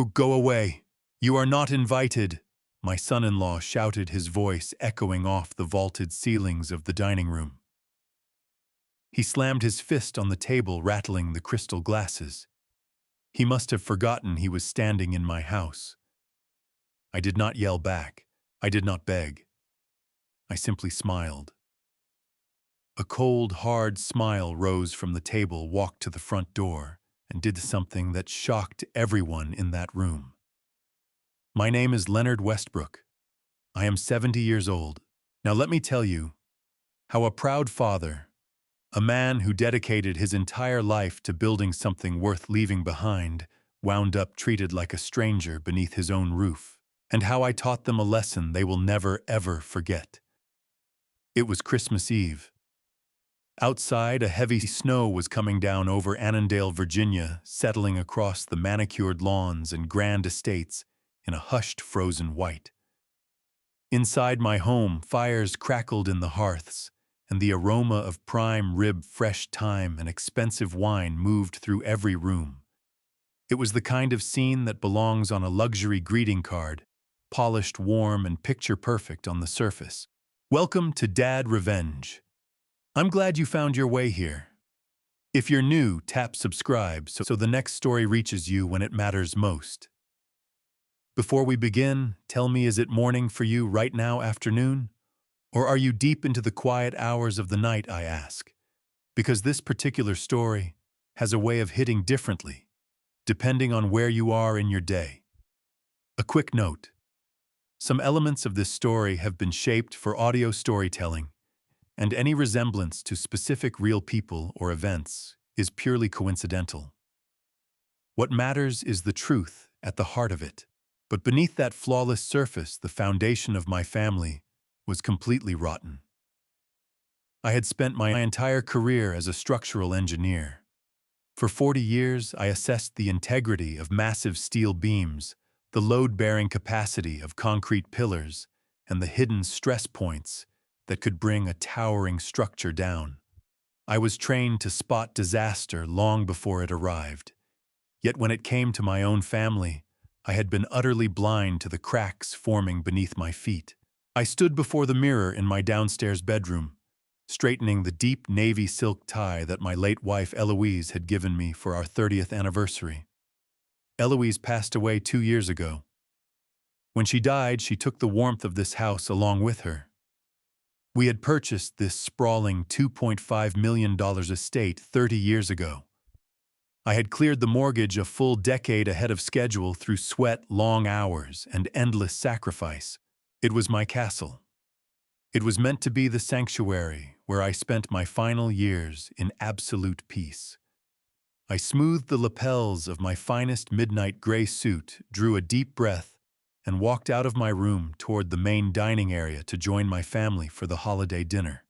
Go away. You are not invited, my son-in-law shouted, his voice echoing off the vaulted ceilings of the dining room. He slammed his fist on the table, rattling the crystal glasses. He must have forgotten he was standing in my house. I did not yell back. I did not beg. I simply smiled. A cold, hard smile rose from the table, walked to the front door, and did something that shocked everyone in that room. My name is Leonard Westbrook. I am 70 years old. Now let me tell you how a proud father, a man who dedicated his entire life to building something worth leaving behind, wound up treated like a stranger beneath his own roof, and how I taught them a lesson they will never, ever forget. It was Christmas Eve. Outside, a heavy snow was coming down over Annandale, Virginia, settling across the manicured lawns and grand estates in a hushed frozen white. Inside my home, fires crackled in the hearths, and the aroma of prime rib, fresh thyme, and expensive wine moved through every room. It was the kind of scene that belongs on a luxury greeting card, polished, warm, and picture-perfect on the surface. Welcome to Dadrevenge. I'm glad you found your way here. If you're new, tap subscribe so the next story reaches you when it matters most. Before we begin, tell me, is it morning for you right now, afternoon? Or are you deep into the quiet hours of the night, I ask? Because this particular story has a way of hitting differently, depending on where you are in your day. A quick note. Some elements of this story have been shaped for audio storytelling, and any resemblance to specific real people or events is purely coincidental. What matters is the truth at the heart of it. But beneath that flawless surface, the foundation of my family was completely rotten. I had spent my entire career as a structural engineer. For 40 years, I assessed the integrity of massive steel beams, the load-bearing capacity of concrete pillars, and the hidden stress points that could bring a towering structure down. I was trained to spot disaster long before it arrived. Yet when it came to my own family, I had been utterly blind to the cracks forming beneath my feet. I stood before the mirror in my downstairs bedroom, straightening the deep navy silk tie that my late wife Eloise had given me for our 30th anniversary. Eloise passed away 2 years ago. When she died, she took the warmth of this house along with her. We had purchased this sprawling $2.5 million estate 30 years ago. I had cleared the mortgage a full decade ahead of schedule through sweat, long hours, and endless sacrifice. It was my castle. It was meant to be the sanctuary where I spent my final years in absolute peace. I smoothed the lapels of my finest midnight gray suit, drew a deep breath, and walked out of my room toward the main dining area to join my family for the holiday dinner.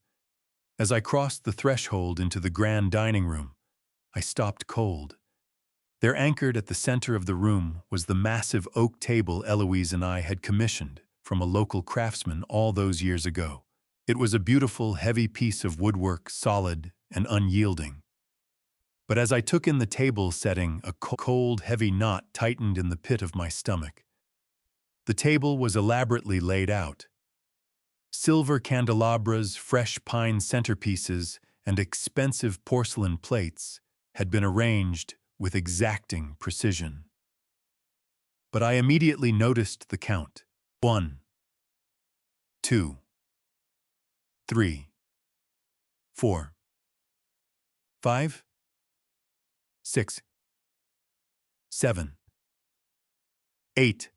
As I crossed the threshold into the grand dining room, I stopped cold. There, anchored at the center of the room, was the massive oak table Eloise and I had commissioned from a local craftsman all those years ago. It was a beautiful, heavy piece of woodwork, solid and unyielding. But as I took in the table setting, a cold, heavy knot tightened in the pit of my stomach. The table was elaborately laid out. Silver candelabras, fresh pine centerpieces, and expensive porcelain plates had been arranged with exacting precision. But I immediately noticed the count. 1, 2, 3, 4, 5, 6, 7, 8.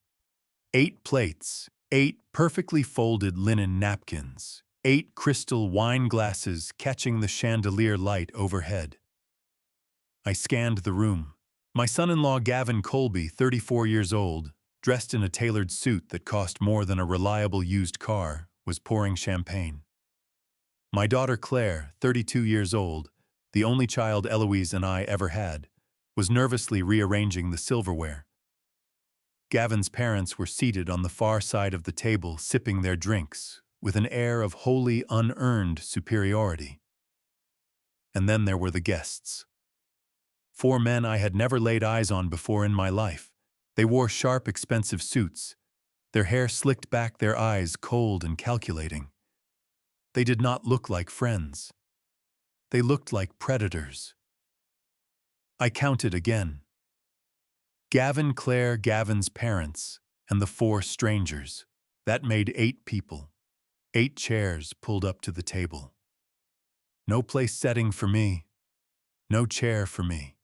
8 plates, 8 perfectly folded linen napkins, 8 crystal wine glasses catching the chandelier light overhead. I scanned the room. My son-in-law Gavin Colby, 34 years old, dressed in a tailored suit that cost more than a reliable used car, was pouring champagne. My daughter Claire, 32 years old, the only child Eloise and I ever had, was nervously rearranging the silverware. Gavin's parents were seated on the far side of the table, sipping their drinks, with an air of wholly unearned superiority. And then there were the guests. 4 men I had never laid eyes on before in my life, They wore sharp, expensive suits, their hair slicked back, their eyes cold and calculating. They did not look like friends. They looked like predators. I counted again. Gavin, Claire, Gavin's parents, and the 4 strangers. That made 8 people. 8 chairs pulled up to the table. No place setting for me. No chair for me.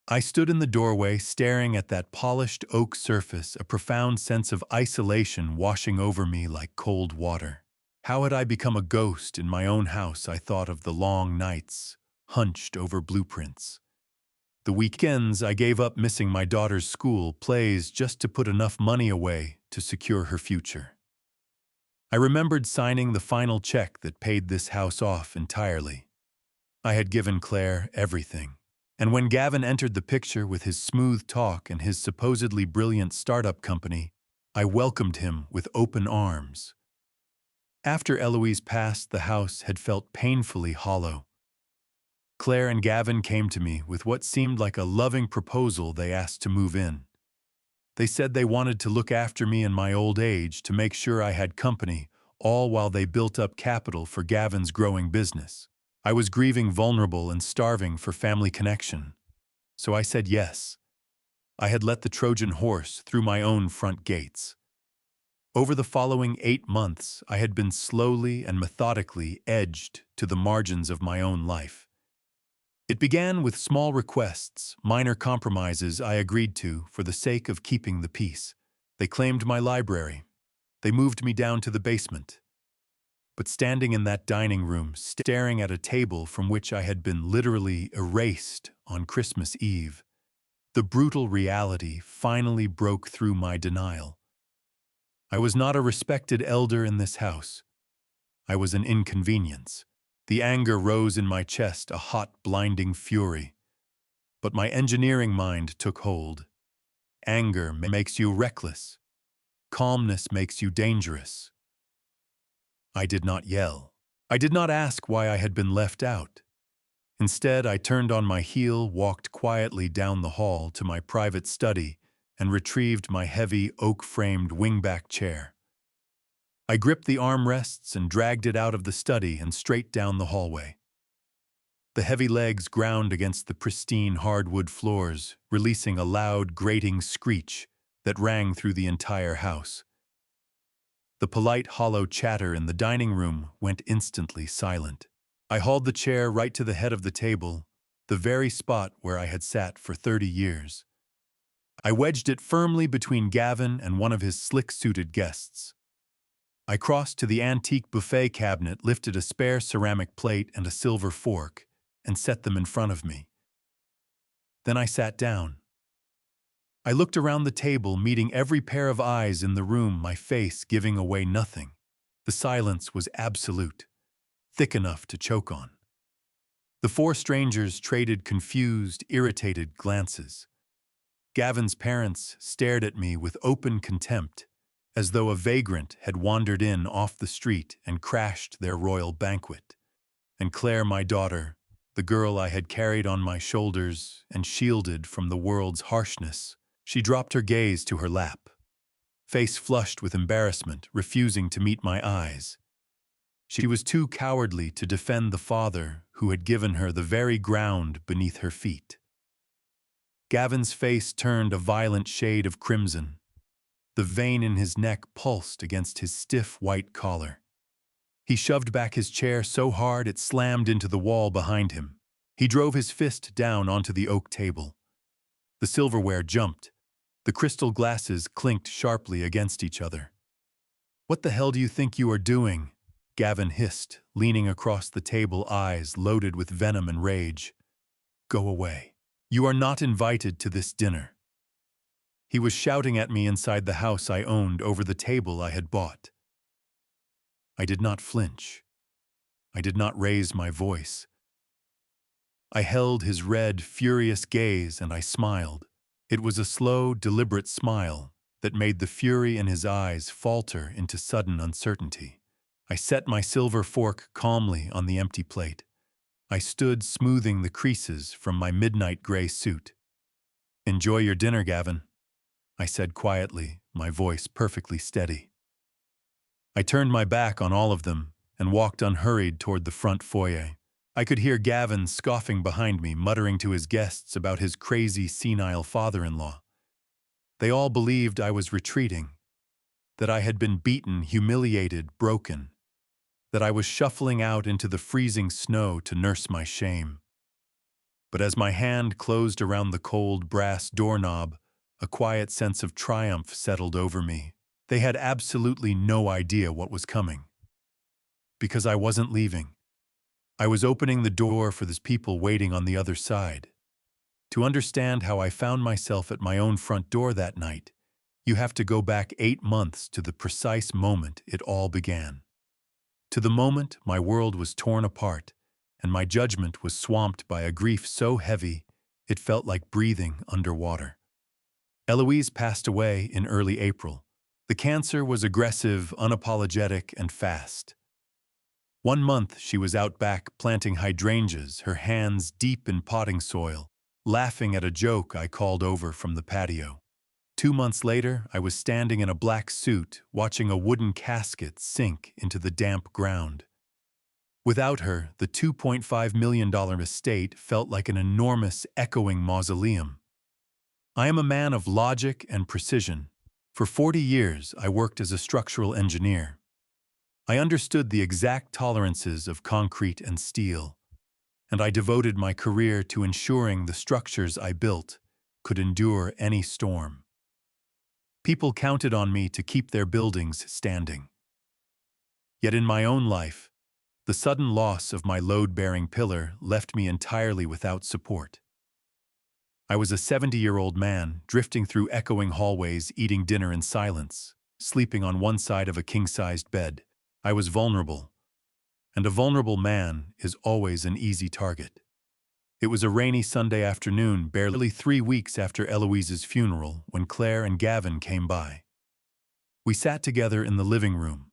I stood in the doorway, staring at that polished oak surface, a profound sense of isolation washing over me like cold water. How had I become a ghost in my own house? I thought of the long nights, hunched over blueprints. The weekends I gave up missing my daughter's school plays just to put enough money away to secure her future. I remembered signing the final check that paid this house off entirely. I had given Claire everything. And when Gavin entered the picture with his smooth talk and his supposedly brilliant startup company, I welcomed him with open arms. After Eloise passed, the house had felt painfully hollow. Claire and Gavin came to me with what seemed like a loving proposal. They asked to move in. They said they wanted to look after me in my old age, to make sure I had company, all while they built up capital for Gavin's growing business. I was grieving, vulnerable, and starving for family connection. So I said yes. I had let the Trojan horse through my own front gates. Over the following 8 months, I had been slowly and methodically edged to the margins of my own life. It began with small requests, minor compromises I agreed to for the sake of keeping the peace. They claimed my library. They moved me down to the basement. But standing in that dining room, staring at a table from which I had been literally erased on Christmas Eve, the brutal reality finally broke through my denial. I was not a respected elder in this house. I was an inconvenience. The anger rose in my chest, a hot, blinding fury. But my engineering mind took hold. Anger makes you reckless. Calmness makes you dangerous. I did not yell. I did not ask why I had been left out. Instead, I turned on my heel, walked quietly down the hall to my private study, and retrieved my heavy, oak-framed wingback chair. I gripped the armrests and dragged it out of the study and straight down the hallway. The heavy legs ground against the pristine hardwood floors, releasing a loud, grating screech that rang through the entire house. The polite, hollow chatter in the dining room went instantly silent. I hauled the chair right to the head of the table, the very spot where I had sat for 30 years. I wedged it firmly between Gavin and one of his slick-suited guests. I crossed to the antique buffet cabinet, lifted a spare ceramic plate and a silver fork, and set them in front of me. Then I sat down. I looked around the table, meeting every pair of eyes in the room, my face giving away nothing. The silence was absolute, thick enough to choke on. The 4 strangers traded confused, irritated glances. Gavin's parents stared at me with open contempt, as though a vagrant had wandered in off the street and crashed their royal banquet. And Claire, my daughter, the girl I had carried on my shoulders and shielded from the world's harshness, she dropped her gaze to her lap, face flushed with embarrassment, refusing to meet my eyes. She was too cowardly to defend the father who had given her the very ground beneath her feet. Gavin's face turned a violent shade of crimson. The vein in his neck pulsed against his stiff white collar. He shoved back his chair so hard it slammed into the wall behind him. He drove his fist down onto the oak table. The silverware jumped. The crystal glasses clinked sharply against each other. "What the hell do you think you are doing?" Gavin hissed, leaning across the table, eyes loaded with venom and rage. "Go away. You are not invited to this dinner." He was shouting at me inside the house I owned over the table I had bought. I did not flinch. I did not raise my voice. I held his red, furious gaze and I smiled. It was a slow, deliberate smile that made the fury in his eyes falter into sudden uncertainty. I set my silver fork calmly on the empty plate. I stood smoothing the creases from my midnight gray suit. "Enjoy your dinner, Gavin." I said quietly, my voice perfectly steady. I turned my back on all of them and walked unhurried toward the front foyer. I could hear Gavin scoffing behind me, muttering to his guests about his crazy, senile father-in-law. They all believed I was retreating, that I had been beaten, humiliated, broken, that I was shuffling out into the freezing snow to nurse my shame. But as my hand closed around the cold brass doorknob, a quiet sense of triumph settled over me. They had absolutely no idea what was coming. Because I wasn't leaving. I was opening the door for these people waiting on the other side. To understand how I found myself at my own front door that night, you have to go back 8 months to the precise moment it all began. To the moment my world was torn apart, and my judgment was swamped by a grief so heavy it felt like breathing underwater. Eloise passed away in early April. The cancer was aggressive, unapologetic, and fast. 1 month she was out back planting hydrangeas, her hands deep in potting soil, laughing at a joke I called over from the patio. 2 months later, I was standing in a black suit, watching a wooden casket sink into the damp ground. Without her, the $2.5 million estate felt like an enormous, echoing mausoleum. I am a man of logic and precision. For 40 years, I worked as a structural engineer. I understood the exact tolerances of concrete and steel, and I devoted my career to ensuring the structures I built could endure any storm. People counted on me to keep their buildings standing. Yet in my own life, the sudden loss of my load-bearing pillar left me entirely without support. I was a 70-year-old man, drifting through echoing hallways, eating dinner in silence, sleeping on one side of a king-sized bed. I was vulnerable, and a vulnerable man is always an easy target. It was a rainy Sunday afternoon, barely 3 weeks after Eloise's funeral, when Claire and Gavin came by. We sat together in the living room.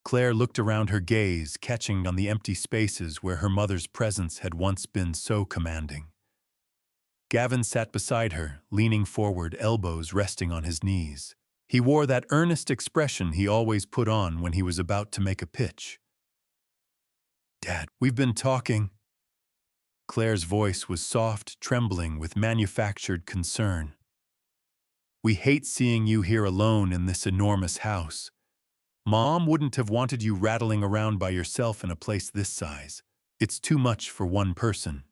Claire looked around, her gaze catching on the empty spaces where her mother's presence had once been so commanding. Gavin sat beside her, leaning forward, elbows resting on his knees. He wore that earnest expression he always put on when he was about to make a pitch. "Dad, we've been talking." Claire's voice was soft, trembling with manufactured concern. "We hate seeing you here alone in this enormous house. Mom wouldn't have wanted you rattling around by yourself in a place this size. It's too much for one person."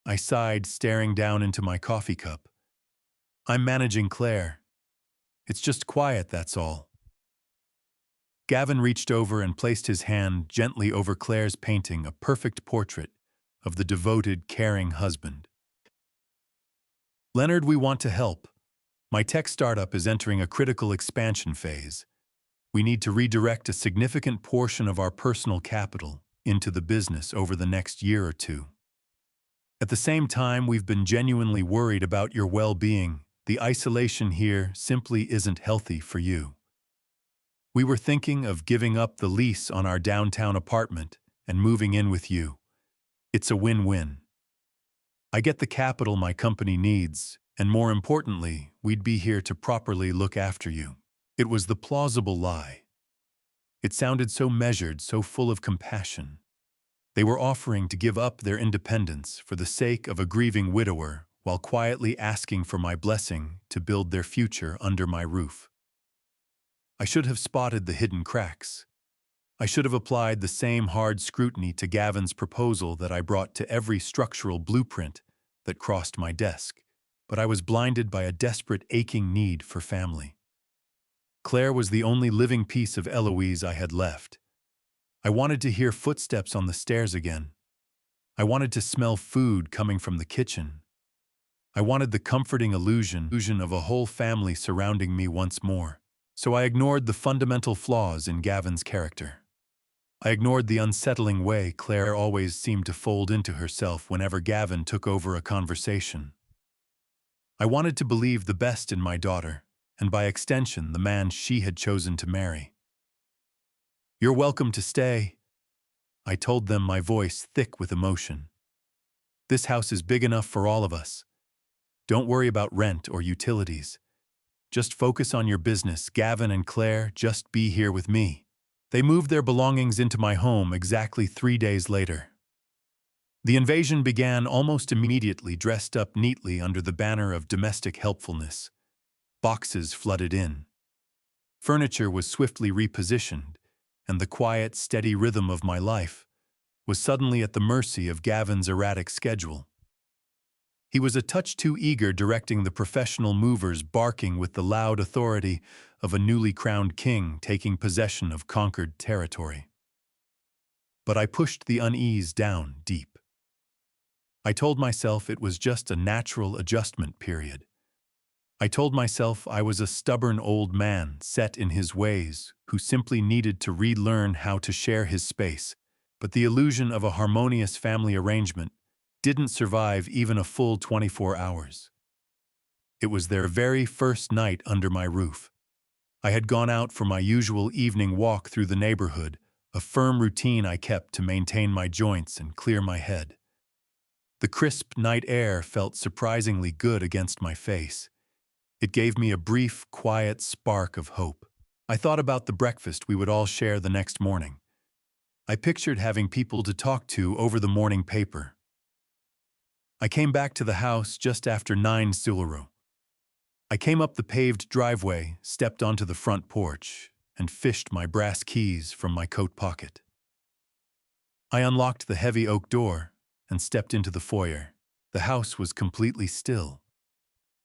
I sighed, staring down into my coffee cup. "I'm managing Claire. It's just quiet, that's all." Gavin reached over and placed his hand gently over Claire's painting, a perfect portrait of the devoted, caring husband. "Leonard, we want to help. My tech startup is entering a critical expansion phase. We need to redirect a significant portion of our personal capital into the business over the next year or two. At the same time, we've been genuinely worried about your well-being. The isolation here simply isn't healthy for you. We were thinking of giving up the lease on our downtown apartment and moving in with you. It's a win-win. I get the capital my company needs, and more importantly, we'd be here to properly look after you." It was the plausible lie. It sounded so measured, so full of compassion. They were offering to give up their independence for the sake of a grieving widower, while quietly asking for my blessing to build their future under my roof. I should have spotted the hidden cracks. I should have applied the same hard scrutiny to Gavin's proposal that I brought to every structural blueprint that crossed my desk, but I was blinded by a desperate, aching need for family. Claire was the only living piece of Eloise I had left. I wanted to hear footsteps on the stairs again. I wanted to smell food coming from the kitchen. I wanted the comforting illusion of a whole family surrounding me once more. So I ignored the fundamental flaws in Gavin's character. I ignored the unsettling way Claire always seemed to fold into herself whenever Gavin took over a conversation. I wanted to believe the best in my daughter, and by extension, the man she had chosen to marry. "You're welcome to stay," I told them, my voice thick with emotion. "This house is big enough for all of us. Don't worry about rent or utilities. Just focus on your business. Gavin and Claire, just be here with me. They moved their belongings into my home exactly 3 days later. The invasion began almost immediately, dressed up neatly under the banner of domestic helpfulness. Boxes flooded in. Furniture was swiftly repositioned, and the quiet, steady rhythm of my life was suddenly at the mercy of Gavin's erratic schedule. He was a touch too eager, directing the professional movers, barking with the loud authority of a newly crowned king taking possession of conquered territory. But I pushed the unease down deep. I told myself it was just a natural adjustment period. I told myself I was a stubborn old man set in his ways who simply needed to relearn how to share his space. But the illusion of a harmonious family arrangement didn't survive even a full 24 hours. It was their very first night under my roof. I had gone out for my usual evening walk through the neighborhood, a firm routine I kept to maintain my joints and clear my head. The crisp night air felt surprisingly good against my face. It gave me a brief, quiet spark of hope. I thought about the breakfast we would all share the next morning. I pictured having people to talk to over the morning paper. I came back to the house just after 9 Siluro. I came up the paved driveway, stepped onto the front porch, and fished my brass keys from my coat pocket. I unlocked the heavy oak door and stepped into the foyer. The house was completely still.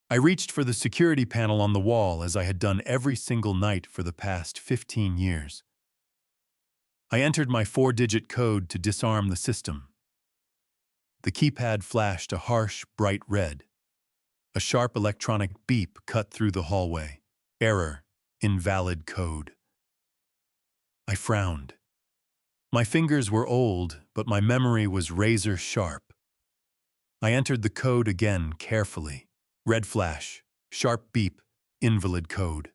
I reached for the security panel on the wall as I had done every single night for the past 15 years. I entered my 4-digit code to disarm the system. The keypad flashed a harsh, bright red. A sharp electronic beep cut through the hallway. Error, invalid code. I frowned. My fingers were old, but my memory was razor sharp. I entered the code again carefully. Red flash, sharp beep, invalid code.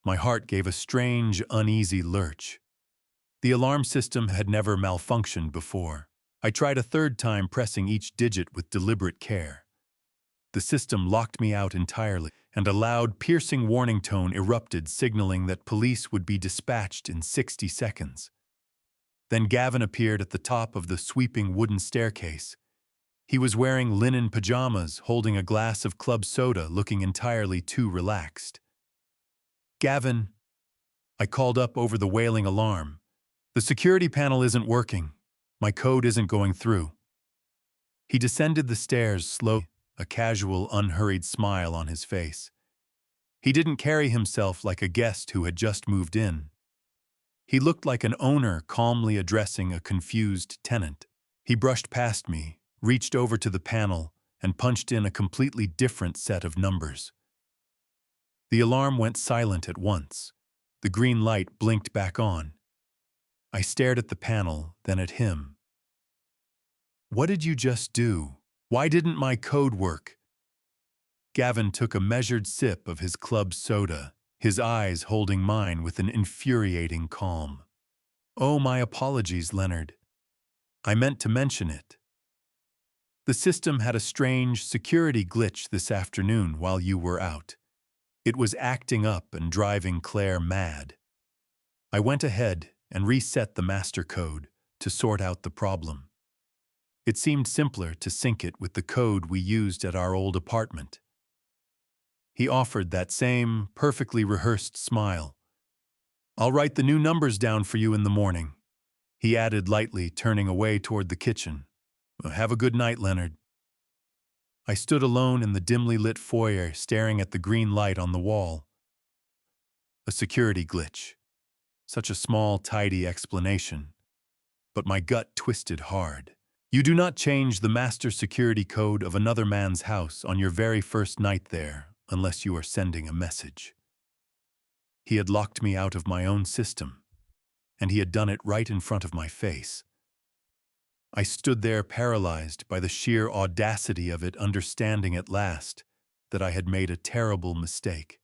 My heart gave a strange, uneasy lurch. The alarm system had never malfunctioned before. I tried a third time, pressing each digit with deliberate care. The system locked me out entirely, and a loud, piercing warning tone erupted, signaling that police would be dispatched in 60 seconds. Then Gavin appeared at the top of the sweeping wooden staircase. He was wearing linen pajamas, holding a glass of club soda, looking entirely too relaxed. "Gavin," I called up over the wailing alarm. "The security panel isn't working. My code isn't going through." He descended the stairs slowly, a casual, unhurried smile on his face. He didn't carry himself like a guest who had just moved in. He looked like an owner calmly addressing a confused tenant. He brushed past me, reached over to the panel, and punched in a completely different set of numbers. The alarm went silent at once. The green light blinked back on. I stared at the panel, then at him. "What did you just do? Why didn't my code work?" Gavin took a measured sip of his club soda, his eyes holding mine with an infuriating calm. "Oh, my apologies, Leonard. I meant to mention it. The system had a strange security glitch this afternoon while you were out. It was acting up and driving Claire mad. I went ahead and reset the master code to sort out the problem. It seemed simpler to sync it with the code we used at our old apartment." He offered that same, perfectly rehearsed smile. "I'll write the new numbers down for you in the morning," he added lightly, turning away toward the kitchen. "Have a good night, Leonard." I stood alone in the dimly lit foyer, staring at the green light on the wall. A security glitch. Such a small, tidy explanation. But my gut twisted hard. You do not change the master security code of another man's house on your very first night there unless you are sending a message. He had locked me out of my own system, and he had done it right in front of my face. I stood there paralyzed by the sheer audacity of it, understanding at last that I had made a terrible mistake.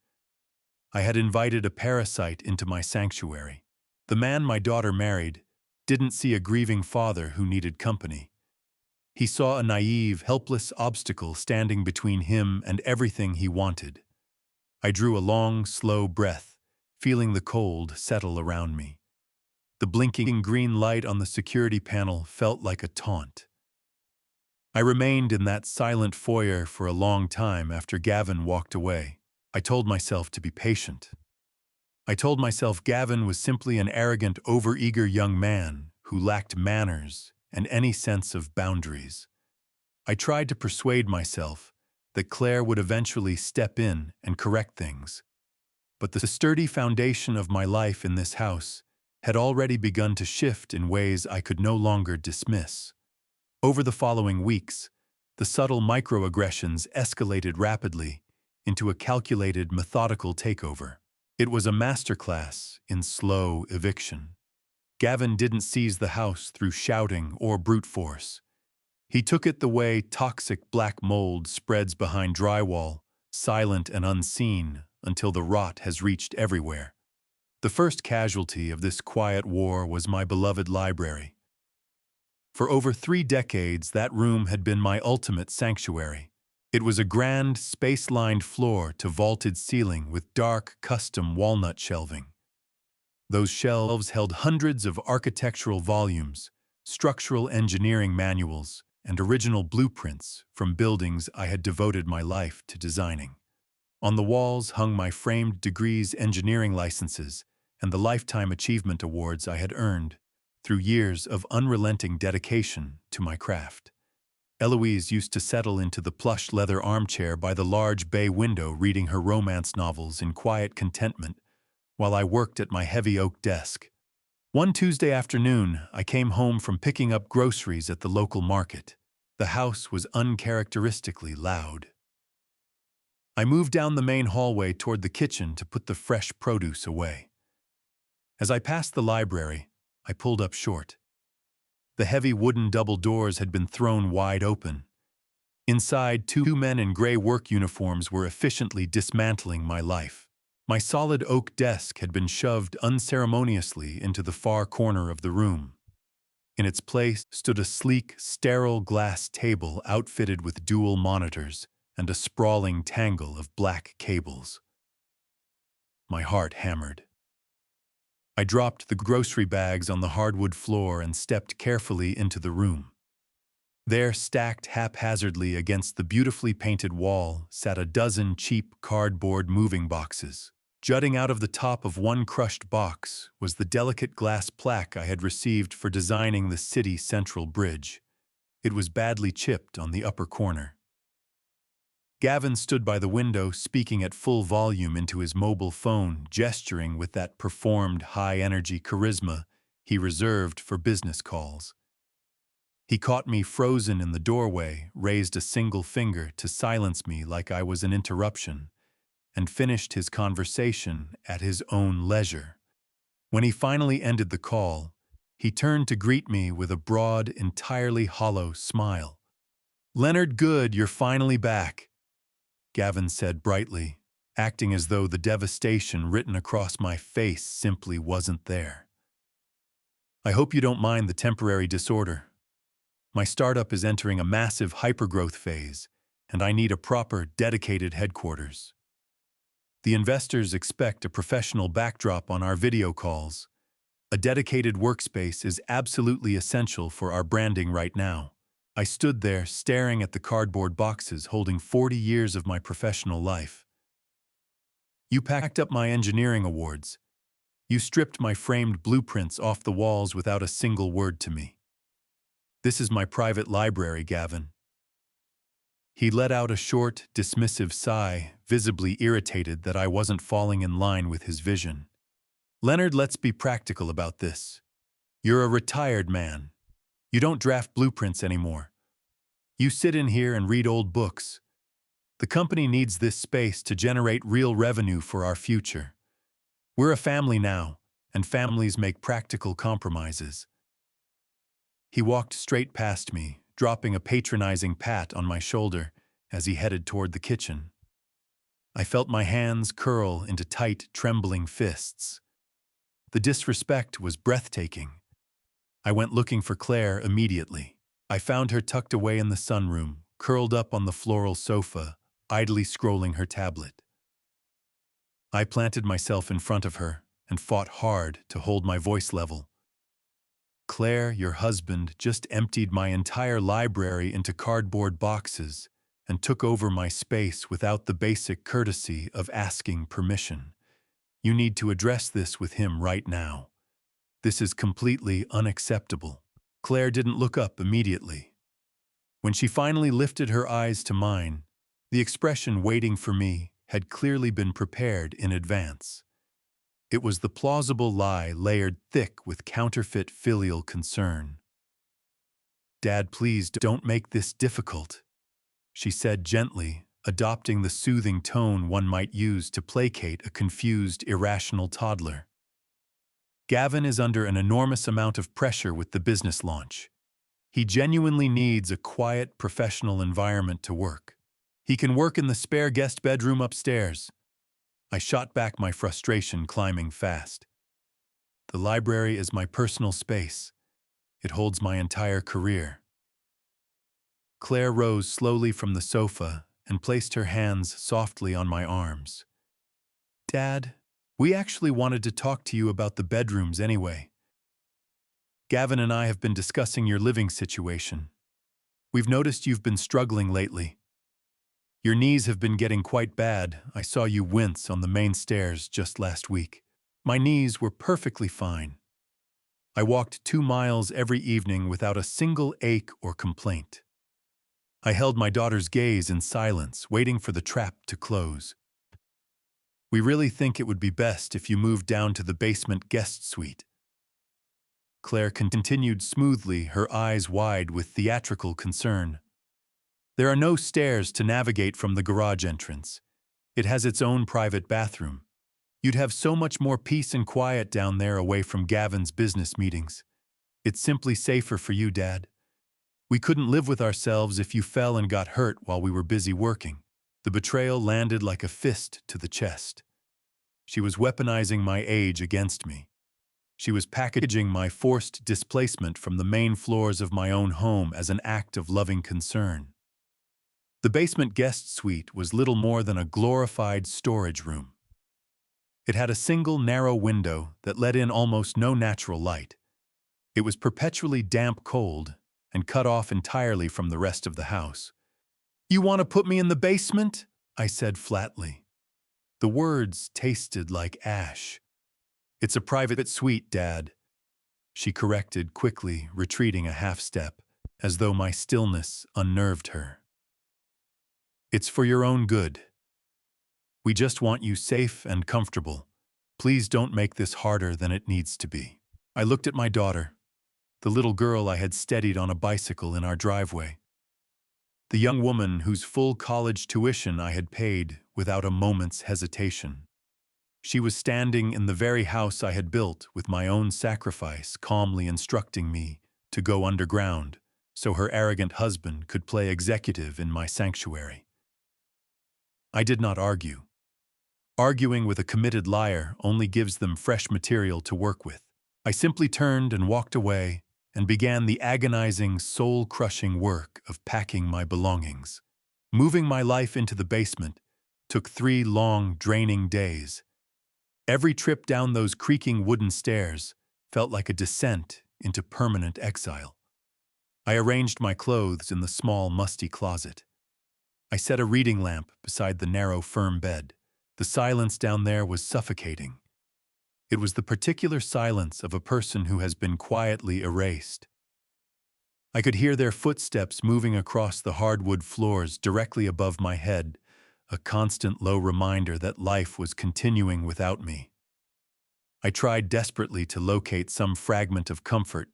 I had invited a parasite into my sanctuary. The man my daughter married didn't see a grieving father who needed company. He saw a naive, helpless obstacle standing between him and everything he wanted. I drew a long, slow breath, feeling the cold settle around me. The blinking green light on the security panel felt like a taunt. I remained in that silent foyer for a long time after Gavin walked away. I told myself to be patient. I told myself Gavin was simply an arrogant, overeager young man who lacked manners and any sense of boundaries. I tried to persuade myself that Claire would eventually step in and correct things. But the sturdy foundation of my life in this house had already begun to shift in ways I could no longer dismiss. Over the following weeks, the subtle microaggressions escalated rapidly into a calculated, methodical takeover. It was a masterclass in slow eviction. Gavin didn't seize the house through shouting or brute force. He took it the way toxic black mold spreads behind drywall, silent and unseen until the rot has reached everywhere. The first casualty of this quiet war was my beloved library. For over 3 decades, that room had been my ultimate sanctuary. It was a grand, space-lined floor to vaulted ceiling with dark, custom walnut shelving. Those shelves held hundreds of architectural volumes, structural engineering manuals, and original blueprints from buildings I had devoted my life to designing. On the walls hung my framed degrees, engineering licenses, and the lifetime achievement awards I had earned through years of unrelenting dedication to my craft. Eloise used to settle into the plush leather armchair by the large bay window reading her romance novels in quiet contentment while I worked at my heavy oak desk. One Tuesday afternoon, I came home from picking up groceries at the local market. The house was uncharacteristically loud. I moved down the main hallway toward the kitchen to put the fresh produce away. As I passed the library, I pulled up short. The heavy wooden double doors had been thrown wide open. Inside, 2 men in gray work uniforms were efficiently dismantling my life. My solid oak desk had been shoved unceremoniously into the far corner of the room. In its place stood a sleek, sterile glass table outfitted with dual monitors and a sprawling tangle of black cables. My heart hammered. I dropped the grocery bags on the hardwood floor and stepped carefully into the room. There, stacked haphazardly against the beautifully painted wall, sat a dozen cheap cardboard moving boxes. Jutting out of the top of one crushed box was the delicate glass plaque I had received for designing the city central bridge. It was badly chipped on the upper corner. Gavin stood by the window, speaking at full volume into his mobile phone, gesturing with that performed high-energy charisma he reserved for business calls. He caught me frozen in the doorway, raised a single finger to silence me like I was an interruption, and finished his conversation at his own leisure. When he finally ended the call, he turned to greet me with a broad, entirely hollow smile. "Leonard, good, you're finally back," Gavin said brightly, acting as though the devastation written across my face simply wasn't there. "I hope you don't mind the temporary disorder. My startup is entering a massive hypergrowth phase, and I need a proper, dedicated headquarters. The investors expect a professional backdrop on our video calls. A dedicated workspace is absolutely essential for our branding right now." I stood there, staring at the cardboard boxes holding 40 years of my professional life. "You packed up my engineering awards. You stripped my framed blueprints off the walls without a single word to me. This is my private library, Gavin." He let out a short, dismissive sigh, visibly irritated that I wasn't falling in line with his vision. "Leonard, let's be practical about this. You're a retired man. You don't draft blueprints anymore. You sit in here and read old books. The company needs this space to generate real revenue for our future. We're a family now, and families make practical compromises." He walked straight past me, dropping a patronizing pat on my shoulder as he headed toward the kitchen. I felt my hands curl into tight, trembling fists. The disrespect was breathtaking. I went looking for Claire immediately. I found her tucked away in the sunroom, curled up on the floral sofa, idly scrolling her tablet. I planted myself in front of her and fought hard to hold my voice level. Claire, your husband, just emptied my entire library into cardboard boxes and took over my space without the basic courtesy of asking permission. You need to address this with him right now. This is completely unacceptable. Claire didn't look up immediately. When she finally lifted her eyes to mine, the expression waiting for me had clearly been prepared in advance. It was the plausible lie layered thick with counterfeit filial concern. "Dad, please don't make this difficult," she said gently, adopting the soothing tone one might use to placate a confused, irrational toddler. Gavin is under an enormous amount of pressure with the business launch. He genuinely needs a quiet, professional environment to work. He can work in the spare guest bedroom upstairs. I shot back my frustration, climbing fast. The library is my personal space. It holds my entire career. Claire rose slowly from the sofa and placed her hands softly on my arms. "Dad, we actually wanted to talk to you about the bedrooms anyway. Gavin and I have been discussing your living situation. We've noticed you've been struggling lately. Your knees have been getting quite bad. I saw you wince on the main stairs just last week. My knees were perfectly fine. I walked 2 miles every evening without a single ache or complaint. I held my daughter's gaze in silence, waiting for the trap to close. We really think it would be best if you moved down to the basement guest suite." Claire continued smoothly, her eyes wide with theatrical concern. "There are no stairs to navigate from the garage entrance. It has its own private bathroom. You'd have so much more peace and quiet down there away from Gavin's business meetings. It's simply safer for you, Dad. We couldn't live with ourselves if you fell and got hurt while we were busy working." The betrayal landed like a fist to the chest. She was weaponizing my age against me. She was packaging my forced displacement from the main floors of my own home as an act of loving concern. The basement guest suite was little more than a glorified storage room. It had a single narrow window that let in almost no natural light. It was perpetually damp cold and cut off entirely from the rest of the house. "You want to put me in the basement?" I said flatly. The words tasted like ash. "It's a private suite, Dad," she corrected quickly, retreating a half step, as though my stillness unnerved her. "It's for your own good. We just want you safe and comfortable. Please don't make this harder than it needs to be." I looked at my daughter, the little girl I had steadied on a bicycle in our driveway. The young woman whose full college tuition I had paid without a moment's hesitation. She was standing in the very house I had built with my own sacrifice, calmly instructing me to go underground so her arrogant husband could play executive in my sanctuary. I did not argue. Arguing with a committed liar only gives them fresh material to work with. I simply turned and walked away and began the agonizing, soul-crushing work of packing my belongings. Moving my life into the basement took 3 long, draining days. Every trip down those creaking wooden stairs felt like a descent into permanent exile. I arranged my clothes in the small, musty closet. I set a reading lamp beside the narrow, firm bed. The silence down there was suffocating. It was the particular silence of a person who has been quietly erased. I could hear their footsteps moving across the hardwood floors directly above my head, a constant low reminder that life was continuing without me. I tried desperately to locate some fragment of comfort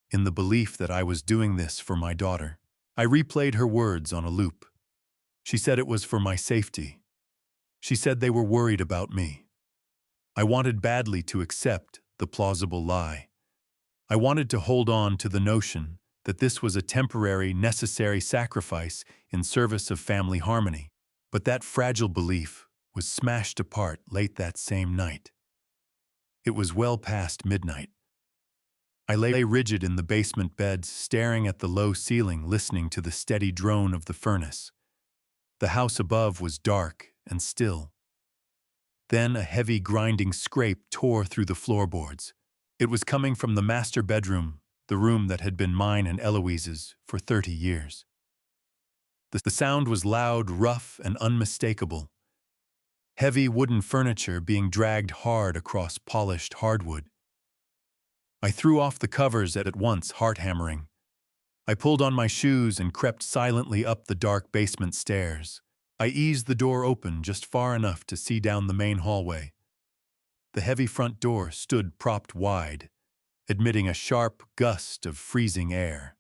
in the belief that I was doing this for my daughter. I replayed her words on a loop. She said it was for my safety. She said they were worried about me. I wanted badly to accept the plausible lie. I wanted to hold on to the notion that this was a temporary, necessary sacrifice in service of family harmony. But that fragile belief was smashed apart late that same night. It was well past midnight. I lay rigid in the basement bed, staring at the low ceiling, listening to the steady drone of the furnace. The house above was dark and still. Then a heavy grinding scrape tore through the floorboards. It was coming from the master bedroom, the room that had been mine and Eloise's for 30 years. The sound was loud, rough, and unmistakable. Heavy wooden furniture being dragged hard across polished hardwood. I threw off the covers at once, heart hammering. I pulled on my shoes and crept silently up the dark basement stairs. I eased the door open just far enough to see down the main hallway. The heavy front door stood propped wide, admitting a sharp gust of freezing air.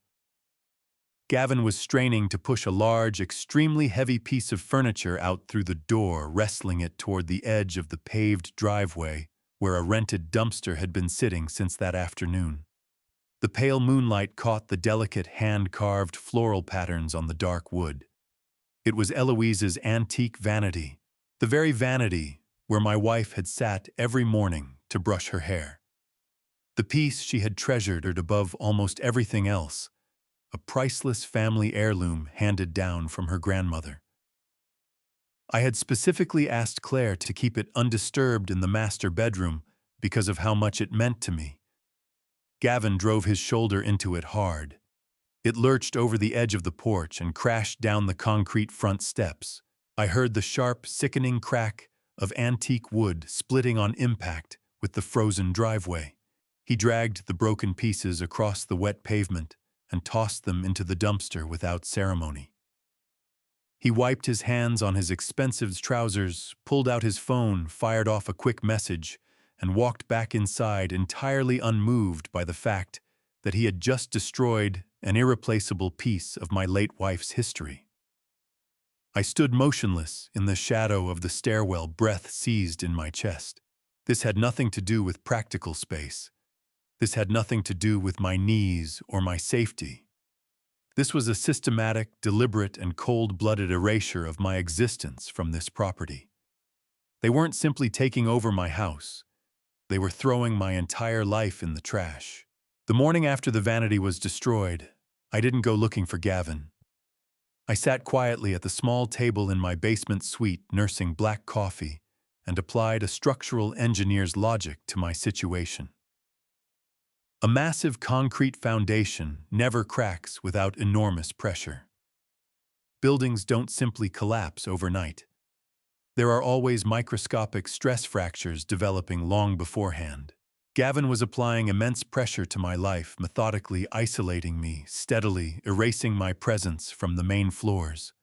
Gavin was straining to push a large, extremely heavy piece of furniture out through the door, wrestling it toward the edge of the paved driveway where a rented dumpster had been sitting since that afternoon. The pale moonlight caught the delicate hand-carved floral patterns on the dark wood. It was Eloise's antique vanity, the very vanity where my wife had sat every morning to brush her hair. The piece she had treasured above almost everything else, a priceless family heirloom handed down from her grandmother. I had specifically asked Claire to keep it undisturbed in the master bedroom because of how much it meant to me. Gavin drove his shoulder into it hard. It lurched over the edge of the porch and crashed down the concrete front steps. I heard the sharp, sickening crack of antique wood splitting on impact with the frozen driveway. He dragged the broken pieces across the wet pavement and tossed them into the dumpster without ceremony. He wiped his hands on his expensive trousers, pulled out his phone, fired off a quick message, and walked back inside entirely unmoved by the fact that he had just destroyed an irreplaceable piece of my late wife's history. I stood motionless in the shadow of the stairwell, breath seized in my chest. This had nothing to do with practical space. This had nothing to do with my knees or my safety. This was a systematic, deliberate, and cold-blooded erasure of my existence from this property. They weren't simply taking over my house. They were throwing my entire life in the trash. The morning after the vanity was destroyed, I didn't go looking for Gavin. I sat quietly at the small table in my basement suite, nursing black coffee, and applied a structural engineer's logic to my situation. A massive concrete foundation never cracks without enormous pressure. Buildings don't simply collapse overnight. There are always microscopic stress fractures developing long beforehand. Gavin was applying immense pressure to my life, methodically isolating me, steadily erasing my presence from the main floors.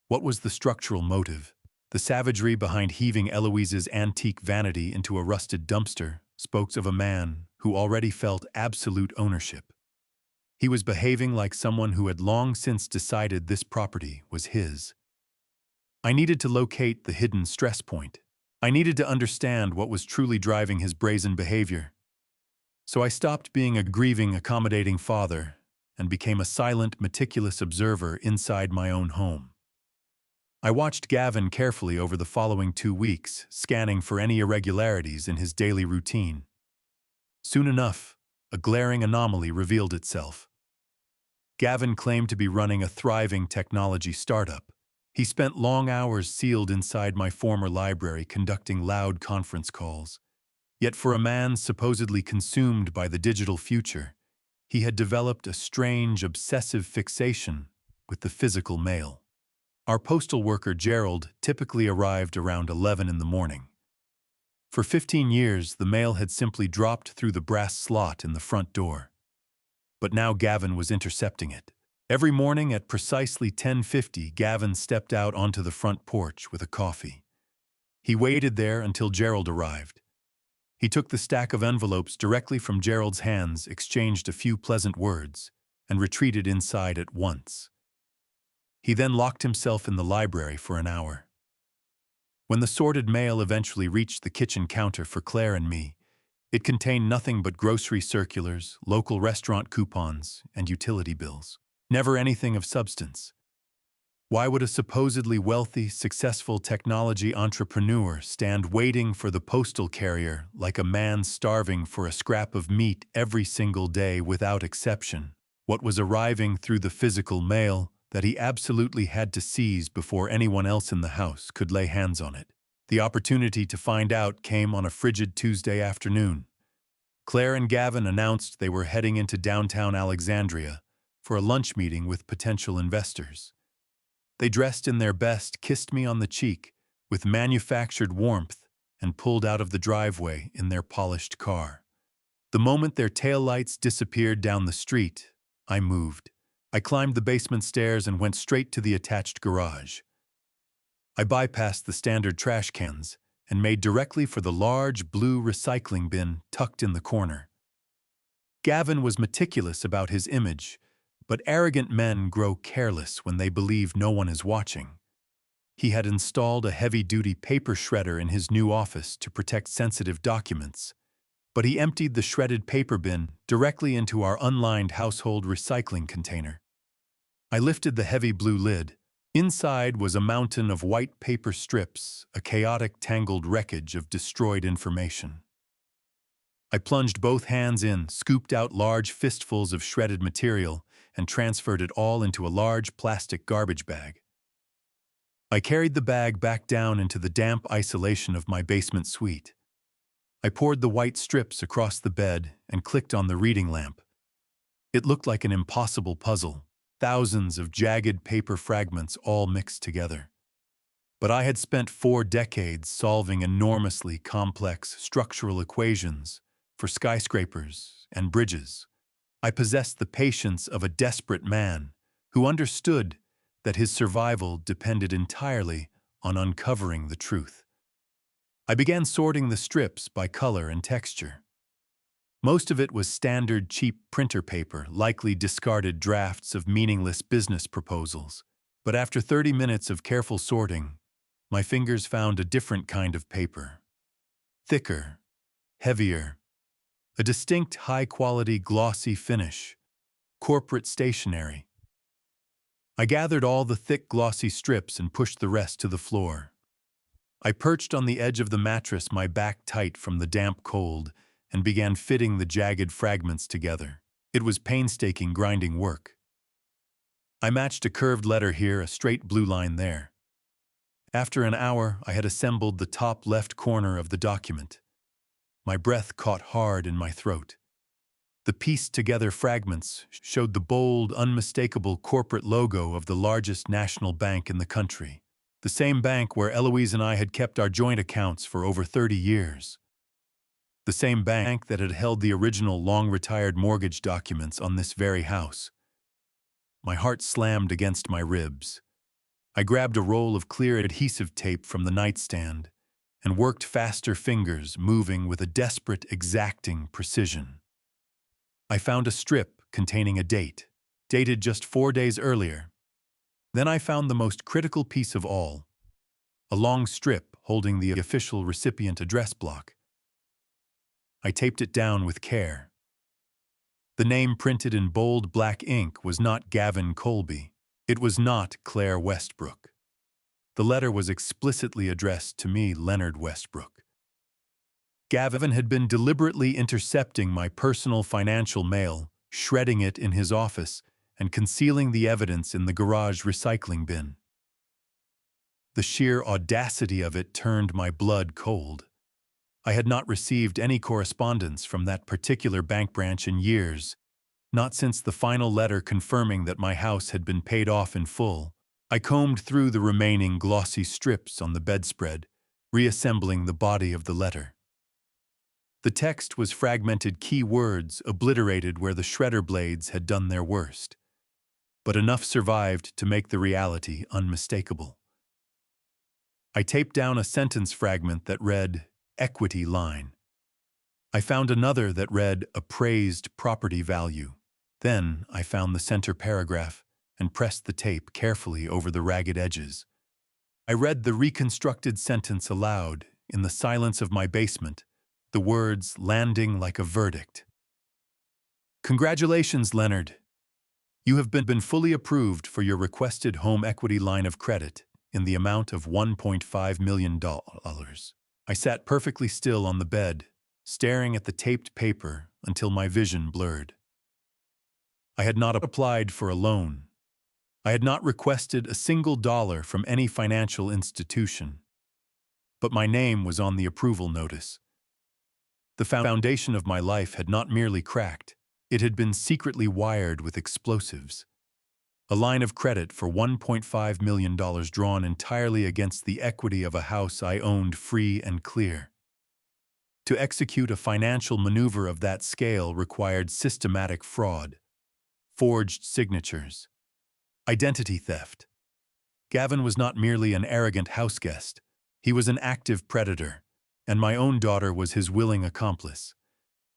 What was the structural motive? The savagery behind heaving Eloise's antique vanity into a rusted dumpster spoke of a man who already felt absolute ownership. He was behaving like someone who had long since decided this property was his. I needed to locate the hidden stress point. I needed to understand what was truly driving his brazen behavior. So I stopped being a grieving, accommodating father and became a silent, meticulous observer inside my own home. I watched Gavin carefully over the following 2 weeks, scanning for any irregularities in his daily routine. Soon enough, a glaring anomaly revealed itself. Gavin claimed to be running a thriving technology startup. He spent long hours sealed inside my former library conducting loud conference calls. Yet for a man supposedly consumed by the digital future, he had developed a strange, obsessive fixation with the physical mail. Our postal worker, Gerald, typically arrived around 11 in the morning. For 15 years, the mail had simply dropped through the brass slot in the front door. But now Gavin was intercepting it. Every morning at precisely 10:50, Gavin stepped out onto the front porch with a coffee. He waited there until Gerald arrived. He took the stack of envelopes directly from Gerald's hands, exchanged a few pleasant words, and retreated inside at once. He then locked himself in the library for an hour. When the sorted mail eventually reached the kitchen counter for Claire and me, it contained nothing but grocery circulars, local restaurant coupons, and utility bills. Never anything of substance. Why would a supposedly wealthy, successful technology entrepreneur stand waiting for the postal carrier like a man starving for a scrap of meat every single day without exception? What was arriving through the physical mail that he absolutely had to seize before anyone else in the house could lay hands on it? The opportunity to find out came on a frigid Tuesday afternoon. Claire and Gavin announced they were heading into downtown Alexandria for a lunch meeting with potential investors. They dressed in their best, kissed me on the cheek with manufactured warmth, and pulled out of the driveway in their polished car. The moment their taillights disappeared down the street, I moved. I climbed the basement stairs and went straight to the attached garage. I bypassed the standard trash cans and made directly for the large blue recycling bin tucked in the corner. Gavin was meticulous about his image, but arrogant men grow careless when they believe no one is watching. He had installed a heavy-duty paper shredder in his new office to protect sensitive documents, but he emptied the shredded paper bin directly into our unlined household recycling container. I lifted the heavy blue lid. Inside was a mountain of white paper strips, a chaotic, tangled wreckage of destroyed information. I plunged both hands in, scooped out large fistfuls of shredded material, and transferred it all into a large plastic garbage bag. I carried the bag back down into the damp isolation of my basement suite. I poured the white strips across the bed and clicked on the reading lamp. It looked like an impossible puzzle, thousands of jagged paper fragments all mixed together. But I had spent 4 decades solving enormously complex structural equations for skyscrapers and bridges. I possessed the patience of a desperate man who understood that his survival depended entirely on uncovering the truth. I began sorting the strips by color and texture. Most of it was standard cheap printer paper, likely discarded drafts of meaningless business proposals. But after 30 minutes of careful sorting, my fingers found a different kind of paper. Thicker, heavier, a distinct high-quality glossy finish, corporate stationery. I gathered all the thick glossy strips and pushed the rest to the floor. I perched on the edge of the mattress, my back tight from the damp cold, and began fitting the jagged fragments together. It was painstaking, grinding work. I matched a curved letter here, a straight blue line there. After an hour, I had assembled the top left corner of the document. My breath caught hard in my throat. The pieced-together fragments showed the bold, unmistakable corporate logo of the largest national bank in the country, the same bank where Eloise and I had kept our joint accounts for over 30 years. The same bank that had held the original long-retired mortgage documents on this very house. My heart slammed against my ribs. I grabbed a roll of clear adhesive tape from the nightstand and worked faster fingers, moving with a desperate, exacting precision. I found a strip containing a date, dated just 4 days earlier. Then I found the most critical piece of all, a long strip holding the official recipient address block. I taped it down with care. The name printed in bold black ink was not Gavin Colby. It was not Claire Westbrook. The letter was explicitly addressed to me, Leonard Westbrook. Gavin had been deliberately intercepting my personal financial mail, shredding it in his office, and concealing the evidence in the garage recycling bin. The sheer audacity of it turned my blood cold. I had not received any correspondence from that particular bank branch in years, not since the final letter confirming that my house had been paid off in full. I combed through the remaining glossy strips on the bedspread, reassembling the body of the letter. The text was fragmented key words obliterated where the shredder blades had done their worst. But enough survived to make the reality unmistakable. I taped down a sentence fragment that read, "equity line." I found another that read, "appraised property value." Then I found the center paragraph and pressed the tape carefully over the ragged edges. I read the reconstructed sentence aloud in the silence of my basement, the words landing like a verdict. "Congratulations, Leonard. You have been fully approved for your requested home equity line of credit in the amount of $1.5 million. I sat perfectly still on the bed, staring at the taped paper until my vision blurred. I had not applied for a loan. I had not requested a single dollar from any financial institution. But my name was on the approval notice. The foundation of my life had not merely cracked, it had been secretly wired with explosives. A line of credit for $1.5 million drawn entirely against the equity of a house I owned free and clear. To execute a financial maneuver of that scale required systematic fraud, forged signatures, identity theft. Gavin was not merely an arrogant houseguest, he was an active predator, and my own daughter was his willing accomplice.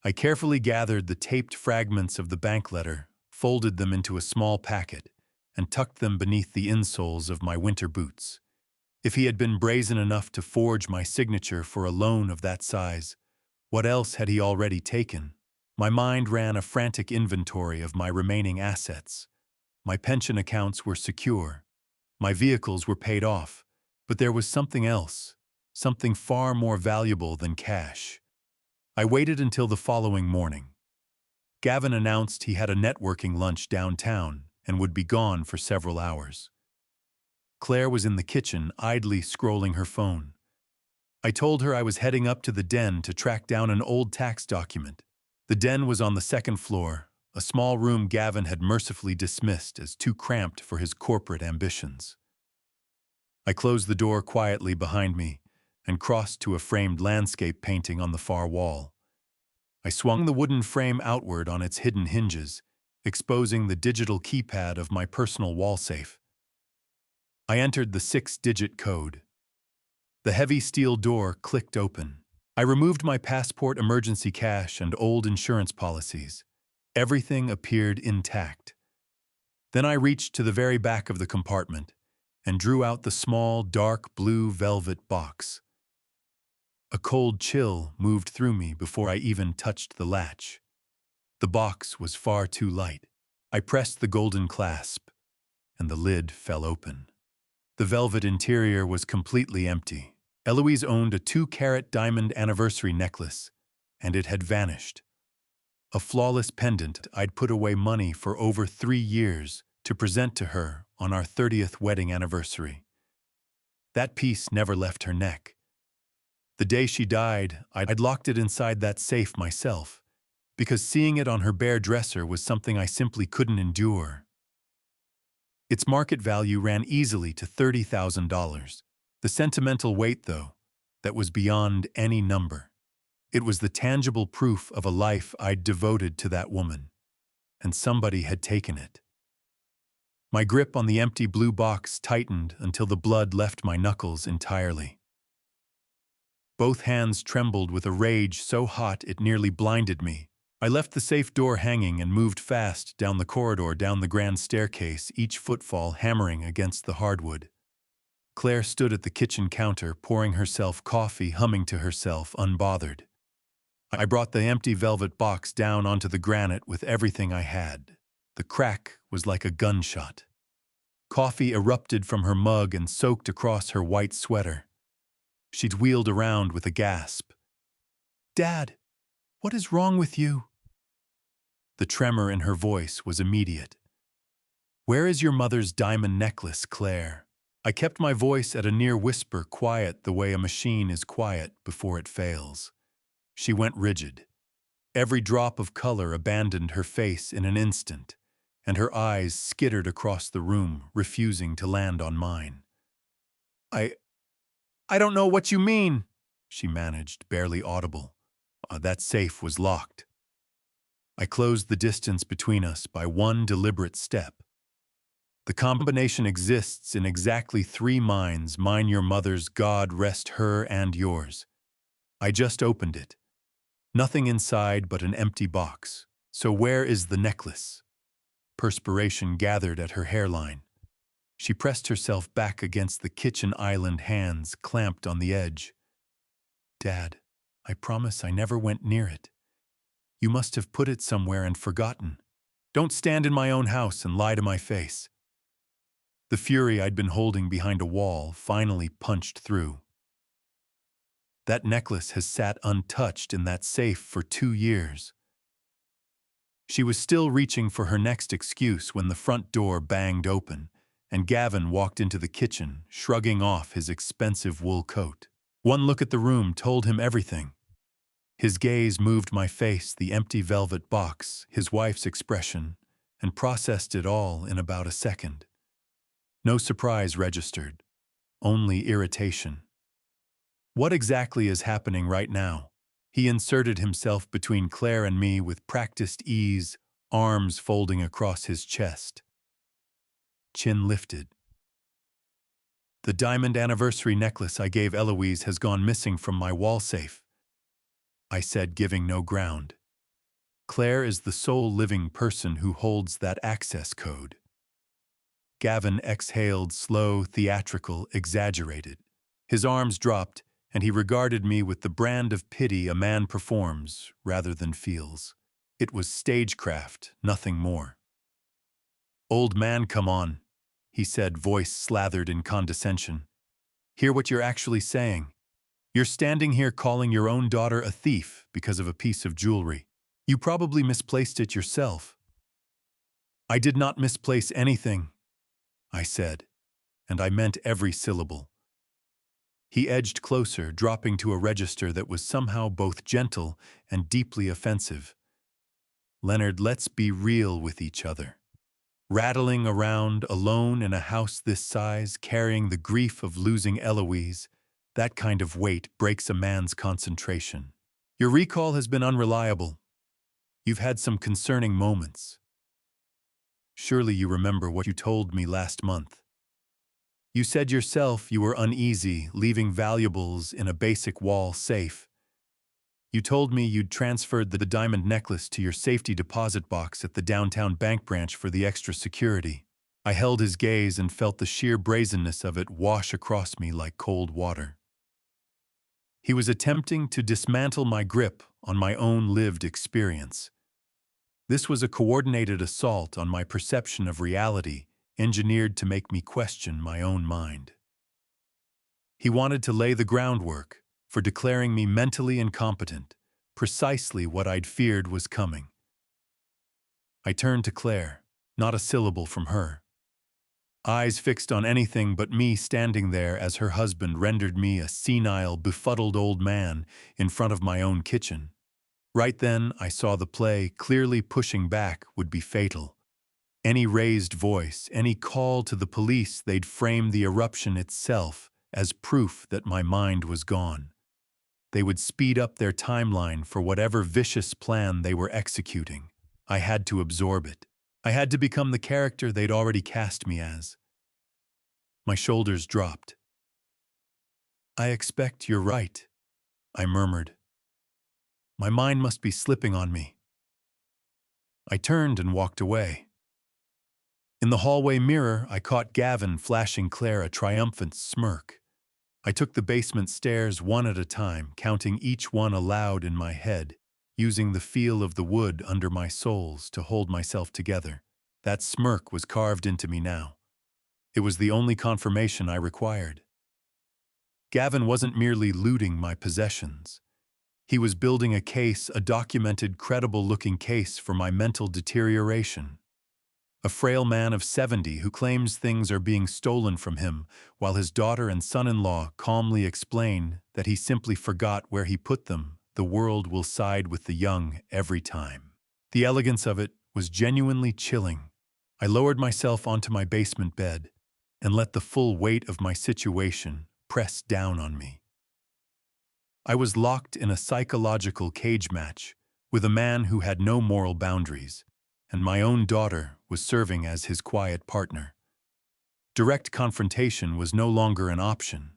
I carefully gathered the taped fragments of the bank letter, folded them into a small packet, and tucked them beneath the insoles of my winter boots. If he had been brazen enough to forge my signature for a loan of that size, what else had he already taken? My mind ran a frantic inventory of my remaining assets. My pension accounts were secure. My vehicles were paid off. But there was something else, something far more valuable than cash. I waited until the following morning. Gavin announced he had a networking lunch downtown and would be gone for several hours. Claire was in the kitchen, idly scrolling her phone. I told her I was heading up to the den to track down an old tax document. The den was on the second floor, a small room Gavin had mercifully dismissed as too cramped for his corporate ambitions. I closed the door quietly behind me and crossed to a framed landscape painting on the far wall. I swung the wooden frame outward on its hidden hinges, exposing the digital keypad of my personal wall safe. I entered the 6-digit code. The heavy steel door clicked open. I removed my passport, emergency cash, and old insurance policies. Everything appeared intact. Then I reached to the very back of the compartment and drew out the small, dark blue velvet box. A cold chill moved through me before I even touched the latch. The box was far too light. I pressed the golden clasp, and the lid fell open. The velvet interior was completely empty. Eloise owned a 2-carat diamond anniversary necklace, and it had vanished. A flawless pendant I'd put away money for over 3 years to present to her on our 30th wedding anniversary. That piece never left her neck. The day she died, I'd locked it inside that safe myself, because seeing it on her bare dresser was something I simply couldn't endure. Its market value ran easily to $30,000. The sentimental weight, though, that was beyond any number. It was the tangible proof of a life I'd devoted to that woman, and somebody had taken it. My grip on the empty blue box tightened until the blood left my knuckles entirely. Both hands trembled with a rage so hot it nearly blinded me. I left the safe door hanging and moved fast down the corridor, down the grand staircase, each footfall hammering against the hardwood. Claire stood at the kitchen counter, pouring herself coffee, humming to herself, unbothered. I brought the empty velvet box down onto the granite with everything I had. The crack was like a gunshot. Coffee erupted from her mug and soaked across her white sweater. She'd wheeled around with a gasp. "Dad, what is wrong with you?" The tremor in her voice was immediate. "Where is your mother's diamond necklace, Claire?" I kept my voice at a near whisper, quiet the way a machine is quiet before it fails. She went rigid. Every drop of color abandoned her face in an instant, and her eyes skittered across the room, refusing to land on mine. I don't know what you mean," she managed, barely audible. That safe was locked. I closed the distance between us by one deliberate step. The combination exists in exactly 3 minds, mine, your mother's, God rest her and yours. I just opened it. Nothing inside but an empty box. So where is the necklace? Perspiration gathered at her hairline. She pressed herself back against the kitchen island, hands clamped on the edge. "Dad, I promise I never went near it. You must have put it somewhere and forgotten." Don't stand in my own house and lie to my face. The fury I'd been holding behind a wall finally punched through. That necklace has sat untouched in that safe for 2 years. She was still reaching for her next excuse when the front door banged open, and Gavin walked into the kitchen, shrugging off his expensive wool coat. One look at the room told him everything. His gaze moved my face, the empty velvet box, his wife's expression, and processed it all in about a second. No surprise registered, only irritation. What exactly is happening right now? He inserted himself between Claire and me with practiced ease, arms folding across his chest. Chin lifted. The diamond anniversary necklace I gave Eloise has gone missing from my wall safe, I said, giving no ground. Claire is the sole living person who holds that access code. Gavin exhaled, slow, theatrical, exaggerated. His arms dropped, and he regarded me with the brand of pity a man performs rather than feels. It was stagecraft, nothing more. "Old man, come on," he said, voice slathered in condescension. "Hear what you're actually saying. You're standing here calling your own daughter a thief because of a piece of jewelry. You probably misplaced it yourself." "I did not misplace anything," I said, and I meant every syllable. He edged closer, dropping to a register that was somehow both gentle and deeply offensive. "Leonard, let's be real with each other. Rattling around alone in a house this size, carrying the grief of losing Eloise, that kind of weight breaks a man's concentration. Your recall has been unreliable. You've had some concerning moments. Surely you remember what you told me last month. You said yourself you were uneasy leaving valuables in a basic wall safe. You told me you'd transferred the diamond necklace to your safety deposit box at the downtown bank branch for the extra security." I held his gaze and felt the sheer brazenness of it wash across me like cold water. He was attempting to dismantle my grip on my own lived experience. This was a coordinated assault on my perception of reality, engineered to make me question my own mind. He wanted to lay the groundwork for declaring me mentally incompetent, precisely what I'd feared was coming. I turned to Claire, not a syllable from her. Eyes fixed on anything but me standing there as her husband rendered me a senile, befuddled old man in front of my own kitchen. Right then, I saw the play clearly pushing back would be fatal. Any raised voice, any call to the police, they'd frame the eruption itself as proof that my mind was gone. They would speed up their timeline for whatever vicious plan they were executing. I had to absorb it. I had to become the character they'd already cast me as. My shoulders dropped. "I expect you're right," I murmured. "My mind must be slipping on me." I turned and walked away. In the hallway mirror, I caught Gavin flashing Claire a triumphant smirk. I took the basement stairs one at a time, counting each one aloud in my head, using the feel of the wood under my soles to hold myself together. That smirk was carved into me now. It was the only confirmation I required. Gavin wasn't merely looting my possessions. He was building a case, a documented, credible-looking case for my mental deterioration. A frail man of 70 who claims things are being stolen from him, while his daughter and son-in-law calmly explain that he simply forgot where he put them. The world will side with the young every time. The elegance of it was genuinely chilling. I lowered myself onto my basement bed and let the full weight of my situation press down on me. I was locked in a psychological cage match with a man who had no moral boundaries, and my own daughter was serving as his quiet partner. Direct confrontation was no longer an option.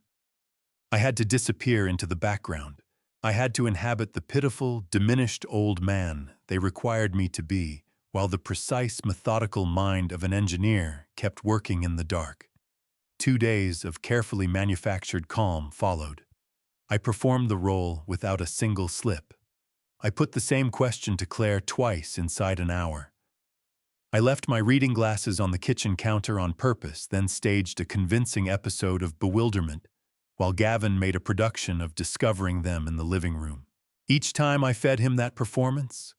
I had to disappear into the background. I had to inhabit the pitiful, diminished old man they required me to be, while the precise, methodical mind of an engineer kept working in the dark. 2 days of carefully manufactured calm followed. I performed the role without a single slip. I put the same question to Claire twice inside an hour. I left my reading glasses on the kitchen counter on purpose, then staged a convincing episode of bewilderment, while Gavin made a production of discovering them in the living room. Each time I fed him that performance,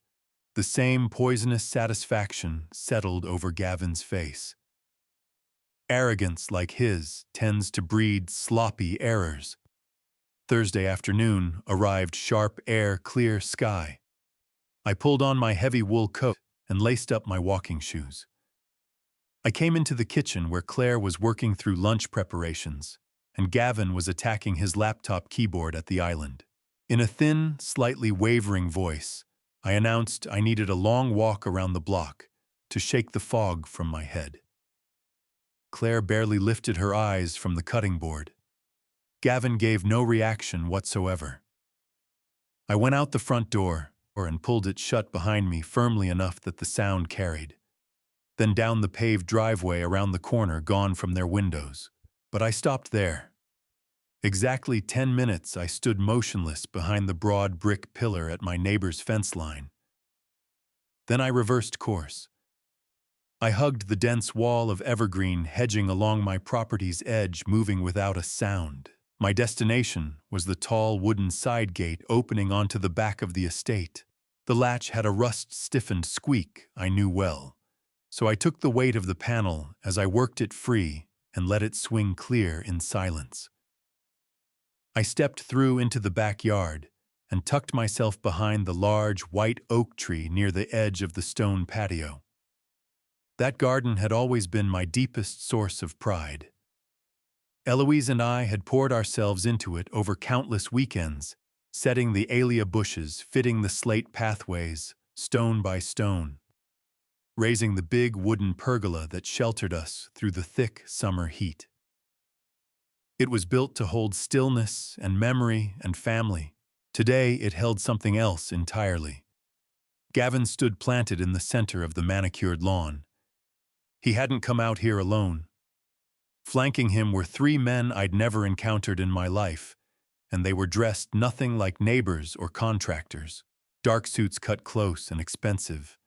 the same poisonous satisfaction settled over Gavin's face. Arrogance like his tends to breed sloppy errors. Thursday afternoon arrived sharp air, clear sky. I pulled on my heavy wool coat and laced up my walking shoes. I came into the kitchen where Claire was working through lunch preparations, and Gavin was attacking his laptop keyboard at the island. In a thin, slightly wavering voice, I announced I needed a long walk around the block to shake the fog from my head. Claire barely lifted her eyes from the cutting board. Gavin gave no reaction whatsoever. I went out the front door and pulled it shut behind me firmly enough that the sound carried. Then down the paved driveway around the corner, gone from their windows. But I stopped there. Exactly 10 minutes I stood motionless behind the broad brick pillar at my neighbor's fence line. Then I reversed course. I hugged the dense wall of evergreen hedging along my property's edge, moving without a sound. My destination was the tall wooden side gate opening onto the back of the estate. The latch had a rust-stiffened squeak I knew well, so I took the weight of the panel as I worked it free and let it swing clear in silence. I stepped through into the backyard and tucked myself behind the large white oak tree near the edge of the stone patio. That garden had always been my deepest source of pride. Eloise and I had poured ourselves into it over countless weekends, setting the alia bushes, fitting the slate pathways, stone by stone, raising the big wooden pergola that sheltered us through the thick summer heat. It was built to hold stillness and memory and family. Today it held something else entirely. Gavin stood planted in the center of the manicured lawn. He hadn't come out here alone. Flanking him were 3 men I'd never encountered in my life, and they were dressed nothing like neighbors or contractors. Dark suits cut close and expensive,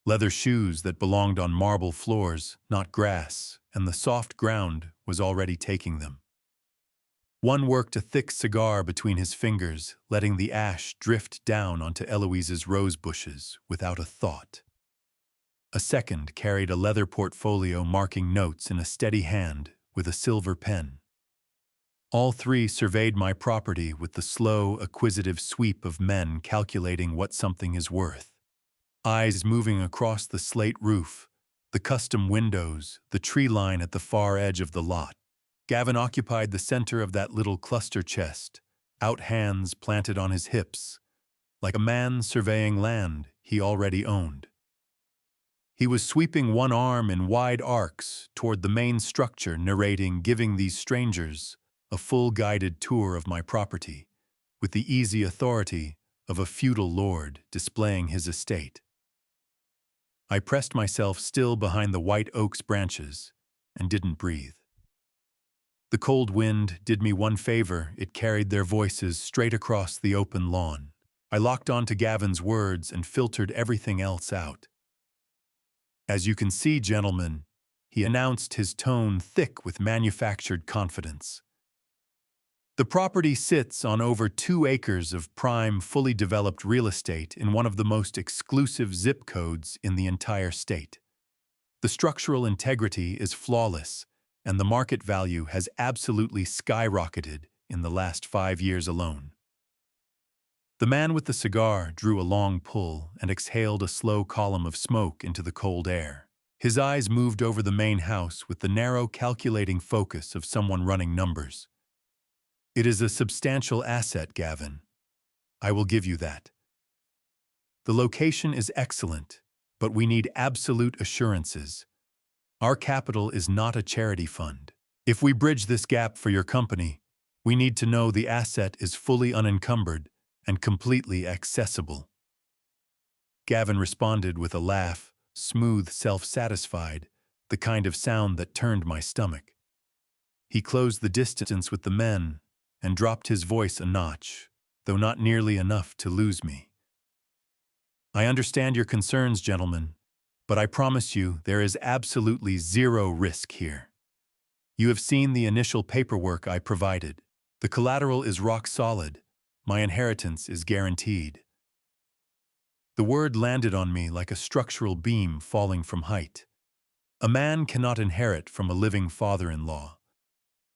leather shoes that belonged on marble floors, not grass, and the soft ground was already taking them. One worked a thick cigar between his fingers, letting the ash drift down onto Eloise's rose bushes without a thought. A second carried a leather portfolio marking notes in a steady hand with a silver pen. All 3 surveyed my property with the slow, acquisitive sweep of men calculating what something is worth. Eyes moving across the slate roof, the custom windows, the tree line at the far edge of the lot. Gavin occupied the center of that little cluster chest, out hands planted on his hips, like a man surveying land he already owned. He was sweeping one arm in wide arcs toward the main structure, narrating, giving these strangers a full guided tour of my property, with the easy authority of a feudal lord displaying his estate. I pressed myself still behind the white oak's branches and didn't breathe. The cold wind did me one favor, it carried their voices straight across the open lawn. I locked onto Gavin's words and filtered everything else out. As you can see, gentlemen, he announced, his tone thick with manufactured confidence. The property sits on over 2 acres of prime, fully developed real estate in one of the most exclusive zip codes in the entire state. The structural integrity is flawless, and the market value has absolutely skyrocketed in the last 5 years alone. The man with the cigar drew a long pull and exhaled a slow column of smoke into the cold air. His eyes moved over the main house with the narrow, calculating focus of someone running numbers. It is a substantial asset, Gavin. I will give you that. The location is excellent, but we need absolute assurances. Our capital is not a charity fund. If we bridge this gap for your company, we need to know the asset is fully unencumbered and completely accessible. Gavin responded with a laugh, smooth, self-satisfied, the kind of sound that turned my stomach. He closed the distance with the men and dropped his voice a notch, though not nearly enough to lose me. I understand your concerns, gentlemen, But I promise you, there is absolutely zero risk here. You have seen the initial paperwork I provided. The collateral is rock solid. My inheritance is guaranteed. The word landed on me like a structural beam falling from height. A man cannot inherit from a living father-in-law.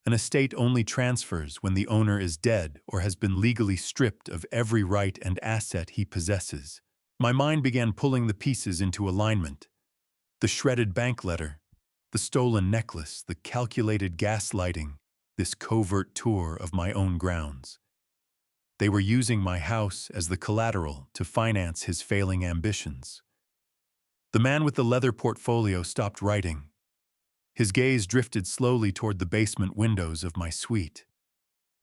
An estate only transfers when the owner is dead or has been legally stripped of every right and asset he possesses. My mind began pulling the pieces into alignment. The shredded bank letter, the stolen necklace, the calculated gaslighting, this covert tour of my own grounds. They were using my house as the collateral to finance his failing ambitions. The man with the leather portfolio stopped writing. His gaze drifted slowly toward the basement windows of my suite.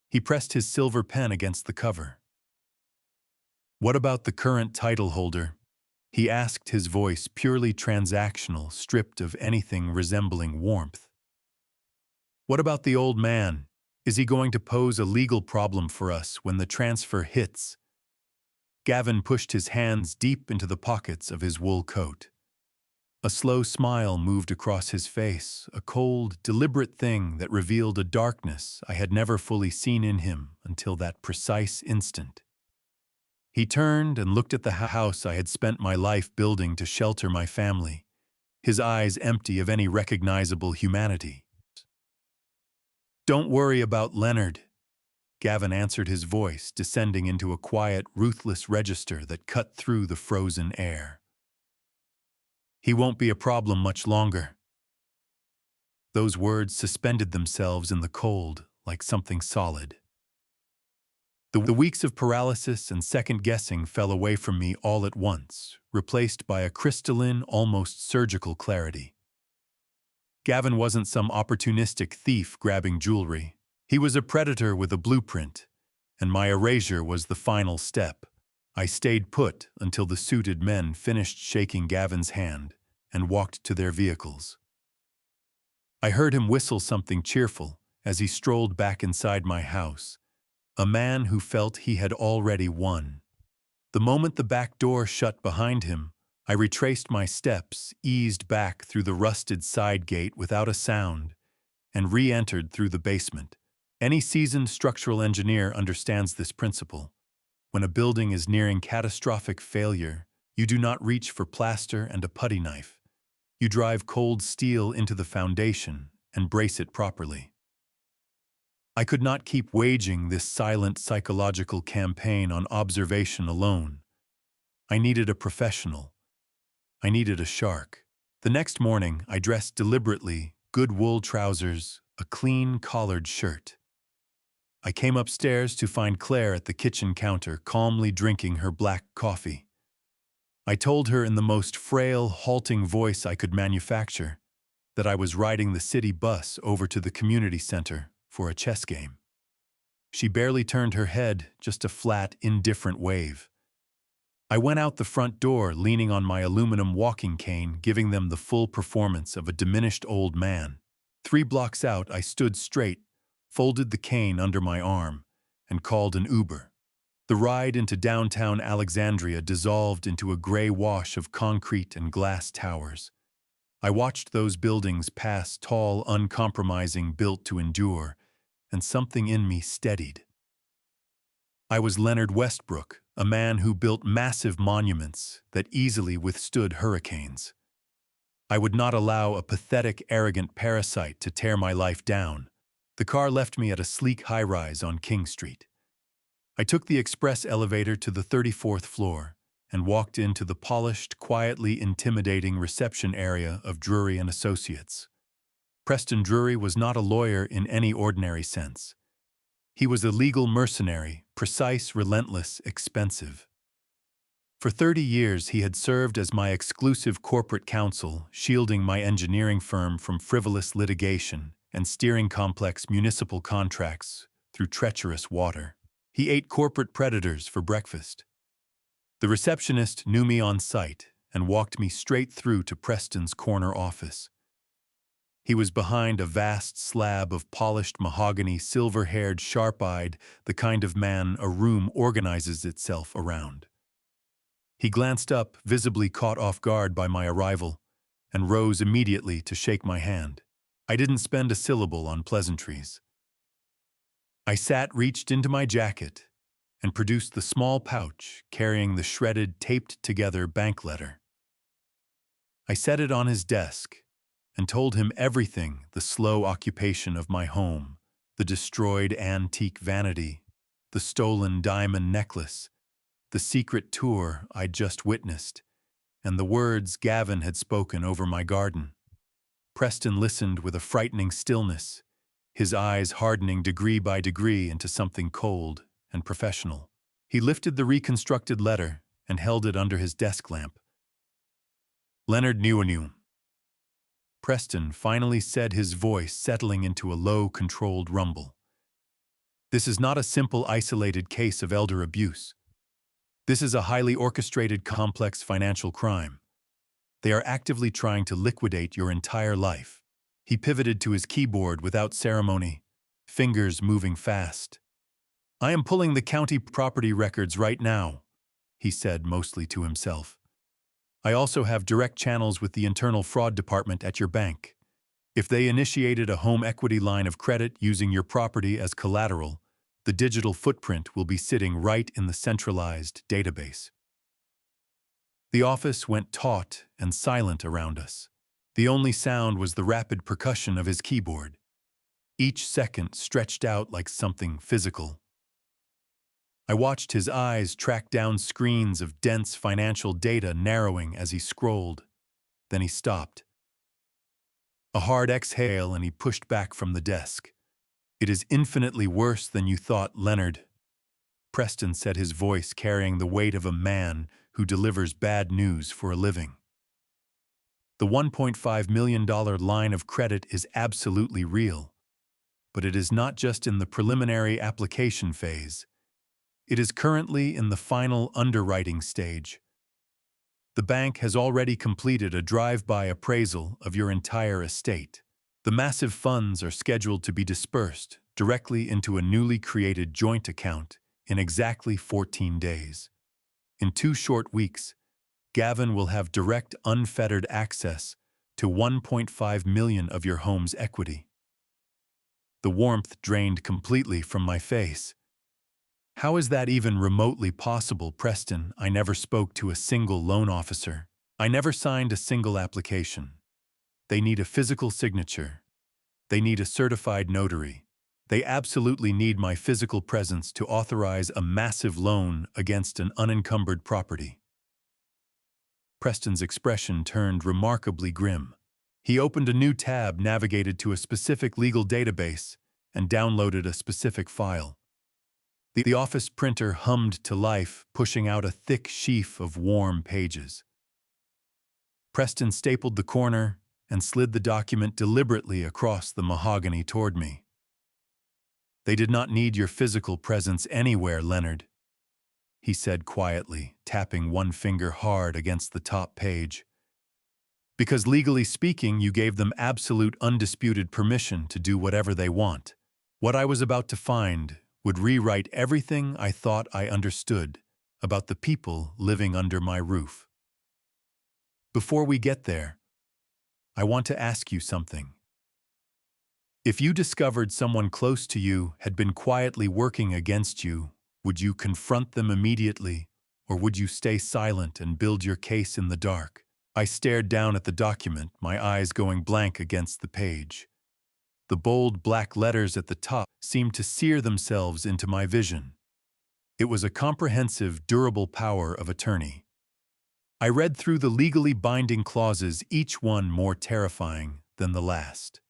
He pressed his silver pen against the cover. "What about the current title holder?" he asked, his voice purely transactional, stripped of anything resembling warmth. "What about the old man? Is he going to pose a legal problem for us when the transfer hits?" Gavin pushed his hands deep into the pockets of his wool coat. A slow smile moved across his face, a cold, deliberate thing that revealed a darkness I had never fully seen in him until that precise instant. He turned and looked at the house I had spent my life building to shelter my family, his eyes empty of any recognizable humanity. "Don't worry about Leonard," Gavin answered, his voice descending into a quiet, ruthless register that cut through the frozen air. "He won't be a problem much longer." Those words suspended themselves in the cold like something solid. The weeks of paralysis and second-guessing fell away from me all at once, replaced by a crystalline, almost surgical clarity. Gavin wasn't some opportunistic thief grabbing jewelry. He was a predator with a blueprint, and my erasure was the final step. I stayed put until the suited men finished shaking Gavin's hand and walked to their vehicles. I heard him whistle something cheerful as he strolled back inside my house, a man who felt he had already won. The moment the back door shut behind him, I retraced my steps, eased back through the rusted side gate without a sound, and re-entered through the basement. Any seasoned structural engineer understands this principle. When a building is nearing catastrophic failure, you do not reach for plaster and a putty knife. You drive cold steel into the foundation and brace it properly. I could not keep waging this silent psychological campaign on observation alone. I needed a professional. I needed a shark. The next morning, I dressed deliberately, good wool trousers, a clean collared shirt. I came upstairs to find Claire at the kitchen counter, calmly drinking her black coffee. I told her in the most frail, halting voice I could manufacture that I was riding the city bus over to the community center for a chess game. She barely turned her head, just a flat, indifferent wave. I went out the front door, leaning on my aluminum walking cane, giving them the full performance of a diminished old man. 3 blocks out, I stood straight, folded the cane under my arm, and called an Uber. The ride into downtown Alexandria dissolved into a gray wash of concrete and glass towers. I watched those buildings pass, tall, uncompromising, built to endure, and something in me steadied. I was Leonard Westbrook, a man who built massive monuments that easily withstood hurricanes. I would not allow a pathetic, arrogant parasite to tear my life down. The car left me at a sleek high-rise on King Street. I took the express elevator to the 34th floor and walked into the polished, quietly intimidating reception area of Drury & Associates. Preston Drury was not a lawyer in any ordinary sense. He was a legal mercenary, precise, relentless, expensive. For 30 years, he had served as my exclusive corporate counsel, shielding my engineering firm from frivolous litigation and steering complex municipal contracts through treacherous water. He ate corporate predators for breakfast. The receptionist knew me on sight and walked me straight through to Preston's corner office. He was behind a vast slab of polished mahogany, silver-haired, sharp-eyed, the kind of man a room organizes itself around. He glanced up, visibly caught off guard by my arrival, and rose immediately to shake my hand. I didn't spend a syllable on pleasantries. I reached into my jacket, and produced the small pouch carrying the shredded, taped-together bank letter. I set it on his desk and told him everything: the slow occupation of my home, the destroyed antique vanity, the stolen diamond necklace, the secret tour I'd just witnessed, and the words Gavin had spoken over my garden. Preston listened with a frightening stillness, his eyes hardening degree by degree into something cold and professional. He lifted the reconstructed letter and held it under his desk lamp. "Leonard Newanew," Preston finally said, his voice settling into a low, controlled rumble. "This is not a simple, isolated case of elder abuse. This is a highly orchestrated, complex financial crime. They are actively trying to liquidate your entire life." He pivoted to his keyboard without ceremony, fingers moving fast. "I am pulling the county property records right now," he said, mostly to himself. "I also have direct channels with the internal fraud department at your bank. If they initiated a home equity line of credit using your property as collateral, the digital footprint will be sitting right in the centralized database." The office went taut and silent around us. The only sound was the rapid percussion of his keyboard. Each second stretched out like something physical. I watched his eyes track down screens of dense financial data, narrowing as he scrolled. Then he stopped. A hard exhale, and he pushed back from the desk. "It is infinitely worse than you thought, Leonard," Preston said, his voice carrying the weight of a man who delivers bad news for a living. "The $1.5 million line of credit is absolutely real, but it is not just in the preliminary application phase. It is currently in the final underwriting stage. The bank has already completed a drive-by appraisal of your entire estate. The massive funds are scheduled to be dispersed directly into a newly created joint account in exactly 14 days. In 2 short weeks, Gavin will have direct, unfettered access to $1.5 million of your home's equity." The warmth drained completely from my face. "How is that even remotely possible, Preston? I never spoke to a single loan officer. I never signed a single application. They need a physical signature. They need a certified notary. They absolutely need my physical presence to authorize a massive loan against an unencumbered property." Preston's expression turned remarkably grim. He opened a new tab, navigated to a specific legal database, and downloaded a specific file. The office printer hummed to life, pushing out a thick sheaf of warm pages. Preston stapled the corner and slid the document deliberately across the mahogany toward me. "They did not need your physical presence anywhere, Leonard," he said quietly, tapping one finger hard against the top page. "Because legally speaking, you gave them absolute, undisputed permission to do whatever they want. What I was about to find would rewrite everything I thought I understood about the people living under my roof. Before we get there, I want to ask you something. If you discovered someone close to you had been quietly working against you, would you confront them immediately, or would you stay silent and build your case in the dark?" I stared down at the document, my eyes going blank against the page. The bold black letters at the top seemed to sear themselves into my vision. It was a comprehensive, durable power of attorney. I read through the legally binding clauses, each one more terrifying than the last.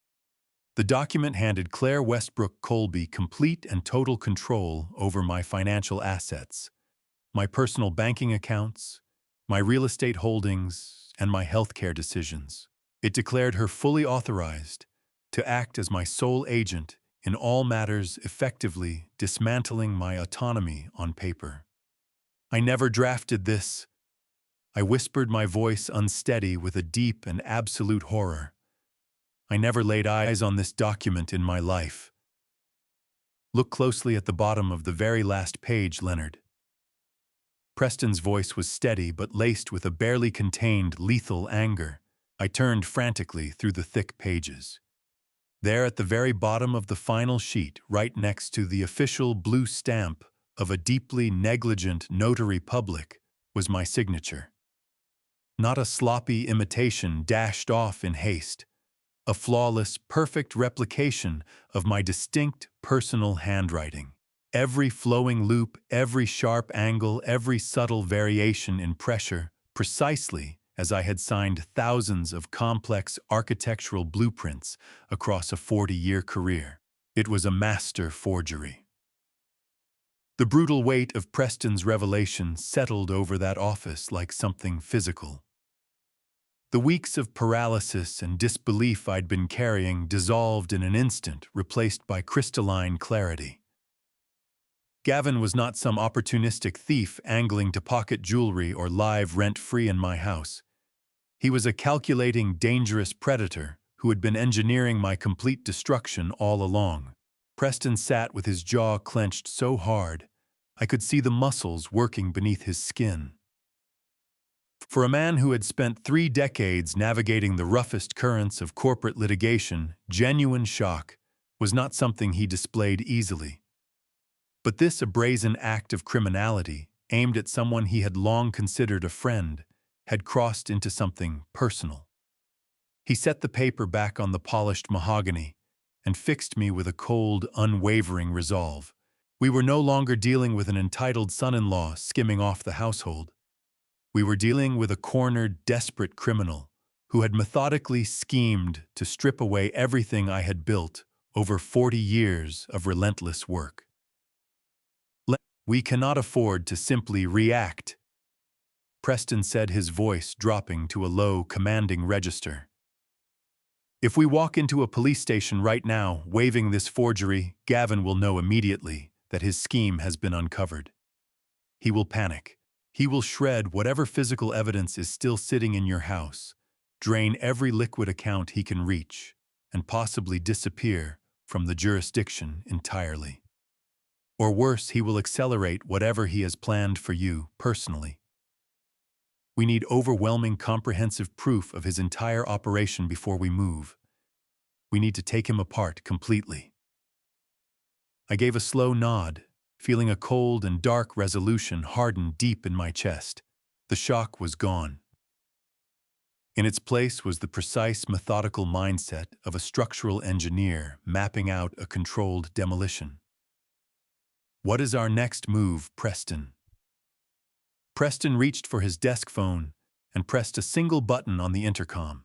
The document handed Claire Westbrook Colby complete and total control over my financial assets, my personal banking accounts, my real estate holdings, and my healthcare decisions. It declared her fully authorized to act as my sole agent in all matters, effectively dismantling my autonomy on paper. "I never drafted this," I whispered, my voice unsteady with a deep and absolute horror. "I never laid eyes on this document in my life." "Look closely at the bottom of the very last page, Leonard." Preston's voice was steady but laced with a barely contained, lethal anger. I turned frantically through the thick pages. There at the very bottom of the final sheet, right next to the official blue stamp of a deeply negligent notary public, was my signature. Not a sloppy imitation dashed off in haste, a flawless, perfect replication of my distinct personal handwriting. Every flowing loop, every sharp angle, every subtle variation in pressure, precisely as I had signed thousands of complex architectural blueprints across a 40-year career. It was a master forgery. The brutal weight of Preston's revelation settled over that office like something physical. The weeks of paralysis and disbelief I'd been carrying dissolved in an instant, replaced by crystalline clarity. Gavin was not some opportunistic thief angling to pocket jewelry or live rent-free in my house. He was a calculating, dangerous predator who had been engineering my complete destruction all along. Preston sat with his jaw clenched so hard, I could see the muscles working beneath his skin. For a man who had spent 3 decades navigating the roughest currents of corporate litigation, genuine shock was not something he displayed easily. But this a brazen act of criminality, aimed at someone he had long considered a friend, had crossed into something personal. He set the paper back on the polished mahogany and fixed me with a cold, unwavering resolve. We were no longer dealing with an entitled son-in-law skimming off the household. We were dealing with a cornered, desperate criminal who had methodically schemed to strip away everything I had built over 40 years of relentless work. We cannot afford to simply react, Preston said, his voice dropping to a low, commanding register. If we walk into a police station right now, waving this forgery, Gavin will know immediately that his scheme has been uncovered. He will panic. He will shred whatever physical evidence is still sitting in your house, drain every liquid account he can reach, and possibly disappear from the jurisdiction entirely. Or worse, he will accelerate whatever he has planned for you personally. We need overwhelming, comprehensive proof of his entire operation before we move. We need to take him apart completely. I gave a slow nod, feeling a cold and dark resolution harden deep in my chest. The shock was gone. In its place was the precise, methodical mindset of a structural engineer mapping out a controlled demolition. What is our next move, Preston? Preston reached for his desk phone and pressed a single button on the intercom.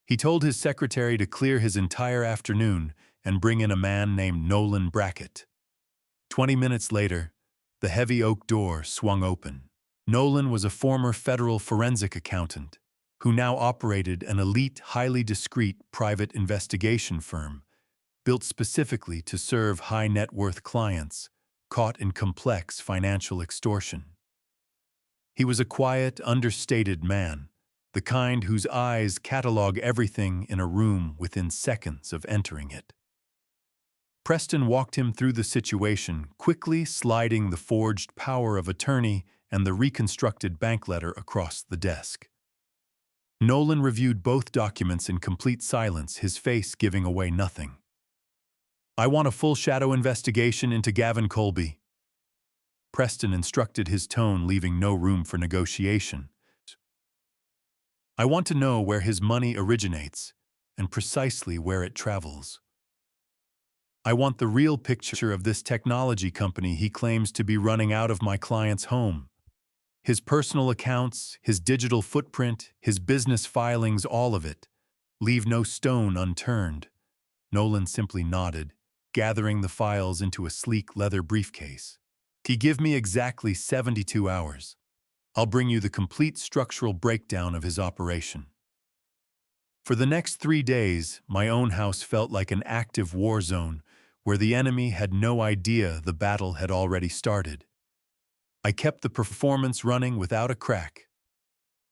He told his secretary to clear his entire afternoon and bring in a man named Nolan Brackett. 20 minutes later, the heavy oak door swung open. Nolan was a former federal forensic accountant who now operated an elite, highly discreet private investigation firm built specifically to serve high-net-worth clients caught in complex financial extortion. He was a quiet, understated man, the kind whose eyes catalog everything in a room within seconds of entering it. Preston walked him through the situation, quickly sliding the forged power of attorney and the reconstructed bank letter across the desk. Nolan reviewed both documents in complete silence, his face giving away nothing. I want a full shadow investigation into Gavin Colby. Preston instructed, his tone leaving no room for negotiation. I want to know where his money originates and precisely where it travels. I want the real picture of this technology company he claims to be running out of my client's home. His personal accounts, his digital footprint, his business filings, all of it. Leave no stone unturned. Nolan simply nodded, gathering the files into a sleek leather briefcase. Give me exactly 72 hours. I'll bring you the complete structural breakdown of his operation. For the next 3 days, my own house felt like an active war zone where the enemy had no idea the battle had already started. I kept the performance running without a crack.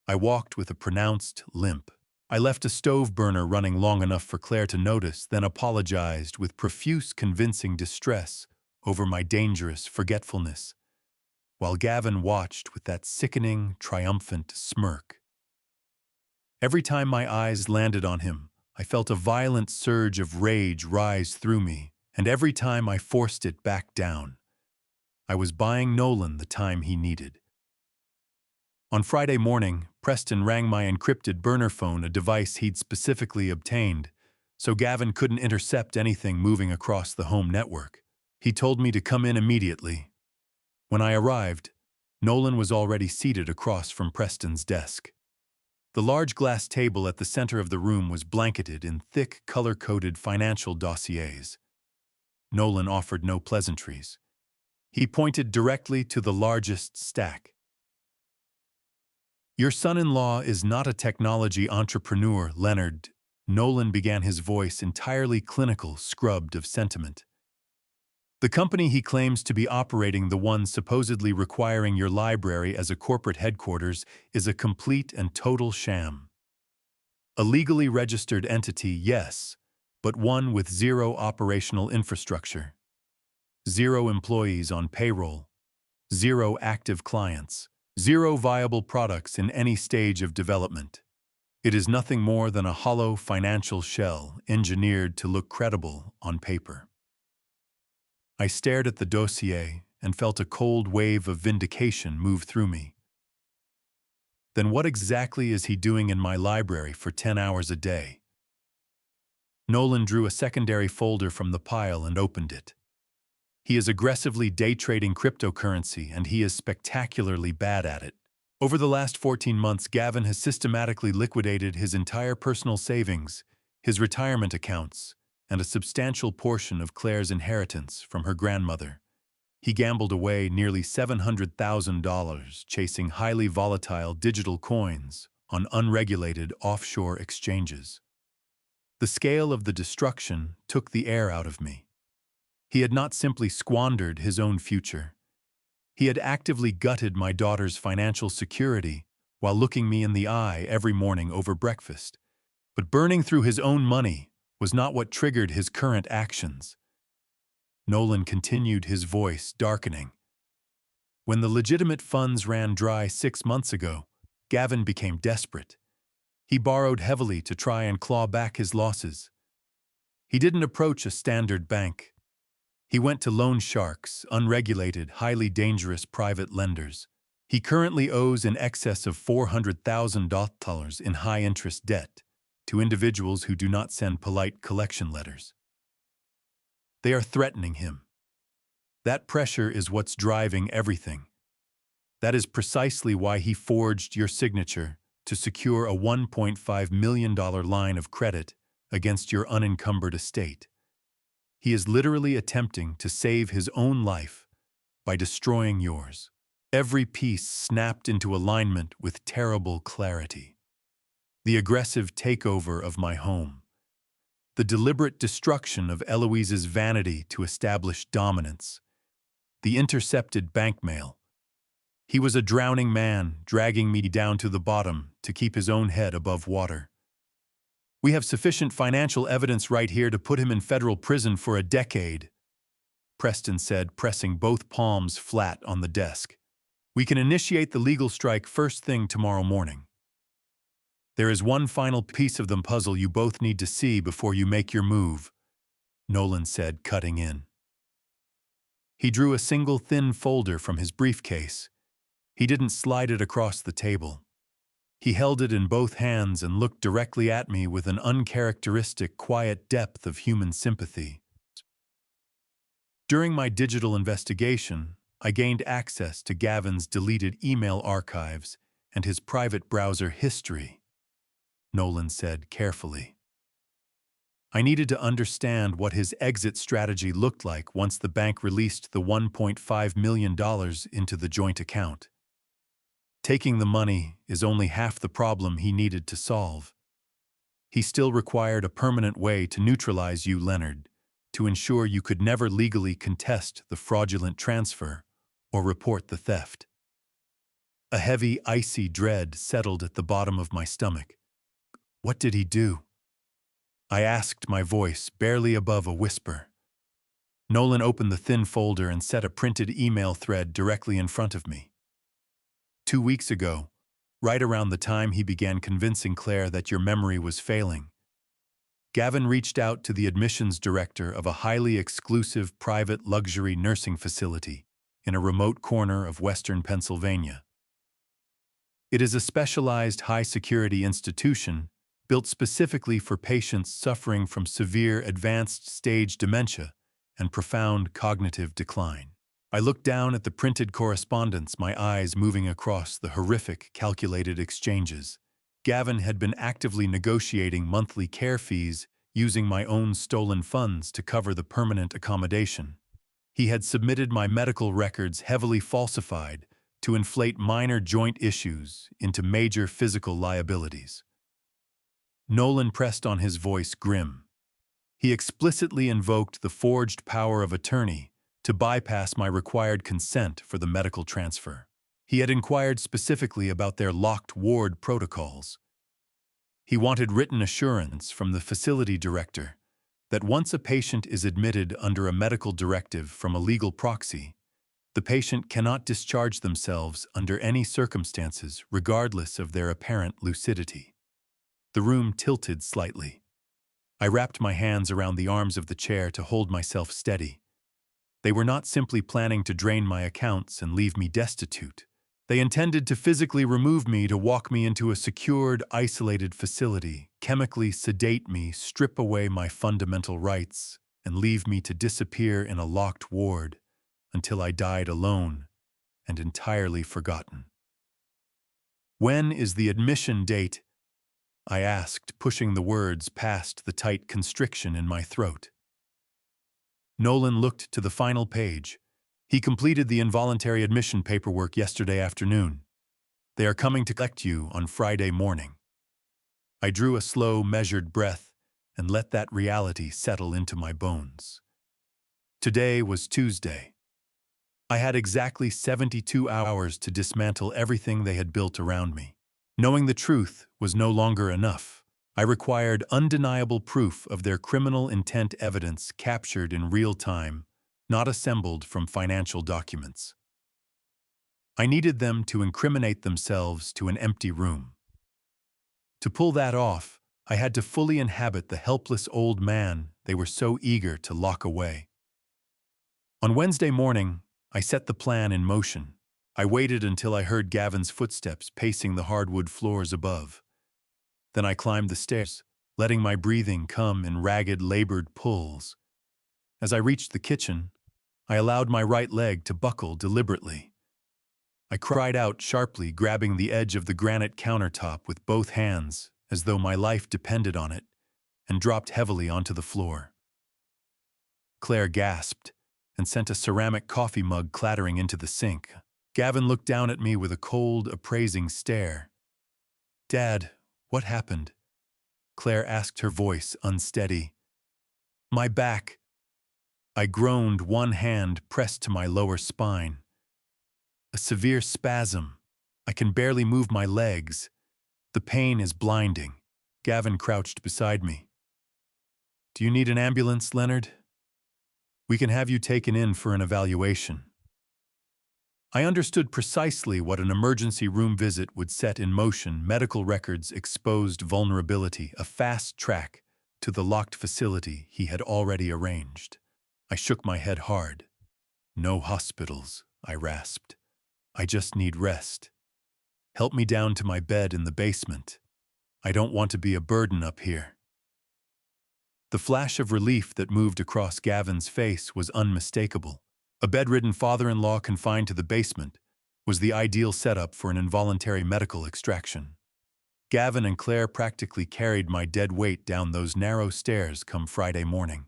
I walked with a pronounced limp. I left a stove burner running long enough for Claire to notice, then apologized with profuse, convincing distress over my dangerous forgetfulness, while Gavin watched with that sickening, triumphant smirk. Every time my eyes landed on him, I felt a violent surge of rage rise through me, and every time I forced it back down. I was buying Nolan the time he needed. On Friday morning, Preston rang my encrypted burner phone, a device he'd specifically obtained, so Gavin couldn't intercept anything moving across the home network. He told me to come in immediately. When I arrived, Nolan was already seated across from Preston's desk. The large glass table at the center of the room was blanketed in thick, color-coded financial dossiers. Nolan offered no pleasantries. He pointed directly to the largest stack. "Your son-in-law is not a technology entrepreneur, Leonard." Nolan began, his voice entirely clinical, scrubbed of sentiment. "The company he claims to be operating, the one supposedly requiring your library as a corporate headquarters, is a complete and total sham. A legally registered entity, yes, but one with zero operational infrastructure. 0 employees on payroll. 0 active clients. 0 viable products in any stage of development. It is nothing more than a hollow financial shell engineered to look credible on paper." I stared at the dossier and felt a cold wave of vindication move through me. Then what exactly is he doing in my library for 10 hours a day? Nolan drew a secondary folder from the pile and opened it. "He is aggressively day trading cryptocurrency, and he is spectacularly bad at it. Over the last 14 months, Gavin has systematically liquidated his entire personal savings, his retirement accounts, and a substantial portion of Claire's inheritance from her grandmother. He gambled away nearly $700,000 chasing highly volatile digital coins on unregulated offshore exchanges." The scale of the destruction took the air out of me. He had not simply squandered his own future. He had actively gutted my daughter's financial security while looking me in the eye every morning over breakfast. But burning through his own money was not what triggered his current actions. Nolan continued, his voice darkening. "When the legitimate funds ran dry 6 months ago, Gavin became desperate. He borrowed heavily to try and claw back his losses. He didn't approach a standard bank. He went to loan sharks, unregulated, highly dangerous private lenders. He currently owes in excess of $400,000 in high-interest debt to individuals who do not send polite collection letters. They are threatening him. That pressure is what's driving everything. That is precisely why he forged your signature to secure a $1.5 million line of credit against your unencumbered estate. He is literally attempting to save his own life by destroying yours." Every piece snapped into alignment with terrible clarity. The aggressive takeover of my home. The deliberate destruction of Eloise's vanity to establish dominance. The intercepted bank mail. He was a drowning man, dragging me down to the bottom to keep his own head above water. "We have sufficient financial evidence right here to put him in federal prison for a decade," Preston said, pressing both palms flat on the desk. "We can initiate the legal strike first thing tomorrow morning. There is one final piece of the puzzle you both need to see before you make your move," Nolan said, cutting in. He drew a single thin folder from his briefcase. He didn't slide it across the table. He held it in both hands and looked directly at me with an uncharacteristic, quiet depth of human sympathy. "During my digital investigation, I gained access to Gavin's deleted email archives and his private browser history," Nolan said carefully. "I needed to understand what his exit strategy looked like once the bank released the $1.5 million into the joint account. Taking the money is only half the problem he needed to solve. He still required a permanent way to neutralize you, Leonard, to ensure you could never legally contest the fraudulent transfer or report the theft." A heavy, icy dread settled at the bottom of my stomach. What did he do? I asked, my voice barely above a whisper. Nolan opened the thin folder and set a printed email thread directly in front of me. 2 weeks ago, right around the time he began convincing Claire that your memory was failing. Gavin reached out to the admissions director of a highly exclusive private luxury nursing facility in a remote corner of western Pennsylvania. It is a specialized high-security institution built specifically for patients suffering from severe advanced-stage dementia and profound cognitive decline. I looked down at the printed correspondence, my eyes moving across the horrific, calculated exchanges. Gavin had been actively negotiating monthly care fees using my own stolen funds to cover the permanent accommodation. He had submitted my medical records heavily falsified to inflate minor joint issues into major physical liabilities. Nolan pressed on, his voice grim. He explicitly invoked the forged power of attorney to bypass my required consent for the medical transfer. He had inquired specifically about their locked ward protocols. He wanted written assurance from the facility director that once a patient is admitted under a medical directive from a legal proxy, the patient cannot discharge themselves under any circumstances regardless of their apparent lucidity. The room tilted slightly. I wrapped my hands around the arms of the chair to hold myself steady. They were not simply planning to drain my accounts and leave me destitute. They intended to physically remove me, to walk me into a secured, isolated facility, chemically sedate me, strip away my fundamental rights, and leave me to disappear in a locked ward until I died alone and entirely forgotten. "When is the admission date?" I asked, pushing the words past the tight constriction in my throat. Nolan looked to the final page. "He completed the involuntary admission paperwork yesterday afternoon. They are coming to collect you on Friday morning." I drew a slow, measured breath and let that reality settle into my bones. Today was Tuesday. I had exactly 72 hours to dismantle everything they had built around me. Knowing the truth was no longer enough. I required undeniable proof of their criminal intent, evidence captured in real time, not assembled from financial documents. I needed them to incriminate themselves to an empty room. To pull that off, I had to fully inhabit the helpless old man they were so eager to lock away. On Wednesday morning, I set the plan in motion. I waited until I heard Gavin's footsteps pacing the hardwood floors above. Then I climbed the stairs, letting my breathing come in ragged, labored pulls. As I reached the kitchen, I allowed my right leg to buckle deliberately. I cried out sharply, grabbing the edge of the granite countertop with both hands, as though my life depended on it, and dropped heavily onto the floor. Claire gasped and sent a ceramic coffee mug clattering into the sink. Gavin looked down at me with a cold, appraising stare. "Dad, what happened?" Claire asked, her voice unsteady. "My back." I groaned, one hand pressed to my lower spine. "A severe spasm. I can barely move my legs. The pain is blinding." Gavin crouched beside me. "Do you need an ambulance, Leonard? We can have you taken in for an evaluation." I understood precisely what an emergency room visit would set in motion. Medical records exposed vulnerability, a fast track to the locked facility he had already arranged. I shook my head hard. "No hospitals," I rasped. "I just need rest. Help me down to my bed in the basement. I don't want to be a burden up here." The flash of relief that moved across Gavin's face was unmistakable. A bedridden father-in-law confined to the basement was the ideal setup for an involuntary medical extraction. Gavin and Claire practically carried my dead weight down those narrow stairs come Friday morning.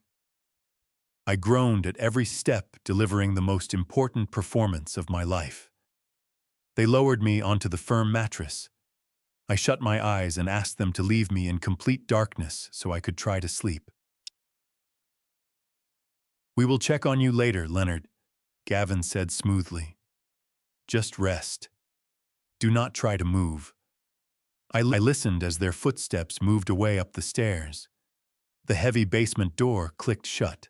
I groaned at every step, delivering the most important performance of my life. They lowered me onto the firm mattress. I shut my eyes and asked them to leave me in complete darkness so I could try to sleep. "We will check on you later, Leonard," Gavin said smoothly. "Just rest. Do not try to move." I listened as their footsteps moved away up the stairs. The heavy basement door clicked shut.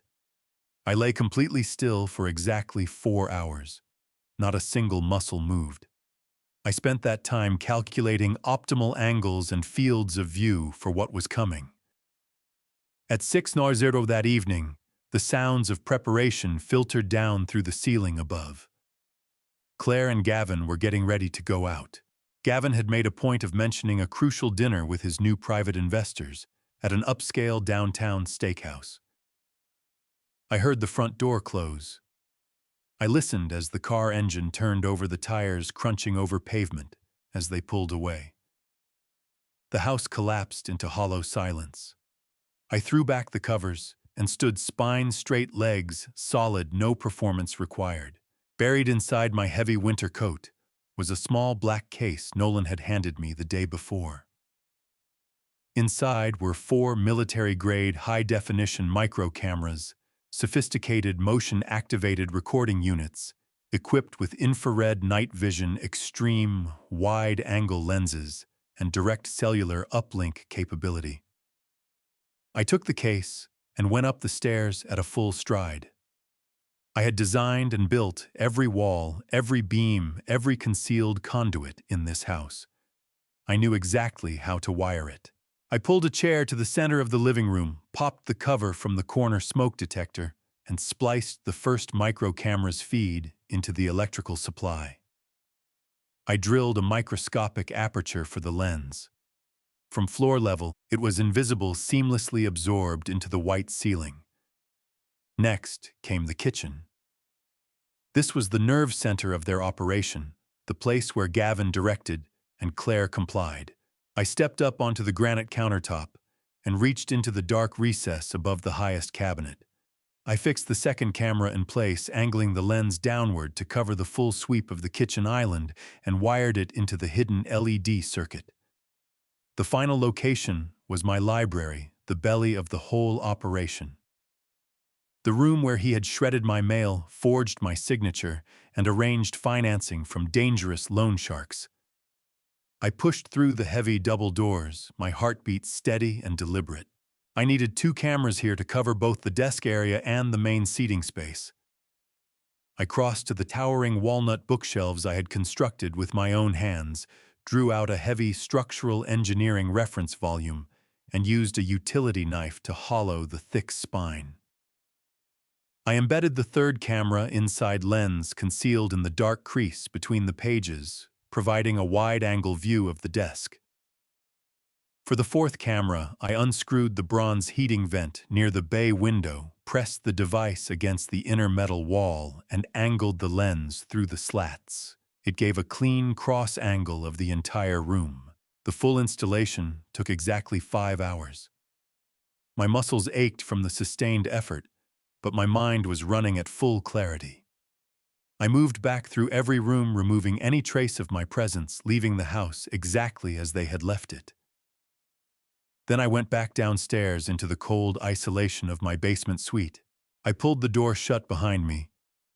I lay completely still for exactly 4 hours. Not a single muscle moved. I spent that time calculating optimal angles and fields of view for what was coming. At 6:00 that evening, the sounds of preparation filtered down through the ceiling above. Claire and Gavin were getting ready to go out. Gavin had made a point of mentioning a crucial dinner with his new private investors at an upscale downtown steakhouse. I heard the front door close. I listened as the car engine turned over, the tires crunching over pavement as they pulled away. The house collapsed into hollow silence. I threw back the covers and stood spine-straight, legs solid, no performance required. Buried inside my heavy winter coat was a small black case Nolan had handed me the day before. Inside were 4 military-grade high-definition micro cameras, sophisticated motion-activated recording units, equipped with infrared night vision, extreme wide-angle lenses, and direct cellular uplink capability. I took the case and went up the stairs at a full stride. I had designed and built every wall, every beam, every concealed conduit in this house. I knew exactly how to wire it. I pulled a chair to the center of the living room, popped the cover from the corner smoke detector, and spliced the first micro camera's feed into the electrical supply. I drilled a microscopic aperture for the lens. From floor level, it was invisible, seamlessly absorbed into the white ceiling. Next came the kitchen. This was the nerve center of their operation, the place where Gavin directed and Claire complied. I stepped up onto the granite countertop and reached into the dark recess above the highest cabinet. I fixed the second camera in place, angling the lens downward to cover the full sweep of the kitchen island, and wired it into the hidden LED circuit. The final location was my library, the belly of the whole operation. The room where he had shredded my mail, forged my signature, and arranged financing from dangerous loan sharks. I pushed through the heavy double doors, my heartbeat steady and deliberate. I needed 2 cameras here to cover both the desk area and the main seating space. I crossed to the towering walnut bookshelves I had constructed with my own hands, drew out a heavy structural engineering reference volume, and used a utility knife to hollow the thick spine. I embedded the third camera inside lens concealed in the dark crease between the pages, providing a wide-angle view of the desk. For the fourth camera, I unscrewed the bronze heating vent near the bay window, pressed the device against the inner metal wall, and angled the lens through the slats. It gave a clean cross angle of the entire room. The full installation took exactly 5 hours. My muscles ached from the sustained effort, but my mind was running at full clarity. I moved back through every room, removing any trace of my presence, leaving the house exactly as they had left it. Then I went back downstairs into the cold isolation of my basement suite. I pulled the door shut behind me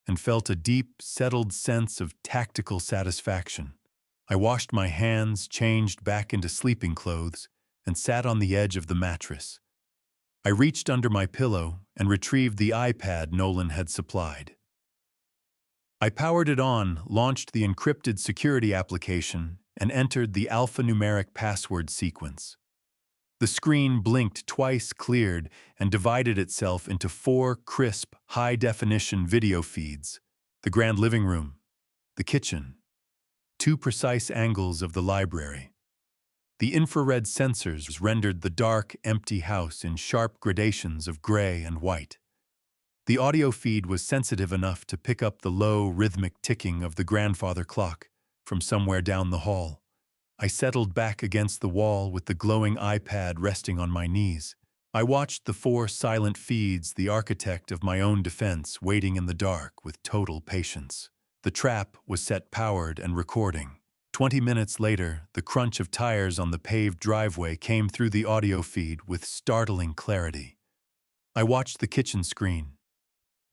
and felt a deep, settled sense of tactical satisfaction. I washed my hands, changed back into sleeping clothes, and sat on the edge of the mattress. I reached under my pillow and retrieved the iPad Nolan had supplied. I powered it on, launched the encrypted security application, and entered the alphanumeric password sequence. The screen blinked twice, cleared, and divided itself into 4 crisp, high-definition video feeds: the grand living room, the kitchen, 2 precise angles of the library. The infrared sensors rendered the dark, empty house in sharp gradations of gray and white. The audio feed was sensitive enough to pick up the low, rhythmic ticking of the grandfather clock from somewhere down the hall. I settled back against the wall with the glowing iPad resting on my knees. I watched the 4 silent feeds, the architect of my own defense, waiting in the dark with total patience. The trap was set powered and recording. 20 minutes later, the crunch of tires on the paved driveway came through the audio feed with startling clarity. I watched the kitchen screen.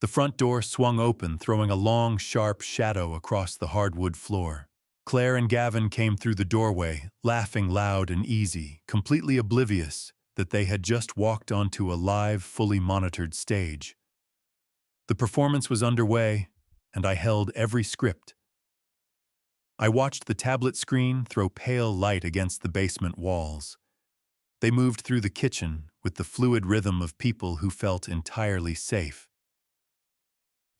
The front door swung open, throwing a long, sharp shadow across the hardwood floor. Claire and Gavin came through the doorway, laughing loud and easy, completely oblivious that they had just walked onto a live, fully monitored stage. The performance was underway, and I held every script. I watched the tablet screen throw pale light against the basement walls. They moved through the kitchen with the fluid rhythm of people who felt entirely safe.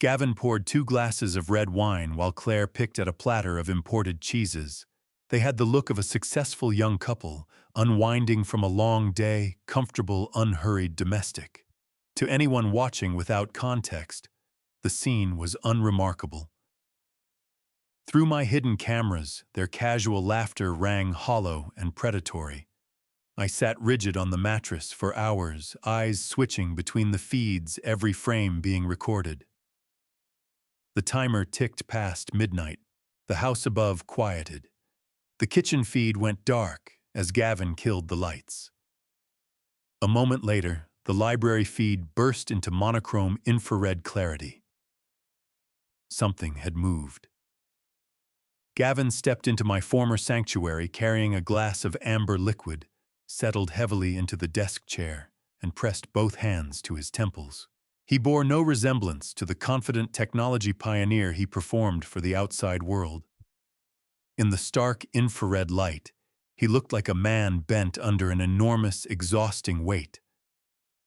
Gavin poured 2 glasses of red wine while Claire picked at a platter of imported cheeses. They had the look of a successful young couple, unwinding from a long day, comfortable, unhurried domestic. To anyone watching without context, the scene was unremarkable. Through my hidden cameras, their casual laughter rang hollow and predatory. I sat rigid on the mattress for hours, eyes switching between the feeds, every frame being recorded. The timer ticked past midnight. The house above quieted. The kitchen feed went dark as Gavin killed the lights. A moment later, the library feed burst into monochrome infrared clarity. Something had moved. Gavin stepped into my former sanctuary carrying a glass of amber liquid, settled heavily into the desk chair, and pressed both hands to his temples. He bore no resemblance to the confident technology pioneer he performed for the outside world. In the stark infrared light, he looked like a man bent under an enormous, exhausting weight.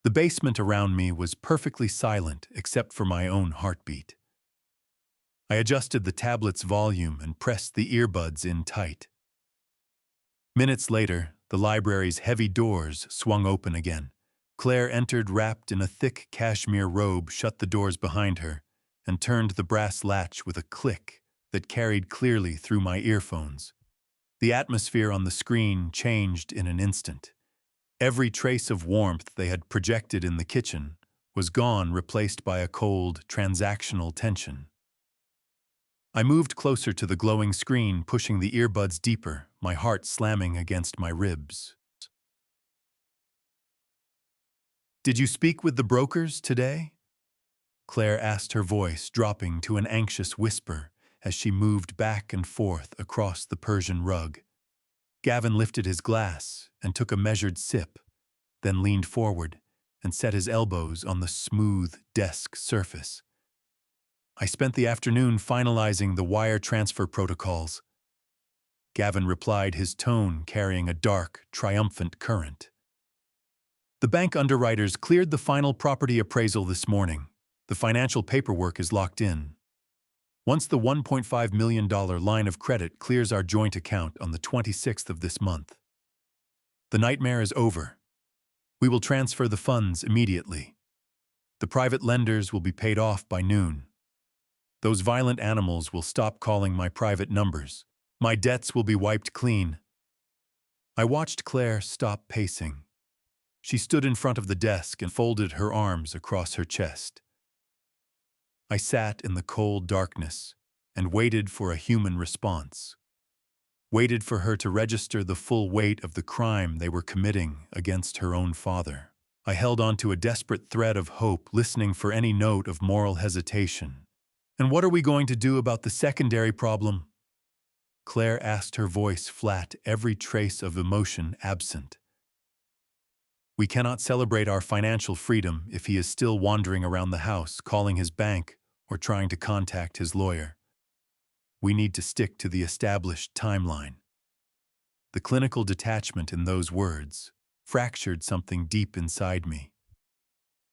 The basement around me was perfectly silent except for my own heartbeat. I adjusted the tablet's volume and pressed the earbuds in tight. Minutes later, the library's heavy doors swung open again. Claire entered wrapped in a thick cashmere robe, shut the doors behind her, and turned the brass latch with a click that carried clearly through my earphones. The atmosphere on the screen changed in an instant. Every trace of warmth they had projected in the kitchen was gone, replaced by a cold, transactional tension. I moved closer to the glowing screen, pushing the earbuds deeper, my heart slamming against my ribs. "Did you speak with the brokers today?" Claire asked, her voice dropping to an anxious whisper as she moved back and forth across the Persian rug. Gavin lifted his glass and took a measured sip, then leaned forward and set his elbows on the smooth desk surface. "I spent the afternoon finalizing the wire transfer protocols." Gavin replied, his tone carrying a dark, triumphant current. "The bank underwriters cleared the final property appraisal this morning. The financial paperwork is locked in. Once the $1.5 million line of credit clears our joint account on the 26th of this month, the nightmare is over. We will transfer the funds immediately. The private lenders will be paid off by noon. Those violent animals will stop calling my private numbers. My debts will be wiped clean." I watched Claire stop pacing. She stood in front of the desk and folded her arms across her chest. I sat in the cold darkness and waited for a human response. Waited for her to register the full weight of the crime they were committing against her own father. I held on to a desperate thread of hope, listening for any note of moral hesitation. "And what are we going to do about the secondary problem?" Claire asked, her voice flat, every trace of emotion absent. "We cannot celebrate our financial freedom if he is still wandering around the house, calling his bank or trying to contact his lawyer. We need to stick to the established timeline." The clinical detachment in those words fractured something deep inside me.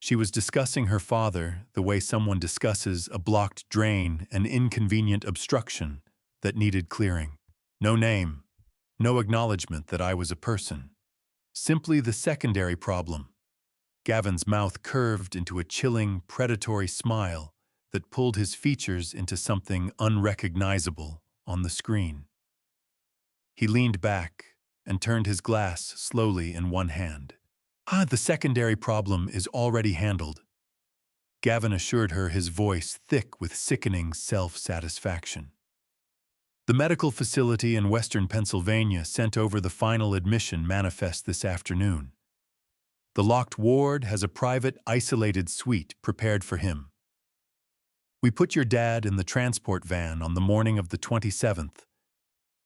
She was discussing her father the way someone discusses a blocked drain, an inconvenient obstruction that needed clearing. No name, no acknowledgement that I was a person. Simply the secondary problem. Gavin's mouth curved into a chilling, predatory smile that pulled his features into something unrecognizable on the screen. He leaned back and turned his glass slowly in one hand. "The secondary problem is already handled," Gavin assured her, his voice thick with sickening self-satisfaction. "The medical facility in western Pennsylvania sent over the final admission manifest this afternoon. The locked ward has a private, isolated suite prepared for him. We put your dad in the transport van on the morning of the 27th.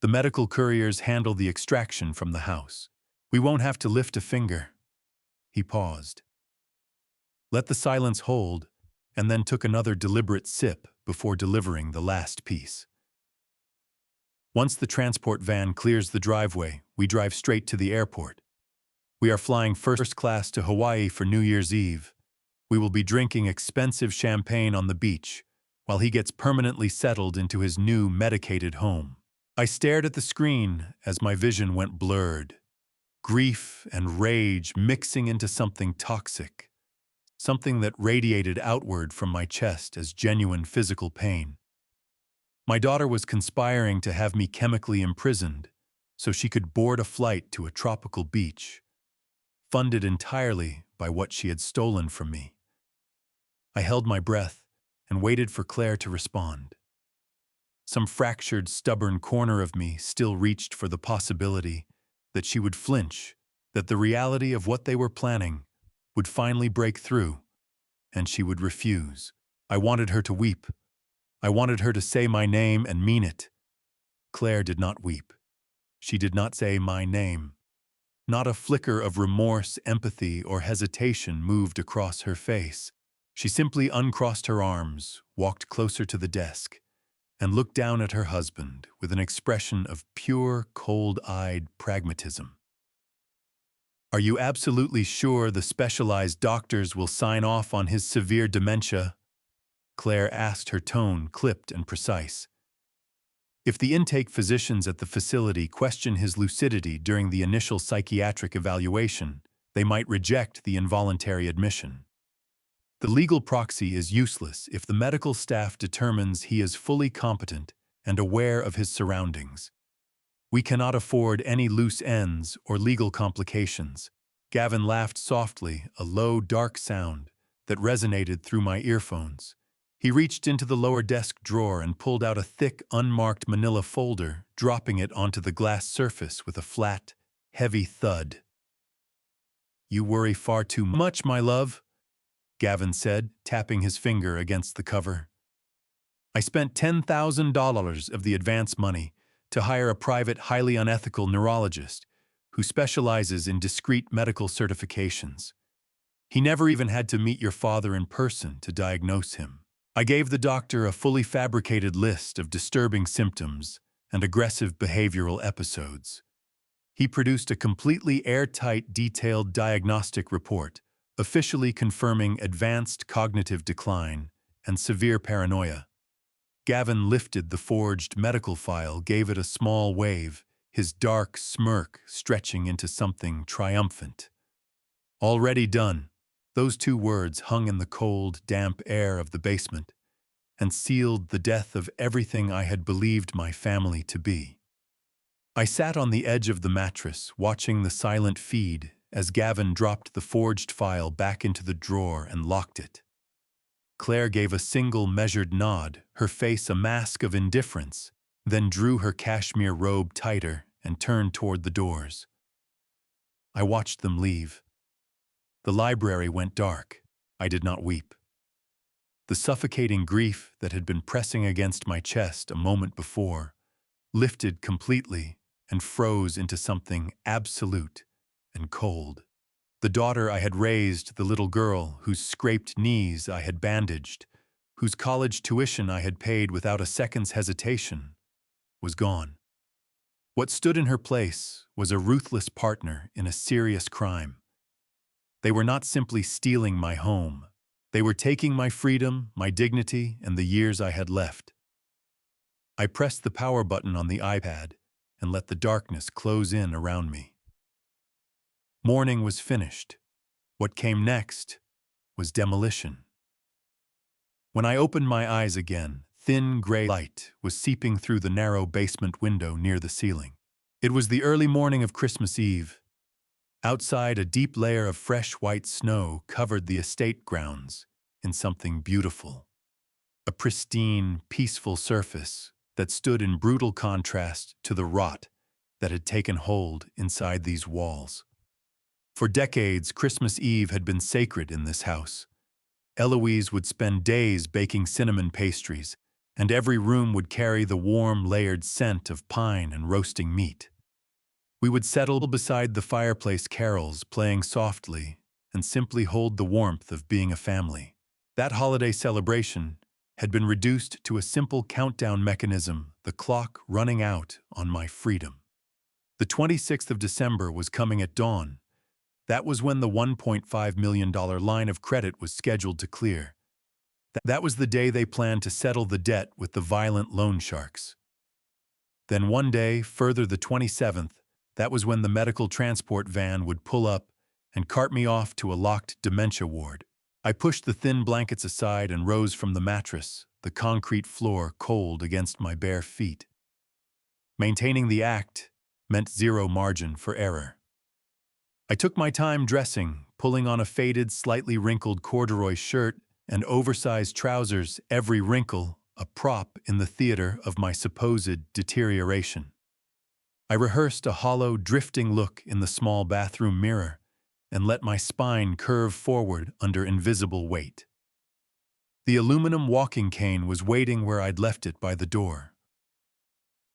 The medical couriers handle the extraction from the house. We won't have to lift a finger." He paused. Let the silence hold, and then took another deliberate sip before delivering the last piece. Once the transport van clears the driveway, we drive straight to the airport. We are flying first class to Hawaii for New Year's Eve. We will be drinking expensive champagne on the beach, while he gets permanently settled into his new medicated home. I stared at the screen as my vision went blurred. Grief and rage mixing into something toxic, something that radiated outward from my chest as genuine physical pain. My daughter was conspiring to have me chemically imprisoned so she could board a flight to a tropical beach, funded entirely by what she had stolen from me. I held my breath and waited for Claire to respond. Some fractured, stubborn corner of me still reached for the possibility that she would flinch, that the reality of what they were planning would finally break through, and she would refuse. I wanted her to weep. I wanted her to say my name and mean it. Claire did not weep. She did not say my name. Not a flicker of remorse, empathy, or hesitation moved across her face. She simply uncrossed her arms, walked closer to the desk, and looked down at her husband with an expression of pure, cold-eyed pragmatism. "Are you absolutely sure the specialized doctors will sign off on his severe dementia?" Claire asked, her tone clipped and precise. "If the intake physicians at the facility question his lucidity during the initial psychiatric evaluation, they might reject the involuntary admission. The legal proxy is useless if the medical staff determines he is fully competent and aware of his surroundings. We cannot afford any loose ends or legal complications." Gavin laughed softly, a low, dark sound that resonated through my earphones. He reached into the lower desk drawer and pulled out a thick, unmarked manila folder, dropping it onto the glass surface with a flat, heavy thud. "You worry far too much, my love," Gavin said, tapping his finger against the cover. "I spent $10,000 of the advance money to hire a private, highly unethical neurologist who specializes in discrete medical certifications. He never even had to meet your father in person to diagnose him. I gave the doctor a fully fabricated list of disturbing symptoms and aggressive behavioral episodes. He produced a completely airtight, detailed diagnostic report, officially confirming advanced cognitive decline and severe paranoia." Gavin lifted the forged medical file, gave it a small wave, his dark smirk stretching into something triumphant. "Already done." Those two words hung in the cold, damp air of the basement and sealed the death of everything I had believed my family to be. I sat on the edge of the mattress, watching the silent feed as Gavin dropped the forged file back into the drawer and locked it. Claire gave a single measured nod, her face a mask of indifference, then drew her cashmere robe tighter and turned toward the doors. I watched them leave. The library went dark. I did not weep. The suffocating grief that had been pressing against my chest a moment before lifted completely and froze into something absolute and cold. The daughter I had raised, the little girl whose scraped knees I had bandaged, whose college tuition I had paid without a second's hesitation, was gone. What stood in her place was a ruthless partner in a serious crime. They were not simply stealing my home. They were taking my freedom, my dignity, and the years I had left. I pressed the power button on the iPad and let the darkness close in around me. Morning was finished. What came next was demolition. When I opened my eyes again, thin gray light was seeping through the narrow basement window near the ceiling. It was the early morning of Christmas Eve. Outside, a deep layer of fresh white snow covered the estate grounds in something beautiful. A pristine, peaceful surface that stood in brutal contrast to the rot that had taken hold inside these walls. For decades, Christmas Eve had been sacred in this house. Eloise would spend days baking cinnamon pastries, and every room would carry the warm, layered scent of pine and roasting meat. We would settle beside the fireplace carols, playing softly, and simply hold the warmth of being a family. That holiday celebration had been reduced to a simple countdown mechanism, the clock running out on my freedom. The 26th of December was coming at dawn. That was when the $1.5 million line of credit was scheduled to clear. That was the day they planned to settle the debt with the violent loan sharks. Then one day, further the 27th, that was when the medical transport van would pull up and cart me off to a locked dementia ward. I pushed the thin blankets aside and rose from the mattress, the concrete floor cold against my bare feet. Maintaining the act meant zero margin for error. I took my time dressing, pulling on a faded, slightly wrinkled corduroy shirt and oversized trousers, every wrinkle a prop in the theater of my supposed deterioration. I rehearsed a hollow, drifting look in the small bathroom mirror and let my spine curve forward under invisible weight. The aluminum walking cane was waiting where I'd left it by the door.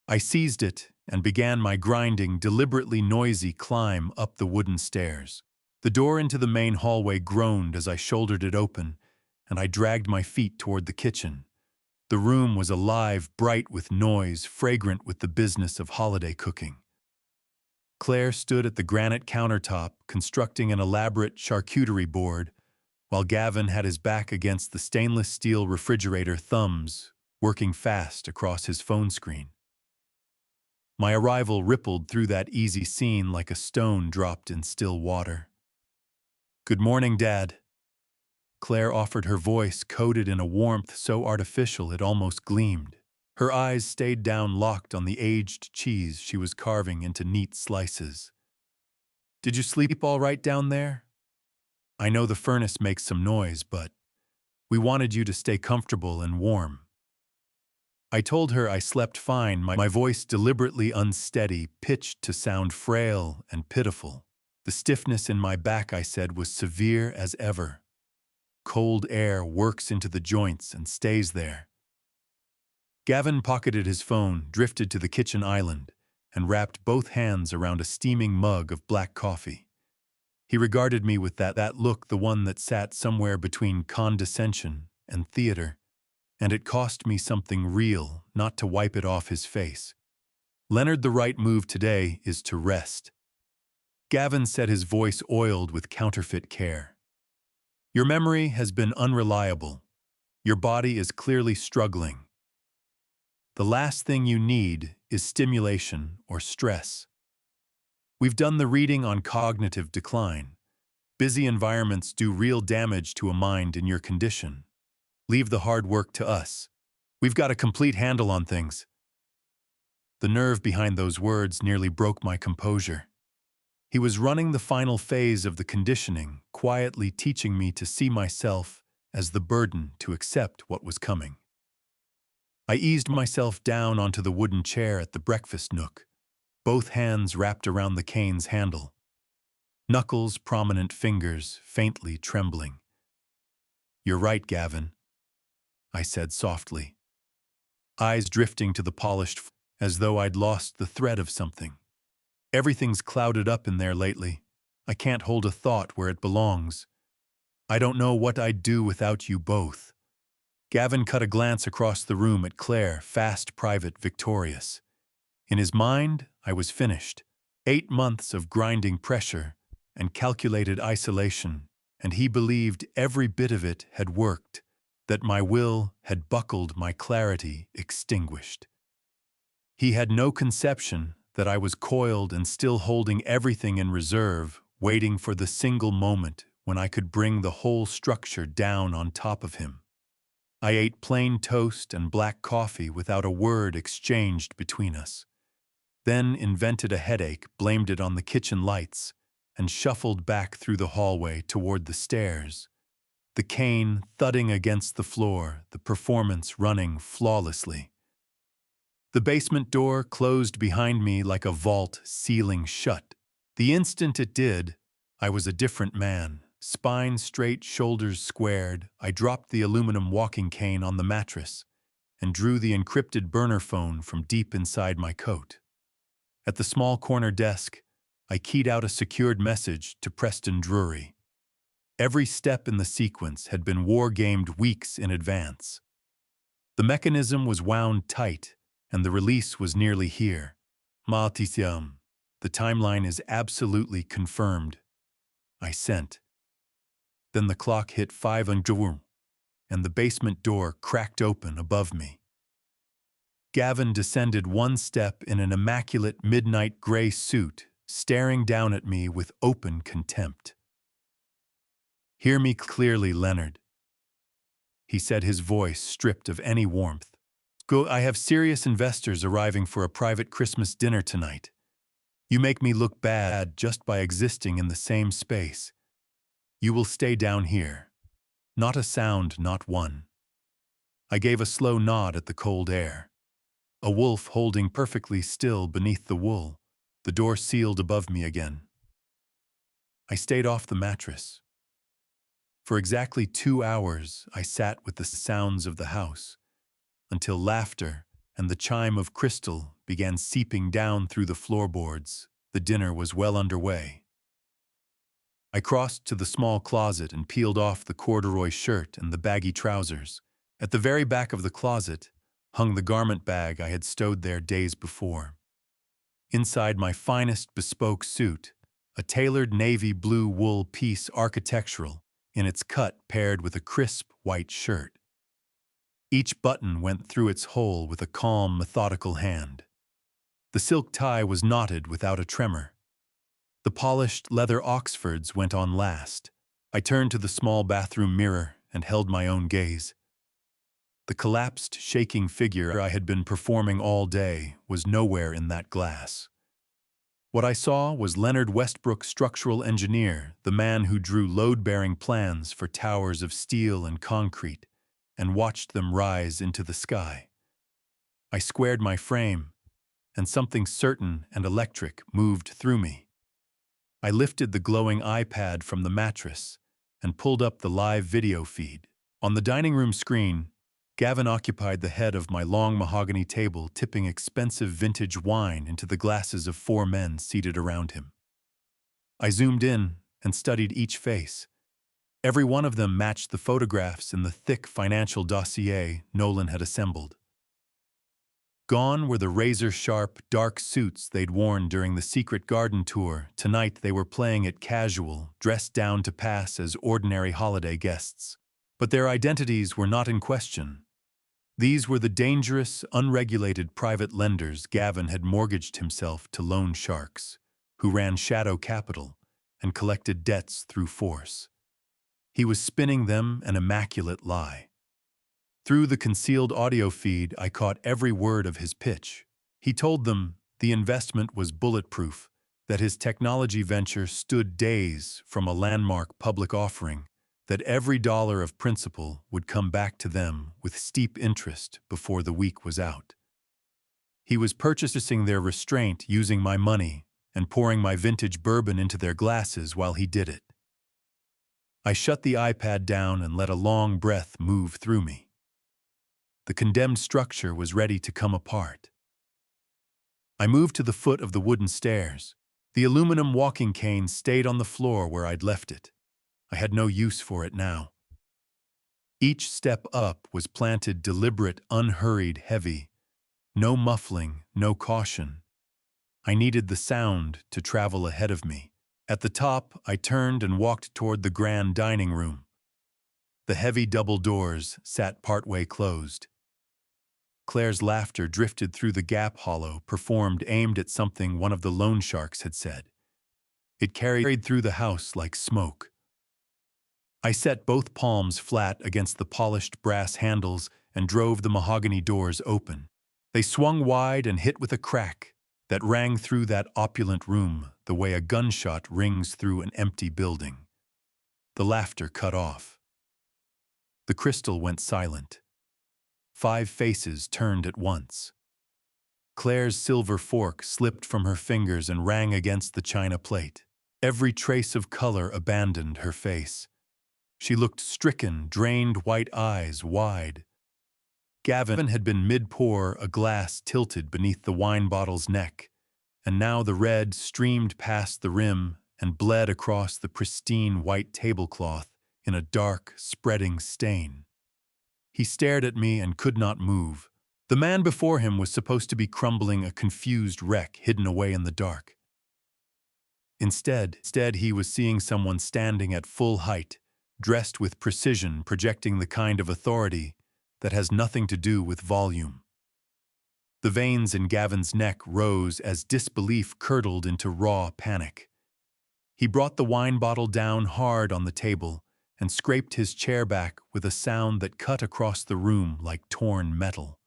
I seized it and began my grinding, deliberately noisy climb up the wooden stairs. The door into the main hallway groaned as I shouldered it open, and I dragged my feet toward the kitchen. The room was alive, bright with noise, fragrant with the business of holiday cooking. Claire stood at the granite countertop, constructing an elaborate charcuterie board, while Gavin had his back against the stainless steel refrigerator, thumbs working fast across his phone screen. My arrival rippled through that easy scene like a stone dropped in still water. "Good morning, Dad." Claire offered, her voice coated in a warmth so artificial it almost gleamed. Her eyes stayed down, locked on the aged cheese she was carving into neat slices. "Did you sleep all right down there? I know the furnace makes some noise, but we wanted you to stay comfortable and warm." I told her I slept fine, my voice deliberately unsteady, pitched to sound frail and pitiful. The stiffness in my back, I said, was severe as ever. Cold air works into the joints and stays there. Gavin pocketed his phone, drifted to the kitchen island, and wrapped both hands around a steaming mug of black coffee. He regarded me with that look, the one that sat somewhere between condescension and theater, and it cost me something real not to wipe it off his face. "Leonard, the right move today is to rest." Gavin said, his voice oiled with counterfeit care. "Your memory has been unreliable. Your body is clearly struggling. The last thing you need is stimulation or stress. We've done the reading on cognitive decline. Busy environments do real damage to a mind in your condition. Leave the hard work to us. We've got a complete handle on things." The nerve behind those words nearly broke my composure. He was running the final phase of the conditioning, quietly teaching me to see myself as the burden to accept what was coming. I eased myself down onto the wooden chair at the breakfast nook, both hands wrapped around the cane's handle. Knuckles, prominent fingers, faintly trembling. "You're right, Gavin," I said softly, eyes drifting to the polished as though I'd lost the thread of something. "Everything's clouded up in there lately. I can't hold a thought where it belongs. I don't know what I'd do without you both." Gavin cut a glance across the room at Claire, fast, private, victorious. In his mind, I was finished. 8 months of grinding pressure and calculated isolation, and he believed every bit of it had worked, that my will had buckled, my clarity extinguished. He had no conception that I was coiled and still holding everything in reserve, waiting for the single moment when I could bring the whole structure down on top of him. I ate plain toast and black coffee without a word exchanged between us. Then invented a headache, blamed it on the kitchen lights, and shuffled back through the hallway toward the stairs. The cane thudding against the floor, the performance running flawlessly. The basement door closed behind me like a vault sealing shut. The instant it did, I was a different man. Spine straight, shoulders squared, I dropped the aluminum walking cane on the mattress and drew the encrypted burner phone from deep inside my coat. At the small corner desk, I keyed out a secured message to Preston Drury. Every step in the sequence had been war-gamed weeks in advance. The mechanism was wound tight, and the release was nearly here. Maltisium. The timeline is absolutely confirmed. I sent. Then the clock hit 5 and the basement door cracked open above me. Gavin descended one step in an immaculate midnight gray suit, staring down at me with open contempt. "Hear me clearly, Leonard," he said, his voice stripped of any warmth. "I have serious investors arriving for a private Christmas dinner tonight. You make me look bad just by existing in the same space. You will stay down here." Not a sound, not one. I gave a slow nod at the cold air. A wolf holding perfectly still beneath the wool, the door sealed above me again. I stayed off the mattress. For exactly 2 hours, I sat with the sounds of the house, until laughter and the chime of crystal began seeping down through the floorboards. The dinner was well underway. I crossed to the small closet and peeled off the corduroy shirt and the baggy trousers. At the very back of the closet hung the garment bag I had stowed there days before. Inside my finest bespoke suit, a tailored navy blue wool piece architectural in its cut paired with a crisp white shirt. Each button went through its hole with a calm, methodical hand. The silk tie was knotted without a tremor. The polished leather Oxfords went on last. I turned to the small bathroom mirror and held my own gaze. The collapsed, shaking figure I had been performing all day was nowhere in that glass. What I saw was Leonard Westbrook, structural engineer, the man who drew load-bearing plans for towers of steel and concrete and watched them rise into the sky. I squared my frame, and something certain and electric moved through me. I lifted the glowing iPad from the mattress and pulled up the live video feed. On the dining room screen, Gavin occupied the head of my long mahogany table, tipping expensive vintage wine into the glasses of 4 men seated around him. I zoomed in and studied each face. Every one of them matched the photographs in the thick financial dossier Nolan had assembled. Gone were the razor-sharp, dark suits they'd worn during the secret garden tour. Tonight they were playing it casual, dressed down to pass as ordinary holiday guests. But their identities were not in question. These were the dangerous, unregulated private lenders Gavin had mortgaged himself to loan sharks, who ran shadow capital and collected debts through force. He was spinning them an immaculate lie. Through the concealed audio feed, I caught every word of his pitch. He told them the investment was bulletproof, that his technology venture stood days from a landmark public offering, that every dollar of principal would come back to them with steep interest before the week was out. He was purchasing their restraint using my money and pouring my vintage bourbon into their glasses while he did it. I shut the iPad down and let a long breath move through me. The condemned structure was ready to come apart. I moved to the foot of the wooden stairs. The aluminum walking cane stayed on the floor where I'd left it. I had no use for it now. Each step up was planted deliberate, unhurried, heavy. No muffling, no caution. I needed the sound to travel ahead of me. At the top, I turned and walked toward the grand dining room. The heavy double doors sat partway closed. Claire's laughter drifted through the gap hollow, performed aimed at something one of the loan sharks had said. It carried through the house like smoke. I set both palms flat against the polished brass handles and drove the mahogany doors open. They swung wide and hit with a crack that rang through that opulent room the way a gunshot rings through an empty building. The laughter cut off. The crystal went silent. 5 faces turned at once. Claire's silver fork slipped from her fingers and rang against the china plate. Every trace of color abandoned her face. She looked stricken, drained white eyes wide. Gavin had been mid-pour, a glass tilted beneath the wine bottle's neck, and now the red streamed past the rim and bled across the pristine white tablecloth in a dark, spreading stain. He stared at me and could not move. The man before him was supposed to be crumbling a confused wreck hidden away in the dark. Instead, he was seeing someone standing at full height, dressed with precision, projecting the kind of authority that has nothing to do with volume. The veins in Gavin's neck rose as disbelief curdled into raw panic. He brought the wine bottle down hard on the table and scraped his chair back with a sound that cut across the room like torn metal.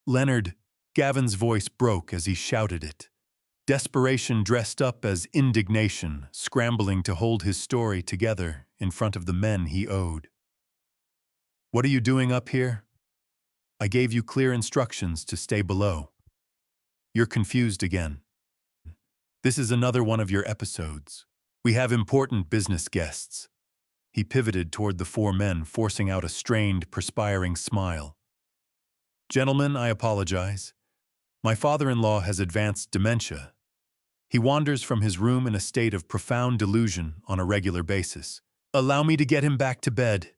"Leonard," Gavin's voice broke as he shouted it. Desperation dressed up as indignation, scrambling to hold his story together in front of the men he owed. "What are you doing up here? I gave you clear instructions to stay below. You're confused again. This is another one of your episodes. We have important business guests." He pivoted toward the four men, forcing out a strained, perspiring smile. "Gentlemen, I apologize. My father-in-law has advanced dementia. He wanders from his room in a state of profound delusion on a regular basis. Allow me to get him back to bed."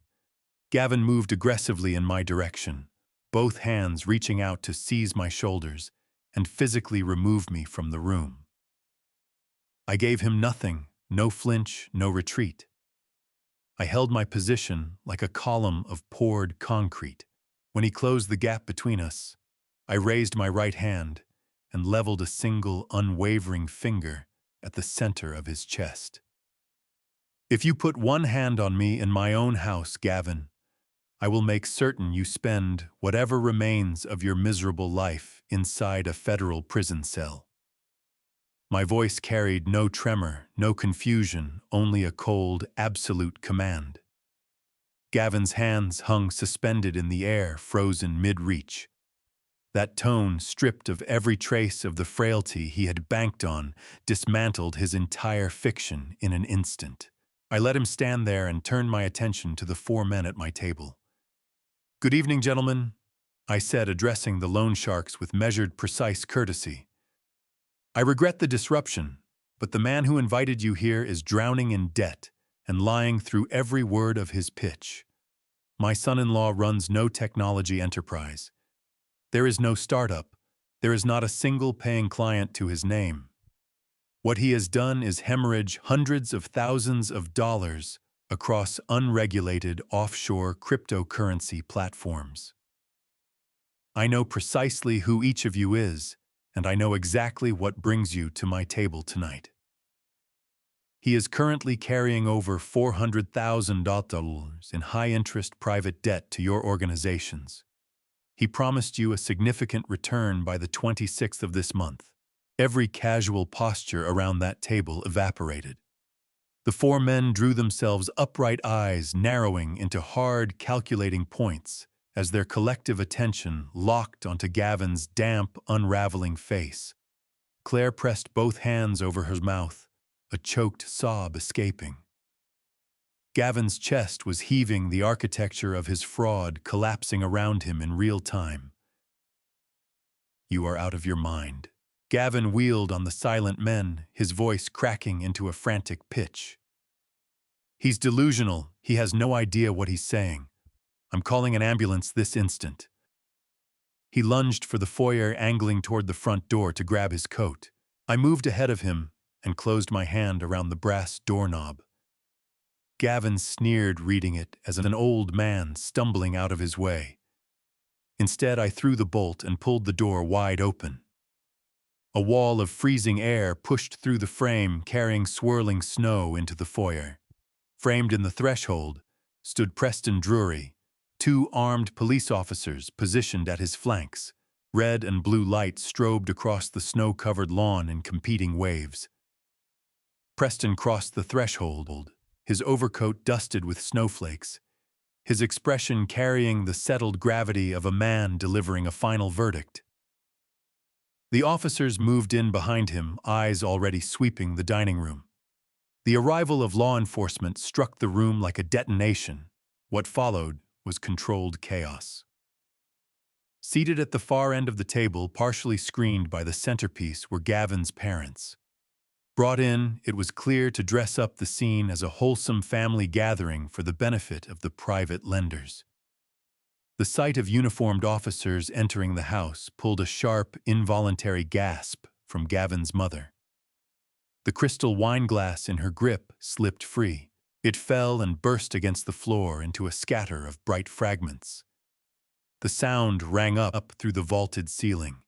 Gavin moved aggressively in my direction, both hands reaching out to seize my shoulders and physically remove me from the room. I gave him nothing, no flinch, no retreat. I held my position like a column of poured concrete. When he closed the gap between us, I raised my right hand and leveled a single, unwavering finger at the center of his chest. "If you put one hand on me in my own house, Gavin, I will make certain you spend whatever remains of your miserable life inside a federal prison cell." My voice carried no tremor, no confusion, only a cold, absolute command. Gavin's hands hung suspended in the air, frozen mid-reach. That tone, stripped of every trace of the frailty he had banked on, dismantled his entire fiction in an instant. I let him stand there and turned my attention to the four men at my table. "Good evening, gentlemen," I said, addressing the loan sharks with measured, precise courtesy. "I regret the disruption, but the man who invited you here is drowning in debt and lying through every word of his pitch. My son-in-law runs no technology enterprise. There is no startup. There is not a single paying client to his name. What he has done is hemorrhage hundreds of thousands of dollars across unregulated offshore cryptocurrency platforms. I know precisely who each of you is, and I know exactly what brings you to my table tonight. He is currently carrying over $400,000 in high-interest private debt to your organizations. He promised you a significant return by the 26th of this month. Every casual posture around that table evaporated. The four men drew themselves upright, eyes narrowing into hard, calculating points as their collective attention locked onto Gavin's damp, unraveling face. Claire pressed both hands over her mouth, a choked sob escaping. Gavin's chest was heaving, the architecture of his fraud collapsing around him in real time. "You are out of your mind." Gavin wheeled on the silent men, his voice cracking into a frantic pitch. "He's delusional. He has no idea what he's saying. I'm calling an ambulance this instant." He lunged for the foyer, angling toward the front door to grab his coat. I moved ahead of him and closed my hand around the brass doorknob. Gavin sneered, reading it as an old man stumbling out of his way. Instead, I threw the bolt and pulled the door wide open. A wall of freezing air pushed through the frame, carrying swirling snow into the foyer. Framed in the threshold stood Preston Drury, two armed police officers positioned at his flanks. Red and blue lights strobed across the snow-covered lawn in competing waves. Preston crossed the threshold, his overcoat dusted with snowflakes, his expression carrying the settled gravity of a man delivering a final verdict. The officers moved in behind him, eyes already sweeping the dining room. The arrival of law enforcement struck the room like a detonation. What followed was controlled chaos. Seated at the far end of the table, partially screened by the centerpiece, were Gavin's parents. Brought in, it was clear, to dress up the scene as a wholesome family gathering for the benefit of the private lenders. The sight of uniformed officers entering the house pulled a sharp, involuntary gasp from Gavin's mother. The crystal wine glass in her grip slipped free. It fell and burst against the floor into a scatter of bright fragments. The sound rang up through the vaulted ceiling.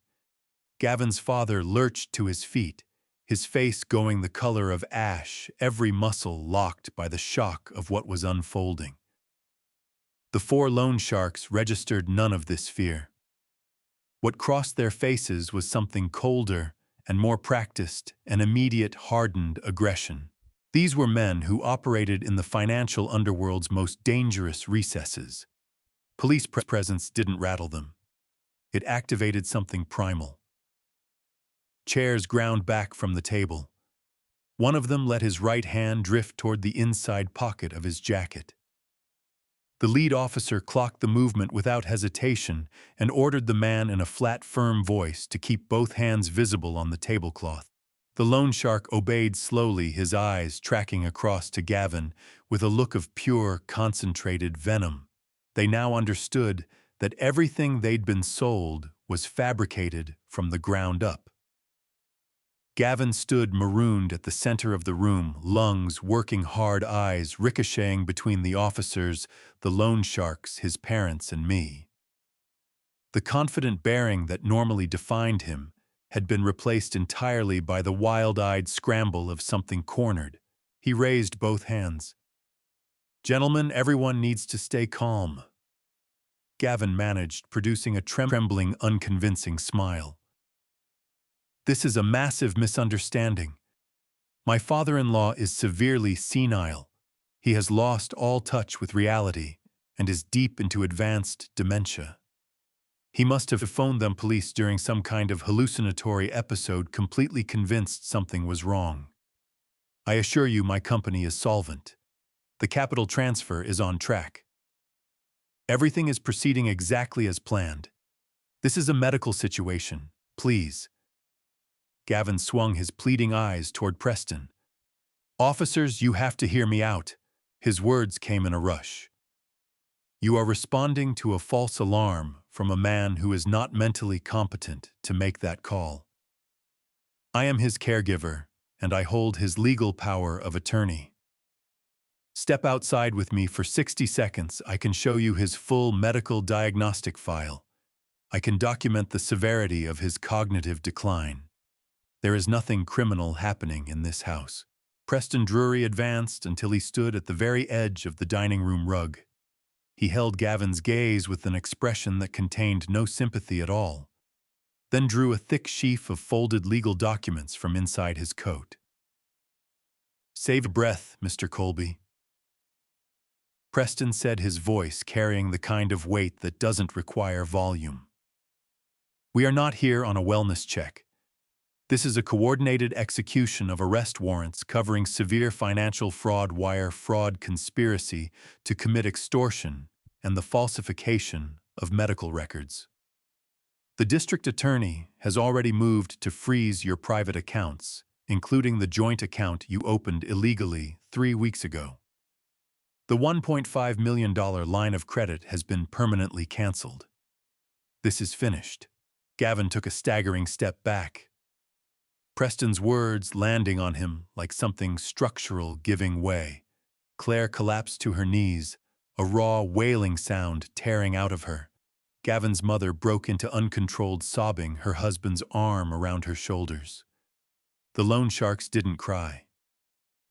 Gavin's father lurched to his feet, his face going the color of ash, every muscle locked by the shock of what was unfolding. The four loan sharks registered none of this fear. What crossed their faces was something colder and more practiced, an immediate, hardened aggression. These were men who operated in the financial underworld's most dangerous recesses. Police presence didn't rattle them. It activated something primal. Chairs ground back from the table. One of them let his right hand drift toward the inside pocket of his jacket. The lead officer clocked the movement without hesitation and ordered the man in a flat, firm voice to keep both hands visible on the tablecloth. The loan shark obeyed slowly, his eyes tracking across to Gavin with a look of pure, concentrated venom. They now understood that everything they'd been sold was fabricated from the ground up. Gavin stood marooned at the center of the room, lungs working hard, eyes ricocheting between the officers, the loan sharks, his parents, and me. The confident bearing that normally defined him had been replaced entirely by the wild-eyed scramble of something cornered. He raised both hands. "Gentlemen, everyone needs to stay calm." Gavin managed, producing a trembling, unconvincing smile. "This is a massive misunderstanding. My father-in-law is severely senile. He has lost all touch with reality and is deep into advanced dementia. He must have phoned them police during some kind of hallucinatory episode, completely convinced something was wrong. I assure you my company is solvent. The capital transfer is on track. Everything is proceeding exactly as planned. This is a medical situation. Please." Gavin swung his pleading eyes toward Preston. "Officers, you have to hear me out." His words came in a rush. "You are responding to a false alarm from a man who is not mentally competent to make that call. I am his caregiver, and I hold his legal power of attorney. Step outside with me for 60 seconds. I can show you his full medical diagnostic file. I can document the severity of his cognitive decline. There is nothing criminal happening in this house." Preston Drury advanced until he stood at the very edge of the dining room rug. He held Gavin's gaze with an expression that contained no sympathy at all, then drew a thick sheaf of folded legal documents from inside his coat. "Save your breath, Mr. Colby." Preston said, his voice carrying the kind of weight that doesn't require volume. "We are not here on a wellness check. This is a coordinated execution of arrest warrants covering severe financial fraud, wire fraud, conspiracy to commit extortion, and the falsification of medical records. The district attorney has already moved to freeze your private accounts, including the joint account you opened illegally 3 weeks ago. The $1.5 million line of credit has been permanently canceled. This is finished." Gavin took a staggering step back. Preston's words landing on him like something structural giving way. Claire collapsed to her knees, a raw, wailing sound tearing out of her. Gavin's mother broke into uncontrolled sobbing, her husband's arm around her shoulders. The loan sharks didn't cry.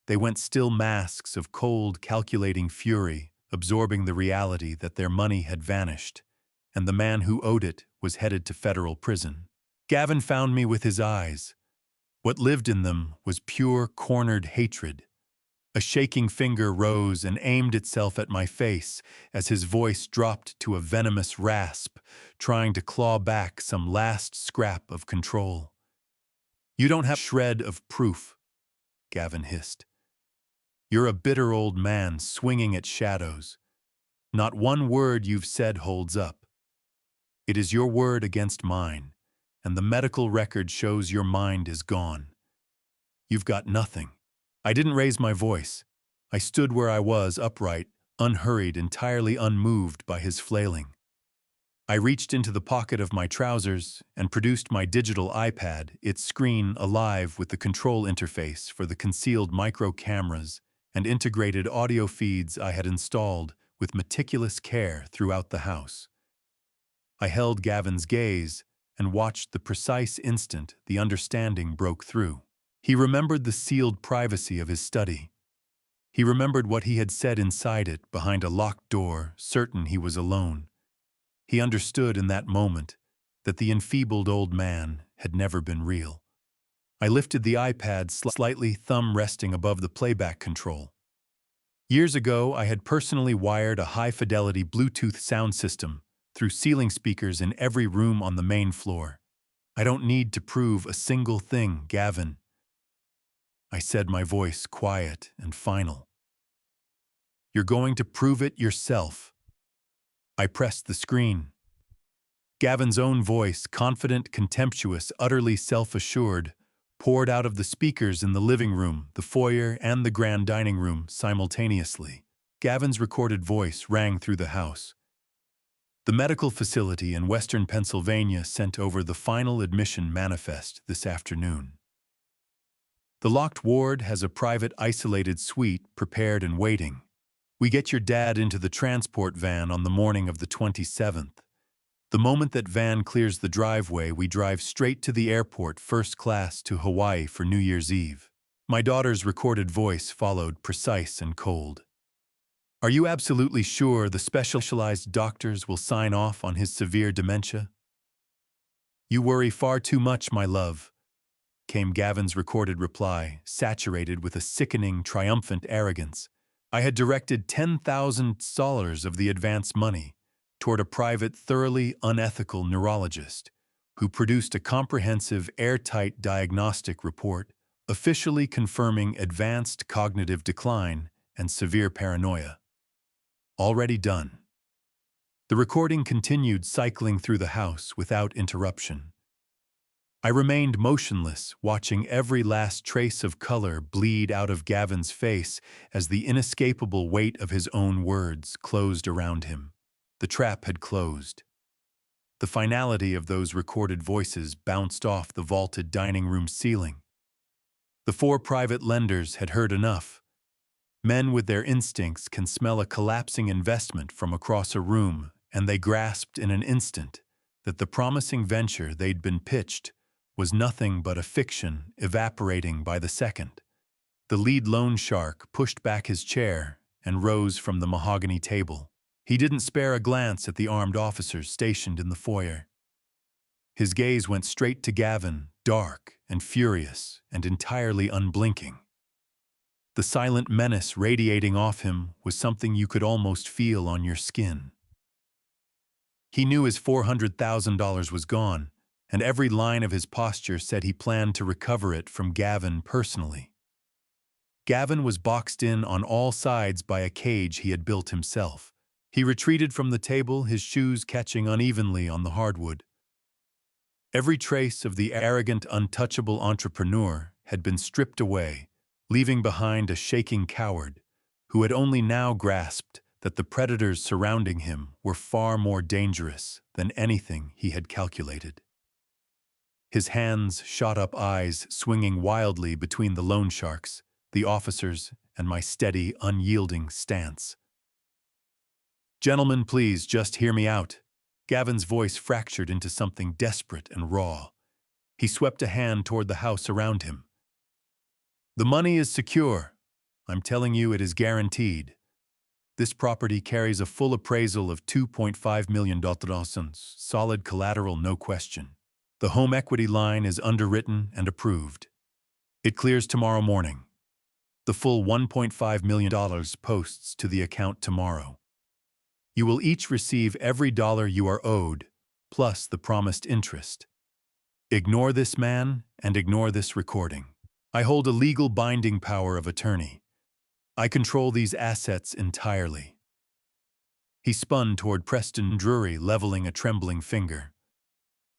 They went still, masks of cold, calculating fury, absorbing the reality that their money had vanished, and the man who owed it was headed to federal prison. Gavin found me with his eyes. What lived in them was pure, cornered hatred. A shaking finger rose and aimed itself at my face as his voice dropped to a venomous rasp, trying to claw back some last scrap of control. "You don't have a shred of proof," Gavin hissed. "You're a bitter old man swinging at shadows. Not one word you've said holds up. It is your word against mine, and the medical record shows your mind is gone. You've got nothing." I didn't raise my voice. I stood where I was, upright, unhurried, entirely unmoved by his flailing. I reached into the pocket of my trousers and produced my digital iPad, its screen alive with the control interface for the concealed micro cameras and integrated audio feeds I had installed with meticulous care throughout the house. I held Gavin's gaze and watched the precise instant the understanding broke through. He remembered the sealed privacy of his study. He remembered what he had said inside it, behind a locked door, certain he was alone. He understood in that moment that the enfeebled old man had never been real. I lifted the iPad slightly, thumb resting above the playback control. Years ago, I had personally wired a high-fidelity Bluetooth sound system through ceiling speakers in every room on the main floor. I don't need to prove a single thing, Gavin. I said, my voice quiet and final. You're going to prove it yourself. I pressed the screen. Gavin's own voice, confident, contemptuous, utterly self-assured, poured out of the speakers in the living room, the foyer, and the grand dining room simultaneously. Gavin's recorded voice rang through the house. The medical facility in Western Pennsylvania sent over the final admission manifest this afternoon. The locked ward has a private isolated suite prepared and waiting. We get your dad into the transport van on the morning of the 27th. The moment that van clears the driveway, we drive straight to the airport, first class to Hawaii for New Year's Eve. My daughter's recorded voice followed, precise and cold. Are you absolutely sure the specialized doctors will sign off on his severe dementia? You worry far too much, my love, came Gavin's recorded reply, saturated with a sickening, triumphant arrogance. I had directed $10,000 of the advance money toward a private, thoroughly unethical neurologist who produced a comprehensive, airtight diagnostic report officially confirming advanced cognitive decline and severe paranoia. Already done. The recording continued cycling through the house without interruption. I remained motionless, watching every last trace of color bleed out of Gavin's face as the inescapable weight of his own words closed around him. The trap had closed. The finality of those recorded voices bounced off the vaulted dining room ceiling. The 4 private lenders had heard enough. Men with their instincts can smell a collapsing investment from across a room, and they grasped in an instant that the promising venture they'd been pitched was nothing but a fiction evaporating by the second. The lead loan shark pushed back his chair and rose from the mahogany table. He didn't spare a glance at the armed officers stationed in the foyer. His gaze went straight to Gavin, dark and furious and entirely unblinking. The silent menace radiating off him was something you could almost feel on your skin. He knew his $400,000 was gone, and every line of his posture said he planned to recover it from Gavin personally. Gavin was boxed in on all sides by a cage he had built himself. He retreated from the table, his shoes catching unevenly on the hardwood. Every trace of the arrogant, untouchable entrepreneur had been stripped away, leaving behind a shaking coward who had only now grasped that the predators surrounding him were far more dangerous than anything he had calculated. His hands shot up, eyes swinging wildly between the loan sharks, the officers, and my steady, unyielding stance. Gentlemen, please just hear me out. Gavin's voice fractured into something desperate and raw. He swept a hand toward the house around him. The money is secure. I'm telling you, it is guaranteed. This property carries a full appraisal of $2.5 million, solid collateral, no question. The home equity line is underwritten and approved. It clears tomorrow morning. The full $1.5 million posts to the account tomorrow. You will each receive every dollar you are owed, plus the promised interest. Ignore this man and ignore this recording. I hold a legal binding power of attorney. I control these assets entirely. He spun toward Preston Drury, leveling a trembling finger.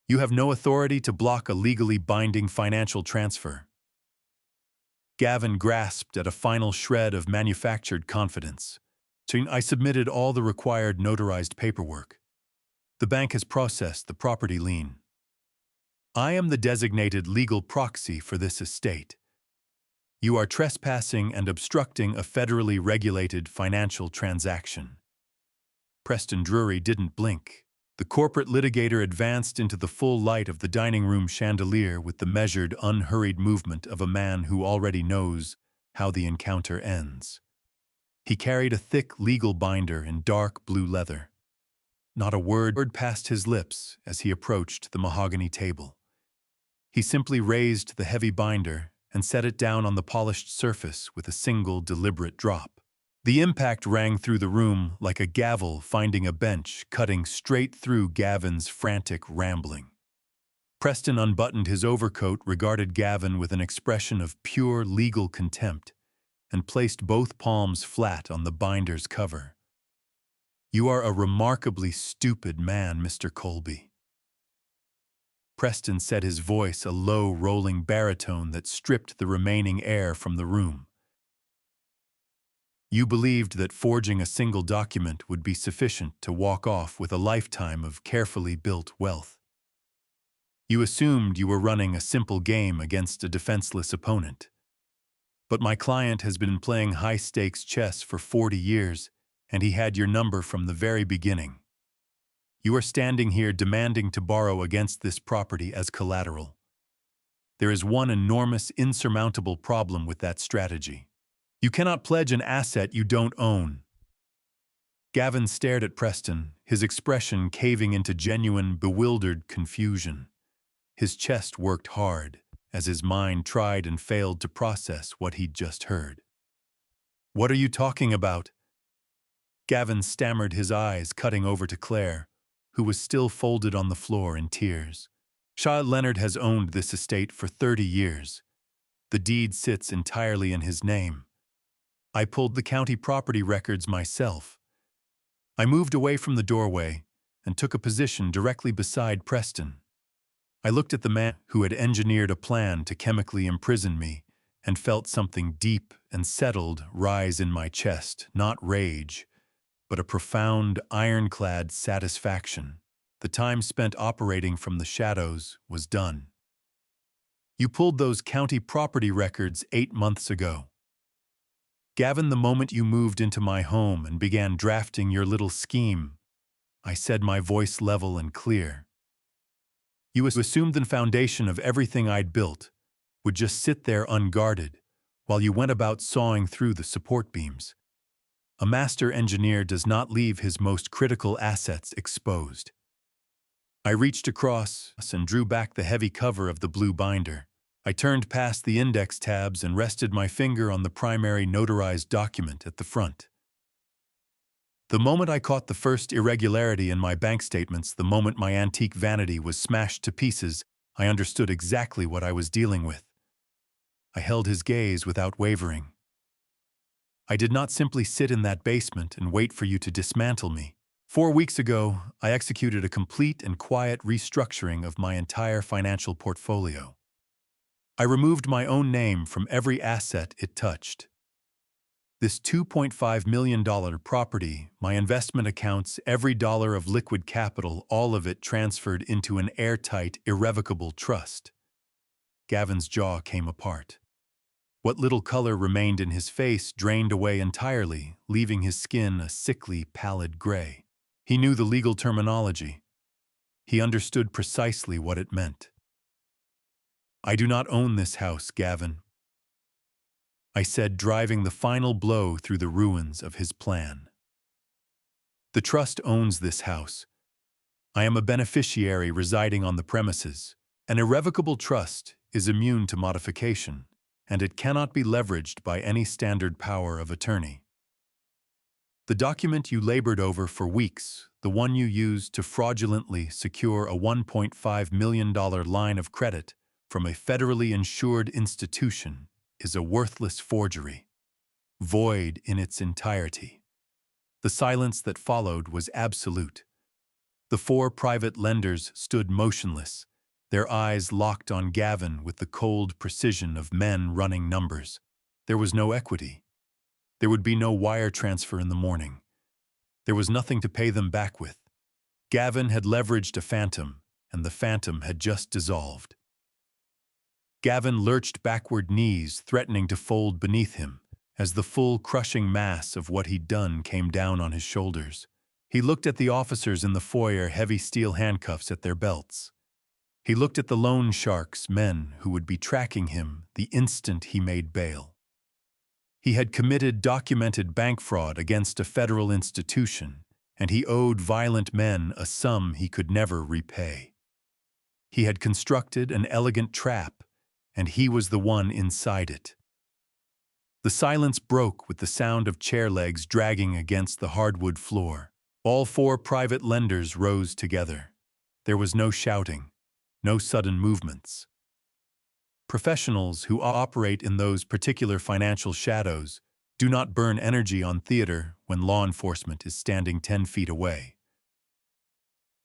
You have no authority to block a legally binding financial transfer. Gavin grasped at a final shred of manufactured confidence. I submitted all the required notarized paperwork. The bank has processed the property lien. I am the designated legal proxy for this estate. You are trespassing and obstructing a federally regulated financial transaction. Preston Drury didn't blink. The corporate litigator advanced into the full light of the dining room chandelier with the measured, unhurried movement of a man who already knows how the encounter ends. He carried a thick legal binder in dark blue leather. Not a word passed his lips as he approached the mahogany table. He simply raised the heavy binder and set it down on the polished surface with a single deliberate drop. The impact rang through the room like a gavel finding a bench, cutting straight through Gavin's frantic rambling. Preston unbuttoned his overcoat, regarded Gavin with an expression of pure legal contempt, and placed both palms flat on the binder's cover. "You are a remarkably stupid man, Mr. Colby." Preston said, his voice a low, rolling baritone that stripped the remaining air from the room. "You believed that forging a single document would be sufficient to walk off with a lifetime of carefully built wealth. You assumed you were running a simple game against a defenseless opponent. But my client has been playing high-stakes chess for 40 years, and he had your number from the very beginning. You are standing here demanding to borrow against this property as collateral. There is one enormous, insurmountable problem with that strategy. You cannot pledge an asset you don't own." Gavin stared at Preston, his expression caving into genuine, bewildered confusion. His chest worked hard as his mind tried and failed to process what he'd just heard. "What are you talking about?" Gavin stammered, his eyes cutting over to Claire, who was still folded on the floor in tears. "Shaw Leonard has owned this estate for 30 years. The deed sits entirely in his name. I pulled the county property records myself." I moved away from the doorway and took a position directly beside Preston. I looked at the man who had engineered a plan to chemically imprison me and felt something deep and settled rise in my chest, not rage, but a profound, ironclad satisfaction. The time spent operating from the shadows was done. "You pulled those county property records 8 months ago. Gavin, the moment you moved into my home and began drafting your little scheme," I said, my voice level and clear. "You assumed the foundation of everything I'd built would just sit there unguarded while you went about sawing through the support beams. A master engineer does not leave his most critical assets exposed." I reached across and drew back the heavy cover of the blue binder. I turned past the index tabs and rested my finger on the primary notarized document at the front. The moment I caught the first irregularity in my bank statements, the moment my antique vanity was smashed to pieces, I understood exactly what I was dealing with. I held his gaze without wavering. "I did not simply sit in that basement and wait for you to dismantle me. 4 weeks ago, I executed a complete and quiet restructuring of my entire financial portfolio. I removed my own name from every asset it touched. This $2.5 million property, my investment accounts, every dollar of liquid capital, all of it transferred into an airtight, irrevocable trust." Gavin's jaw came apart. What little color remained in his face drained away entirely, leaving his skin a sickly, pallid gray. He knew the legal terminology. He understood precisely what it meant. "I do not own this house, Gavin," I said, driving the final blow through the ruins of his plan. "The trust owns this house. I am a beneficiary residing on the premises. An irrevocable trust is immune to modification, and it cannot be leveraged by any standard power of attorney. The document you labored over for weeks, the one you used to fraudulently secure a $1.5 million line of credit from a federally insured institution, is a worthless forgery, void in its entirety." The silence that followed was absolute. The 4 private lenders stood motionless, their eyes locked on Gavin with the cold precision of men running numbers. There was no equity. There would be no wire transfer in the morning. There was nothing to pay them back with. Gavin had leveraged a phantom, and the phantom had just dissolved. Gavin lurched backward, knees threatening to fold beneath him, as the full crushing mass of what he'd done came down on his shoulders. He looked at the officers in the foyer, heavy steel handcuffs at their belts. He looked at the loan sharks, men who would be tracking him the instant he made bail. He had committed documented bank fraud against a federal institution, and he owed violent men a sum he could never repay. He had constructed an elegant trap, and he was the one inside it. The silence broke with the sound of chair legs dragging against the hardwood floor. All four private lenders rose together. There was no shouting, no sudden movements. Professionals who operate in those particular financial shadows do not burn energy on theater when law enforcement is standing 10 feet away.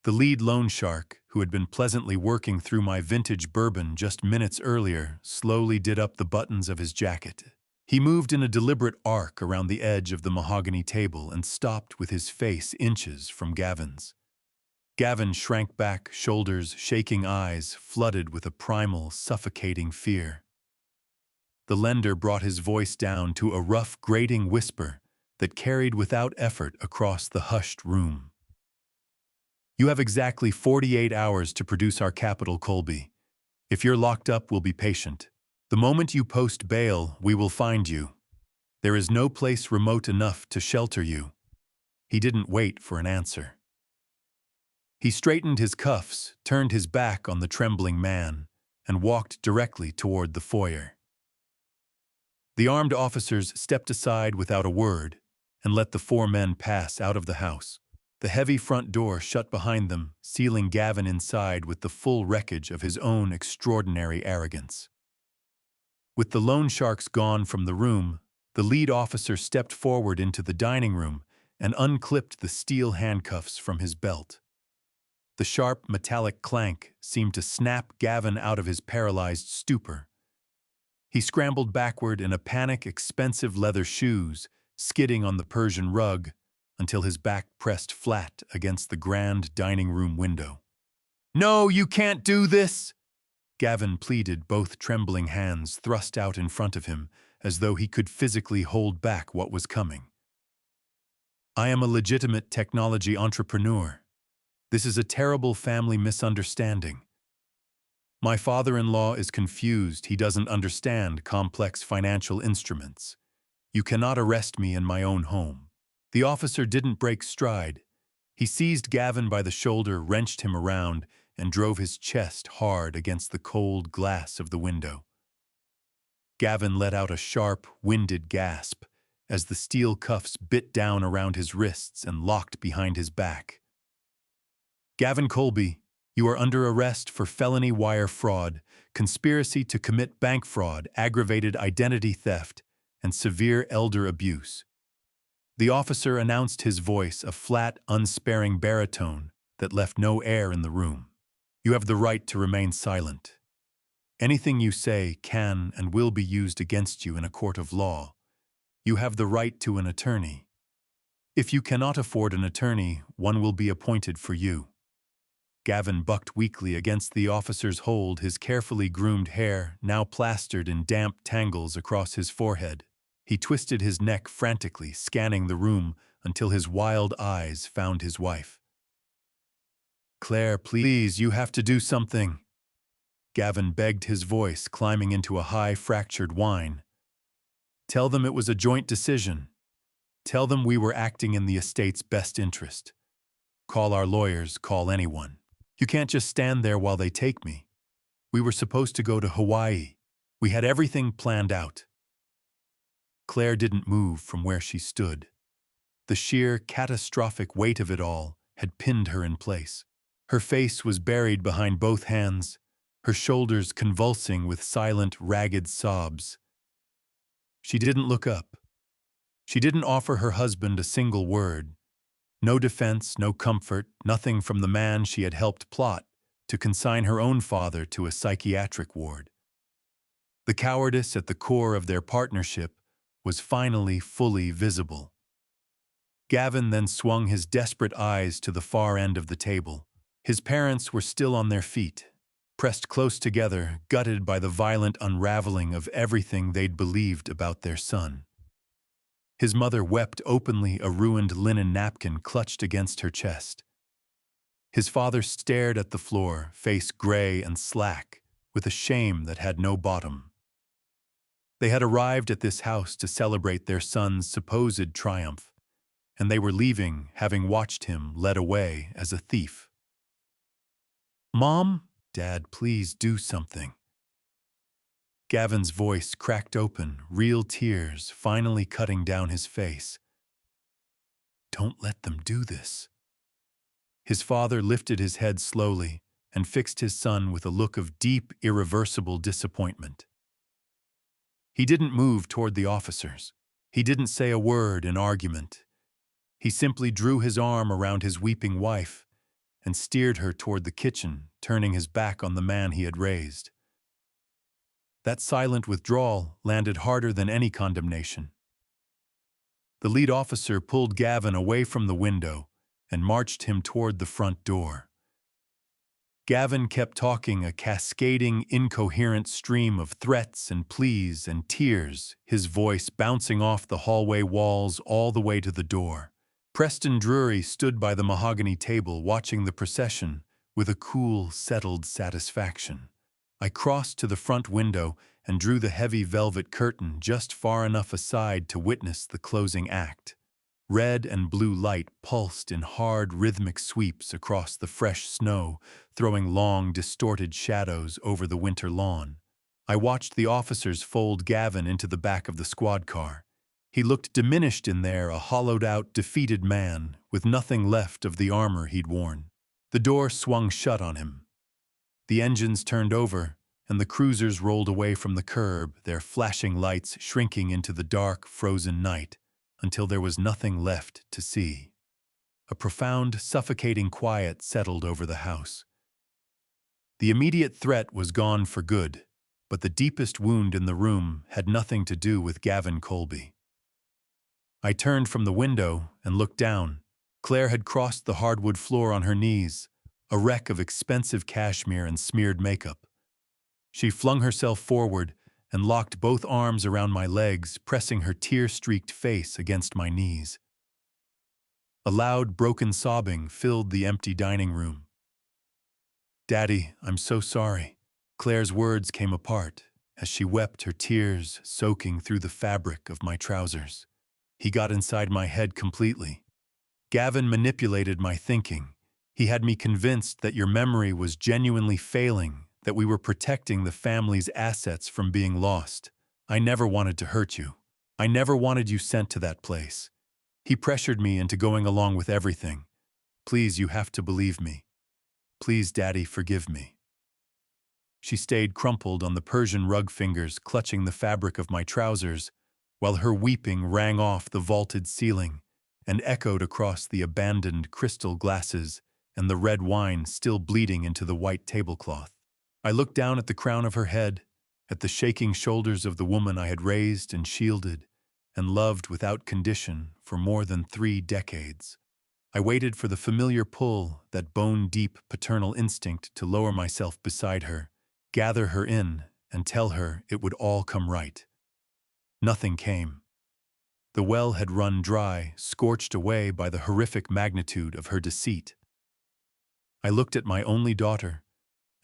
The lead loan shark, who had been pleasantly working through my vintage bourbon just minutes earlier, slowly did up the buttons of his jacket. He moved in a deliberate arc around the edge of the mahogany table and stopped with his face inches from Gavin's. Gavin shrank back, shoulders shaking, eyes flooded with a primal, suffocating fear. The lender brought his voice down to a rough, grating whisper that carried without effort across the hushed room. "You have exactly 48 hours to produce our capital, Colby. If you're locked up, we'll be patient. The moment you post bail, we will find you. There is no place remote enough to shelter you." He didn't wait for an answer. He straightened his cuffs, turned his back on the trembling man, and walked directly toward the foyer. The armed officers stepped aside without a word and let the four men pass out of the house. The heavy front door shut behind them, sealing Gavin inside with the full wreckage of his own extraordinary arrogance. With the loan sharks gone from the room, the lead officer stepped forward into the dining room and unclipped the steel handcuffs from his belt. The sharp, metallic clank seemed to snap Gavin out of his paralyzed stupor. He scrambled backward in a panic, expensive leather shoes, skidding on the Persian rug until his back pressed flat against the grand dining room window. "No, you can't do this!" Gavin pleaded, both trembling hands thrust out in front of him, as though he could physically hold back what was coming. "I am a legitimate technology entrepreneur. This is a terrible family misunderstanding. My father-in-law is confused. He doesn't understand complex financial instruments. You cannot arrest me in my own home." The officer didn't break stride. He seized Gavin by the shoulder, wrenched him around, and drove his chest hard against the cold glass of the window. Gavin let out a sharp, winded gasp as the steel cuffs bit down around his wrists and locked behind his back. "Gavin Colby, you are under arrest for felony wire fraud, conspiracy to commit bank fraud, aggravated identity theft, and severe elder abuse." The officer announced, his voice a flat, unsparing baritone that left no air in the room. "You have the right to remain silent. Anything you say can and will be used against you in a court of law. You have the right to an attorney. If you cannot afford an attorney, one will be appointed for you." Gavin bucked weakly against the officer's hold, his carefully groomed hair now plastered in damp tangles across his forehead. He twisted his neck frantically, scanning the room until his wild eyes found his wife. "Claire, please, you have to do something." Gavin begged, his voice climbing into a high, fractured whine. "Tell them it was a joint decision. Tell them we were acting in the estate's best interest. Call our lawyers, call anyone. You can't just stand there while they take me. We were supposed to go to Hawaii. We had everything planned out." Claire didn't move from where she stood. The sheer, catastrophic weight of it all had pinned her in place. Her face was buried behind both hands, her shoulders convulsing with silent, ragged sobs. She didn't look up. She didn't offer her husband a single word. No defense, no comfort, nothing from the man she had helped plot to consign her own father to a psychiatric ward. The cowardice at the core of their partnership was finally fully visible. Gavin then swung his desperate eyes to the far end of the table. His parents were still on their feet, pressed close together, gutted by the violent unraveling of everything they'd believed about their son. His mother wept openly, a ruined linen napkin clutched against her chest. His father stared at the floor, face gray and slack, with a shame that had no bottom. They had arrived at this house to celebrate their son's supposed triumph, and they were leaving, having watched him led away as a thief. "Mom, Dad, please do something." Gavin's voice cracked open, real tears finally cutting down his face. "Don't let them do this." His father lifted his head slowly and fixed his son with a look of deep, irreversible disappointment. He didn't move toward the officers. He didn't say a word in argument. He simply drew his arm around his weeping wife and steered her toward the kitchen, turning his back on the man he had raised. That silent withdrawal landed harder than any condemnation. The lead officer pulled Gavin away from the window and marched him toward the front door. Gavin kept talking, a cascading, incoherent stream of threats and pleas and tears, his voice bouncing off the hallway walls all the way to the door. Preston Drury stood by the mahogany table watching the procession with a cool, settled satisfaction. I crossed to the front window and drew the heavy velvet curtain just far enough aside to witness the closing act. Red and blue light pulsed in hard, rhythmic sweeps across the fresh snow, throwing long, distorted shadows over the winter lawn. I watched the officers fold Gavin into the back of the squad car. He looked diminished in there, a hollowed-out, defeated man, with nothing left of the armor he'd worn. The door swung shut on him. The engines turned over, and the cruisers rolled away from the curb, their flashing lights shrinking into the dark, frozen night, until there was nothing left to see. A profound, suffocating quiet settled over the house. The immediate threat was gone for good, but the deepest wound in the room had nothing to do with Gavin Colby. I turned from the window and looked down. Claire had crossed the hardwood floor on her knees, a wreck of expensive cashmere and smeared makeup. She flung herself forward and locked both arms around my legs, pressing her tear-streaked face against my knees. A loud, broken sobbing filled the empty dining room. "Daddy, I'm so sorry." Claire's words came apart as she wept, her tears soaking through the fabric of my trousers. He got inside my head completely. Gavin manipulated my thinking. He had me convinced that your memory was genuinely failing, that we were protecting the family's assets from being lost. I never wanted to hurt you. I never wanted you sent to that place. He pressured me into going along with everything. Please, you have to believe me. Please, Daddy, forgive me. She stayed crumpled on the Persian rug, fingers clutching the fabric of my trousers, while her weeping rang off the vaulted ceiling and echoed across the abandoned crystal glasses and the red wine still bleeding into the white tablecloth. I looked down at the crown of her head, at the shaking shoulders of the woman I had raised and shielded and loved without condition for more than 3 decades. I waited for the familiar pull, that bone-deep paternal instinct, to lower myself beside her, gather her in, and tell her it would all come right. Nothing came. The well had run dry, scorched away by the horrific magnitude of her deceit. I looked at my only daughter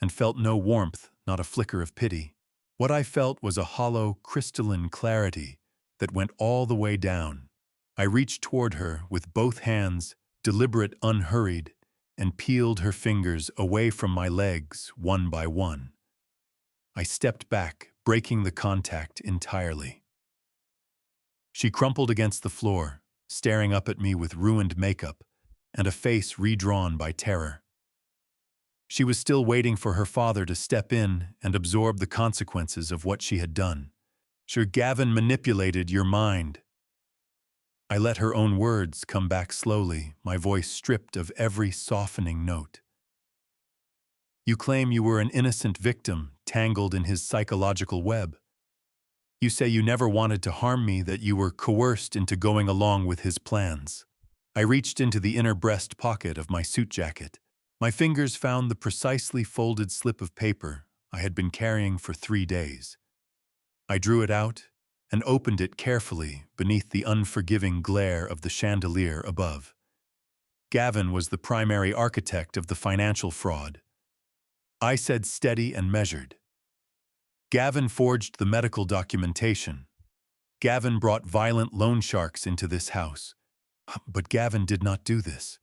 and felt no warmth, not a flicker of pity. What I felt was a hollow, crystalline clarity that went all the way down. I reached toward her with both hands, deliberate, unhurried, and peeled her fingers away from my legs one by one. I stepped back, breaking the contact entirely. She crumpled against the floor, staring up at me with ruined makeup and a face redrawn by terror. She was still waiting for her father to step in and absorb the consequences of what she had done. Sir Gavin manipulated your mind. I let her own words come back slowly, my voice stripped of every softening note. You claim you were an innocent victim, tangled in his psychological web. You say you never wanted to harm me, that you were coerced into going along with his plans. I reached into the inner breast pocket of my suit jacket. My fingers found the precisely folded slip of paper I had been carrying for 3 days. I drew it out and opened it carefully beneath the unforgiving glare of the chandelier above. Gavin was the primary architect of the financial fraud. I said steady and measured. Gavin forged the medical documentation. Gavin brought violent loan sharks into this house. But Gavin did not do this.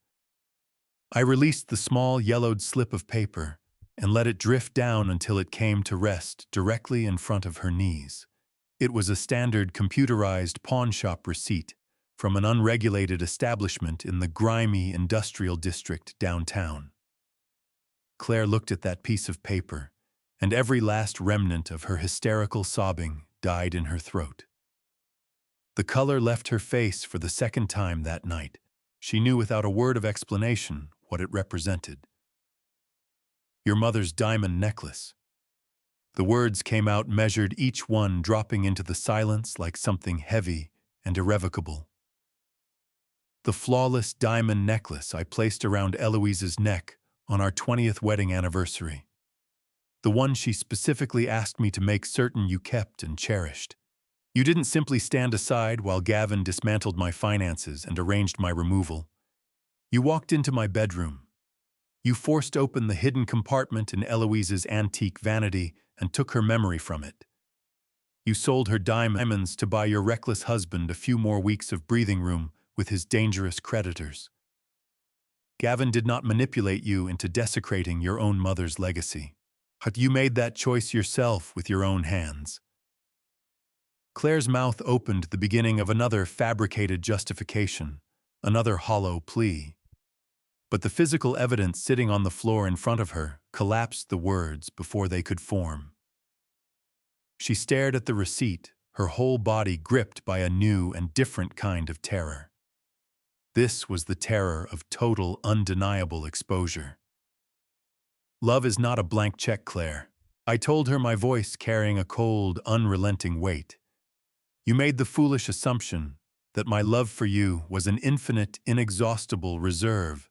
I released the small yellowed slip of paper and let it drift down until it came to rest directly in front of her knees. It was a standard computerized pawn shop receipt from an unregulated establishment in the grimy industrial district downtown. Claire looked at that piece of paper, and every last remnant of her hysterical sobbing died in her throat. The color left her face for the second time that night. She knew without a word of explanation what it represented. Your mother's diamond necklace. The words came out measured, each one dropping into the silence like something heavy and irrevocable. The flawless diamond necklace I placed around Eloise's neck on our 20th wedding anniversary. The one she specifically asked me to make certain you kept and cherished. You didn't simply stand aside while Gavin dismantled my finances and arranged my removal. You walked into my bedroom. You forced open the hidden compartment in Eloise's antique vanity and took her memory from it. You sold her diamonds to buy your reckless husband a few more weeks of breathing room with his dangerous creditors. Gavin did not manipulate you into desecrating your own mother's legacy. You made that choice yourself with your own hands. Claire's mouth opened, the beginning of another fabricated justification, another hollow plea. But the physical evidence sitting on the floor in front of her collapsed the words before they could form. She stared at the receipt, her whole body gripped by a new and different kind of terror. This was the terror of total, undeniable exposure. Love is not a blank check, Claire. I told her, my voice carrying a cold, unrelenting weight. You made the foolish assumption that my love for you was an infinite, inexhaustible reserve,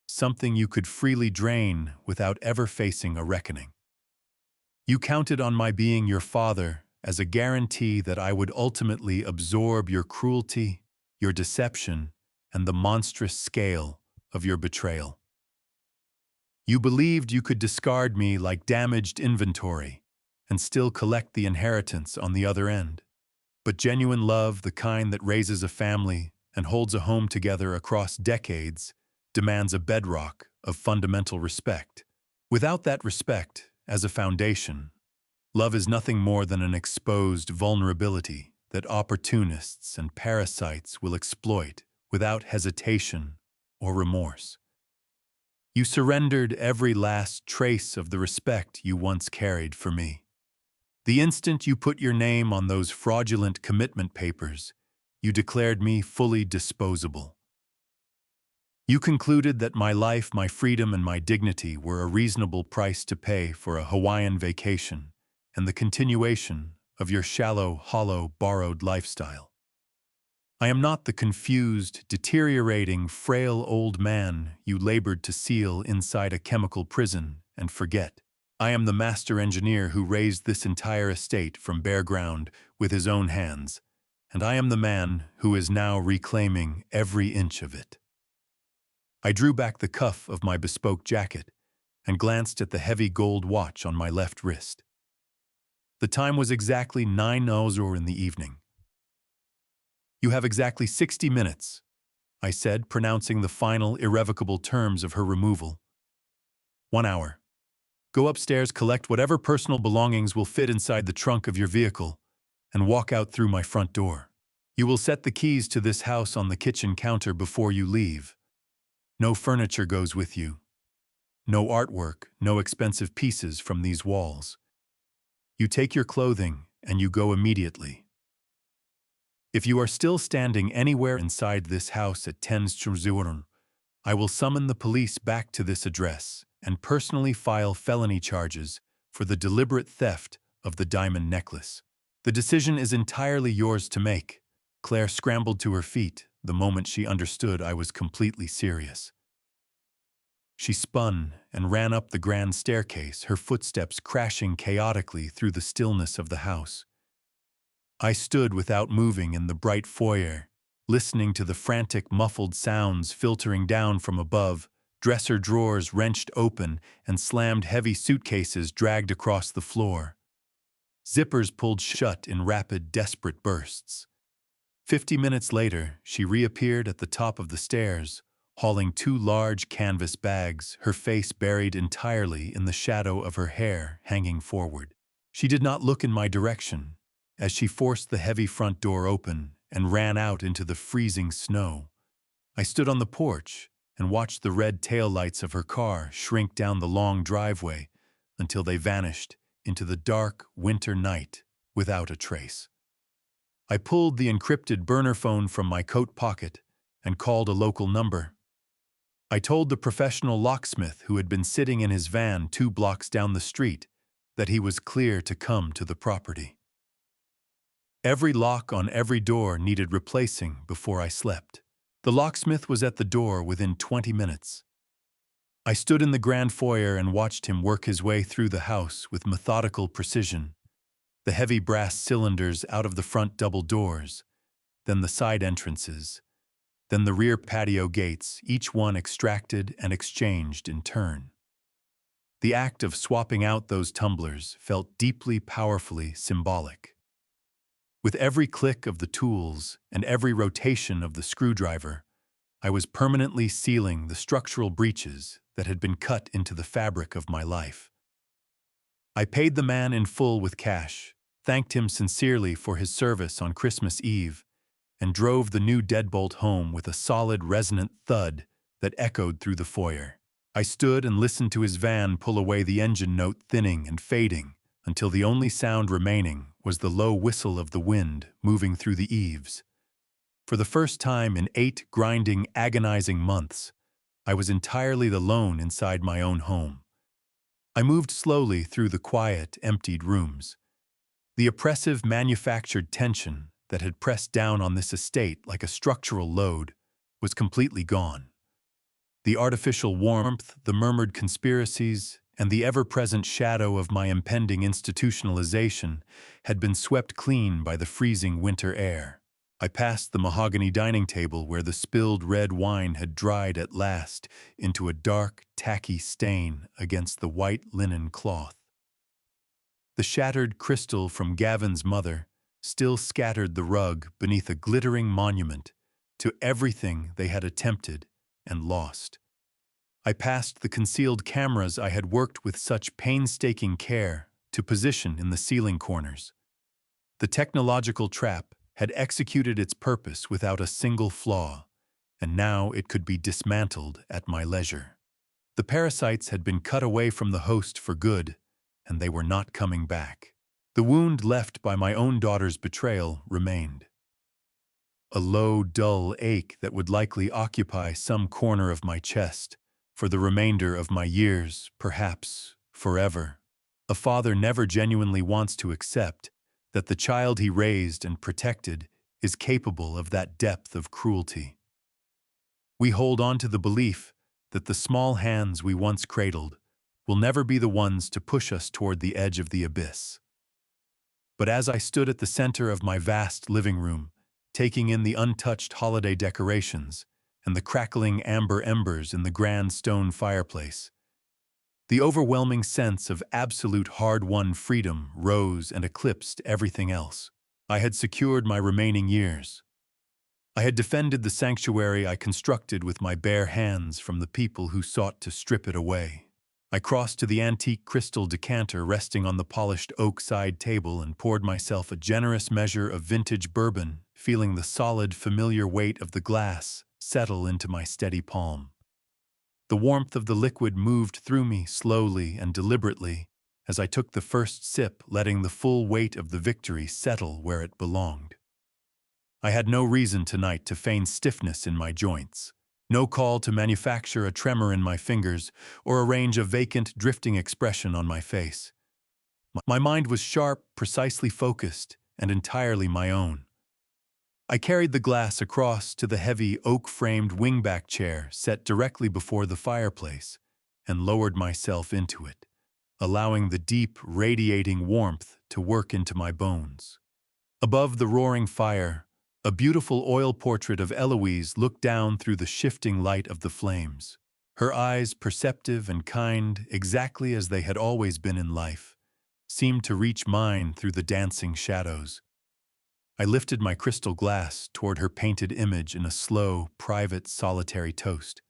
something you could freely drain without ever facing a reckoning. You counted on my being your father as a guarantee that I would ultimately absorb your cruelty, your deception, and the monstrous scale of your betrayal. You believed you could discard me like damaged inventory and still collect the inheritance on the other end. But genuine love, the kind that raises a family and holds a home together across decades, demands a bedrock of fundamental respect. Without that respect as a foundation, love is nothing more than an exposed vulnerability that opportunists and parasites will exploit without hesitation or remorse. You surrendered every last trace of the respect you once carried for me. The instant you put your name on those fraudulent commitment papers, you declared me fully disposable. You concluded that my life, my freedom, and my dignity were a reasonable price to pay for a Hawaiian vacation and the continuation of your shallow, hollow, borrowed lifestyle. I am not the confused, deteriorating, frail old man you labored to seal inside a chemical prison and forget. I am the master engineer who raised this entire estate from bare ground with his own hands, and I am the man who is now reclaiming every inch of it. I drew back the cuff of my bespoke jacket and glanced at the heavy gold watch on my left wrist. The time was exactly 9:00 in the evening. You have exactly 60 minutes, I said, pronouncing the final, irrevocable terms of her removal. 1 hour. Go upstairs, collect whatever personal belongings will fit inside the trunk of your vehicle, and walk out through my front door. You will set the keys to this house on the kitchen counter before you leave. No furniture goes with you. No artwork, no expensive pieces from these walls. You take your clothing and you go immediately. If you are still standing anywhere inside this house at 10:00, I will summon the police back to this address and personally file felony charges for the deliberate theft of the diamond necklace. The decision is entirely yours to make. Claire scrambled to her feet, the moment she understood I was completely serious. She spun and ran up the grand staircase, her footsteps crashing chaotically through the stillness of the house. I stood without moving in the bright foyer, listening to the frantic, muffled sounds filtering down from above, dresser drawers wrenched open and slammed heavy suitcases dragged across the floor. Zippers pulled shut in rapid, desperate bursts. 50 minutes later, she reappeared at the top of the stairs, hauling 2 large canvas bags, her face buried entirely in the shadow of her hair hanging forward. She did not look in my direction, as she forced the heavy front door open and ran out into the freezing snow. I stood on the porch and watched the red taillights of her car shrink down the long driveway until they vanished into the dark winter night without a trace. I pulled the encrypted burner phone from my coat pocket and called a local number. I told the professional locksmith who had been sitting in his van 2 blocks down the street that he was clear to come to the property. Every lock on every door needed replacing before I slept. The locksmith was at the door within 20 minutes. I stood in the grand foyer and watched him work his way through the house with methodical precision. The heavy brass cylinders out of the front double doors, then the side entrances, then the rear patio gates, each one extracted and exchanged in turn. The act of swapping out those tumblers felt deeply, powerfully symbolic. With every click of the tools and every rotation of the screwdriver, I was permanently sealing the structural breaches that had been cut into the fabric of my life. I paid the man in full with cash, thanked him sincerely for his service on Christmas Eve, and drove the new deadbolt home with a solid, resonant thud that echoed through the foyer. I stood and listened to his van pull away, the engine note thinning and fading, until the only sound remaining was the low whistle of the wind moving through the eaves. For the first time in 8 grinding, agonizing months, I was entirely alone inside my own home. I moved slowly through the quiet, emptied rooms. The oppressive manufactured tension that had pressed down on this estate like a structural load was completely gone. The artificial warmth, the murmured conspiracies, and the ever-present shadow of my impending institutionalization had been swept clean by the freezing winter air. I passed the mahogany dining table where the spilled red wine had dried at last into a dark, tacky stain against the white linen cloth. The shattered crystal from Gavin's mother still scattered the rug beneath a glittering monument to everything they had attempted and lost. I passed the concealed cameras I had worked with such painstaking care to position in the ceiling corners. The technological trap had executed its purpose without a single flaw, and now it could be dismantled at my leisure. The parasites had been cut away from the host for good, and they were not coming back. The wound left by my own daughter's betrayal remained. A low, dull ache that would likely occupy some corner of my chest for the remainder of my years, perhaps forever. A father never genuinely wants to accept that the child he raised and protected is capable of that depth of cruelty. We hold on to the belief that the small hands we once cradled will never be the ones to push us toward the edge of the abyss. But as I stood at the center of my vast living room, taking in the untouched holiday decorations and the crackling amber embers in the grand stone fireplace, the overwhelming sense of absolute hard-won freedom rose and eclipsed everything else. I had secured my remaining years. I had defended the sanctuary I constructed with my bare hands from the people who sought to strip it away. I crossed to the antique crystal decanter resting on the polished oak side table and poured myself a generous measure of vintage bourbon, feeling the solid, familiar weight of the glass settle into my steady palm. The warmth of the liquid moved through me slowly and deliberately as I took the first sip, letting the full weight of the victory settle where it belonged. I had no reason tonight to feign stiffness in my joints, no call to manufacture a tremor in my fingers or arrange a vacant, drifting expression on my face. My mind was sharp, precisely focused, and entirely my own. I carried the glass across to the heavy oak-framed wingback chair set directly before the fireplace and lowered myself into it, allowing the deep, radiating warmth to work into my bones. Above the roaring fire, a beautiful oil portrait of Eloise looked down through the shifting light of the flames. Her eyes, perceptive and kind, exactly as they had always been in life, seemed to reach mine through the dancing shadows. I lifted my crystal glass toward her painted image in a slow, private, solitary toast.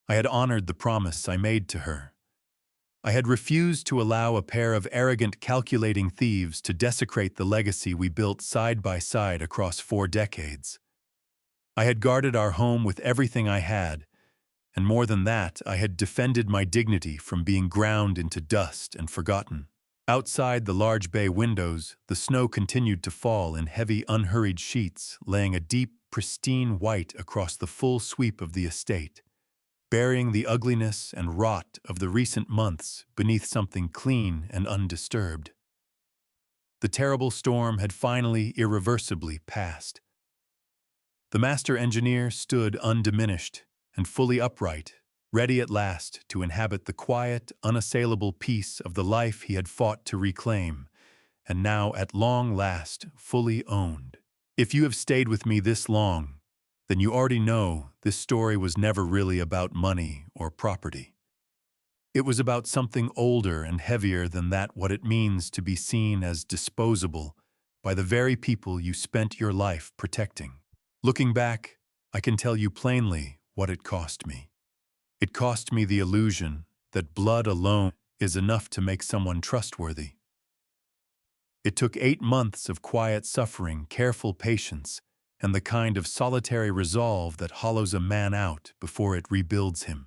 I had honored the promise I made to her. I had refused to allow a pair of arrogant, calculating thieves to desecrate the legacy we built side by side across 4 decades. I had guarded our home with everything I had, and more than that, I had defended my dignity from being ground into dust and forgotten. Outside the large bay windows, the snow continued to fall in heavy, unhurried sheets, laying a deep, pristine white across the full sweep of the estate, burying the ugliness and rot of the recent months beneath something clean and undisturbed. The terrible storm had finally, irreversibly passed. The master engineer stood undiminished and fully upright, ready at last to inhabit the quiet, unassailable peace of the life he had fought to reclaim, and now at long last fully owned. If you have stayed with me this long, then you already know this story was never really about money or property. It was about something older and heavier than that, what it means to be seen as disposable by the very people you spent your life protecting. Looking back, I can tell you plainly what it cost me. It cost me the illusion that blood alone is enough to make someone trustworthy. It took 8 months of quiet suffering, careful patience, and the kind of solitary resolve that hollows a man out before it rebuilds him.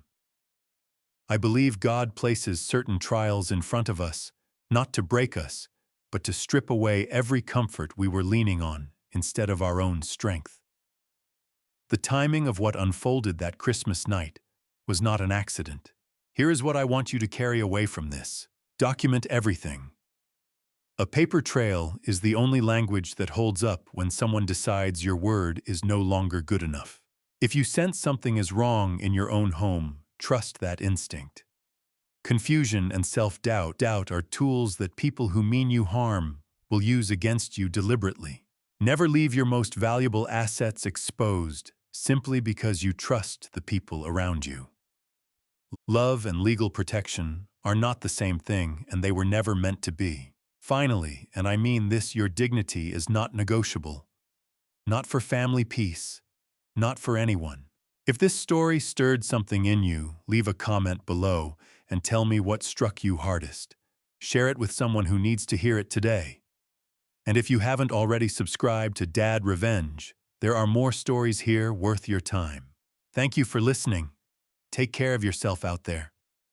I believe God places certain trials in front of us, not to break us, but to strip away every comfort we were leaning on instead of our own strength. The timing of what unfolded that Christmas night was not an accident. Here is what I want you to carry away from this. Document everything. A paper trail is the only language that holds up when someone decides your word is no longer good enough. If you sense something is wrong in your own home, trust that instinct. Confusion and self-doubt are tools that people who mean you harm will use against you deliberately. Never leave your most valuable assets exposed simply because you trust the people around you. Love and legal protection are not the same thing, and they were never meant to be. Finally, and I mean this, your dignity is not negotiable. Not for family peace, not for anyone. If this story stirred something in you, leave a comment below and tell me what struck you hardest. Share it with someone who needs to hear it today. And if you haven't already subscribed to Dad Revenge, there are more stories here worth your time. Thank you for listening. Take care of yourself out there.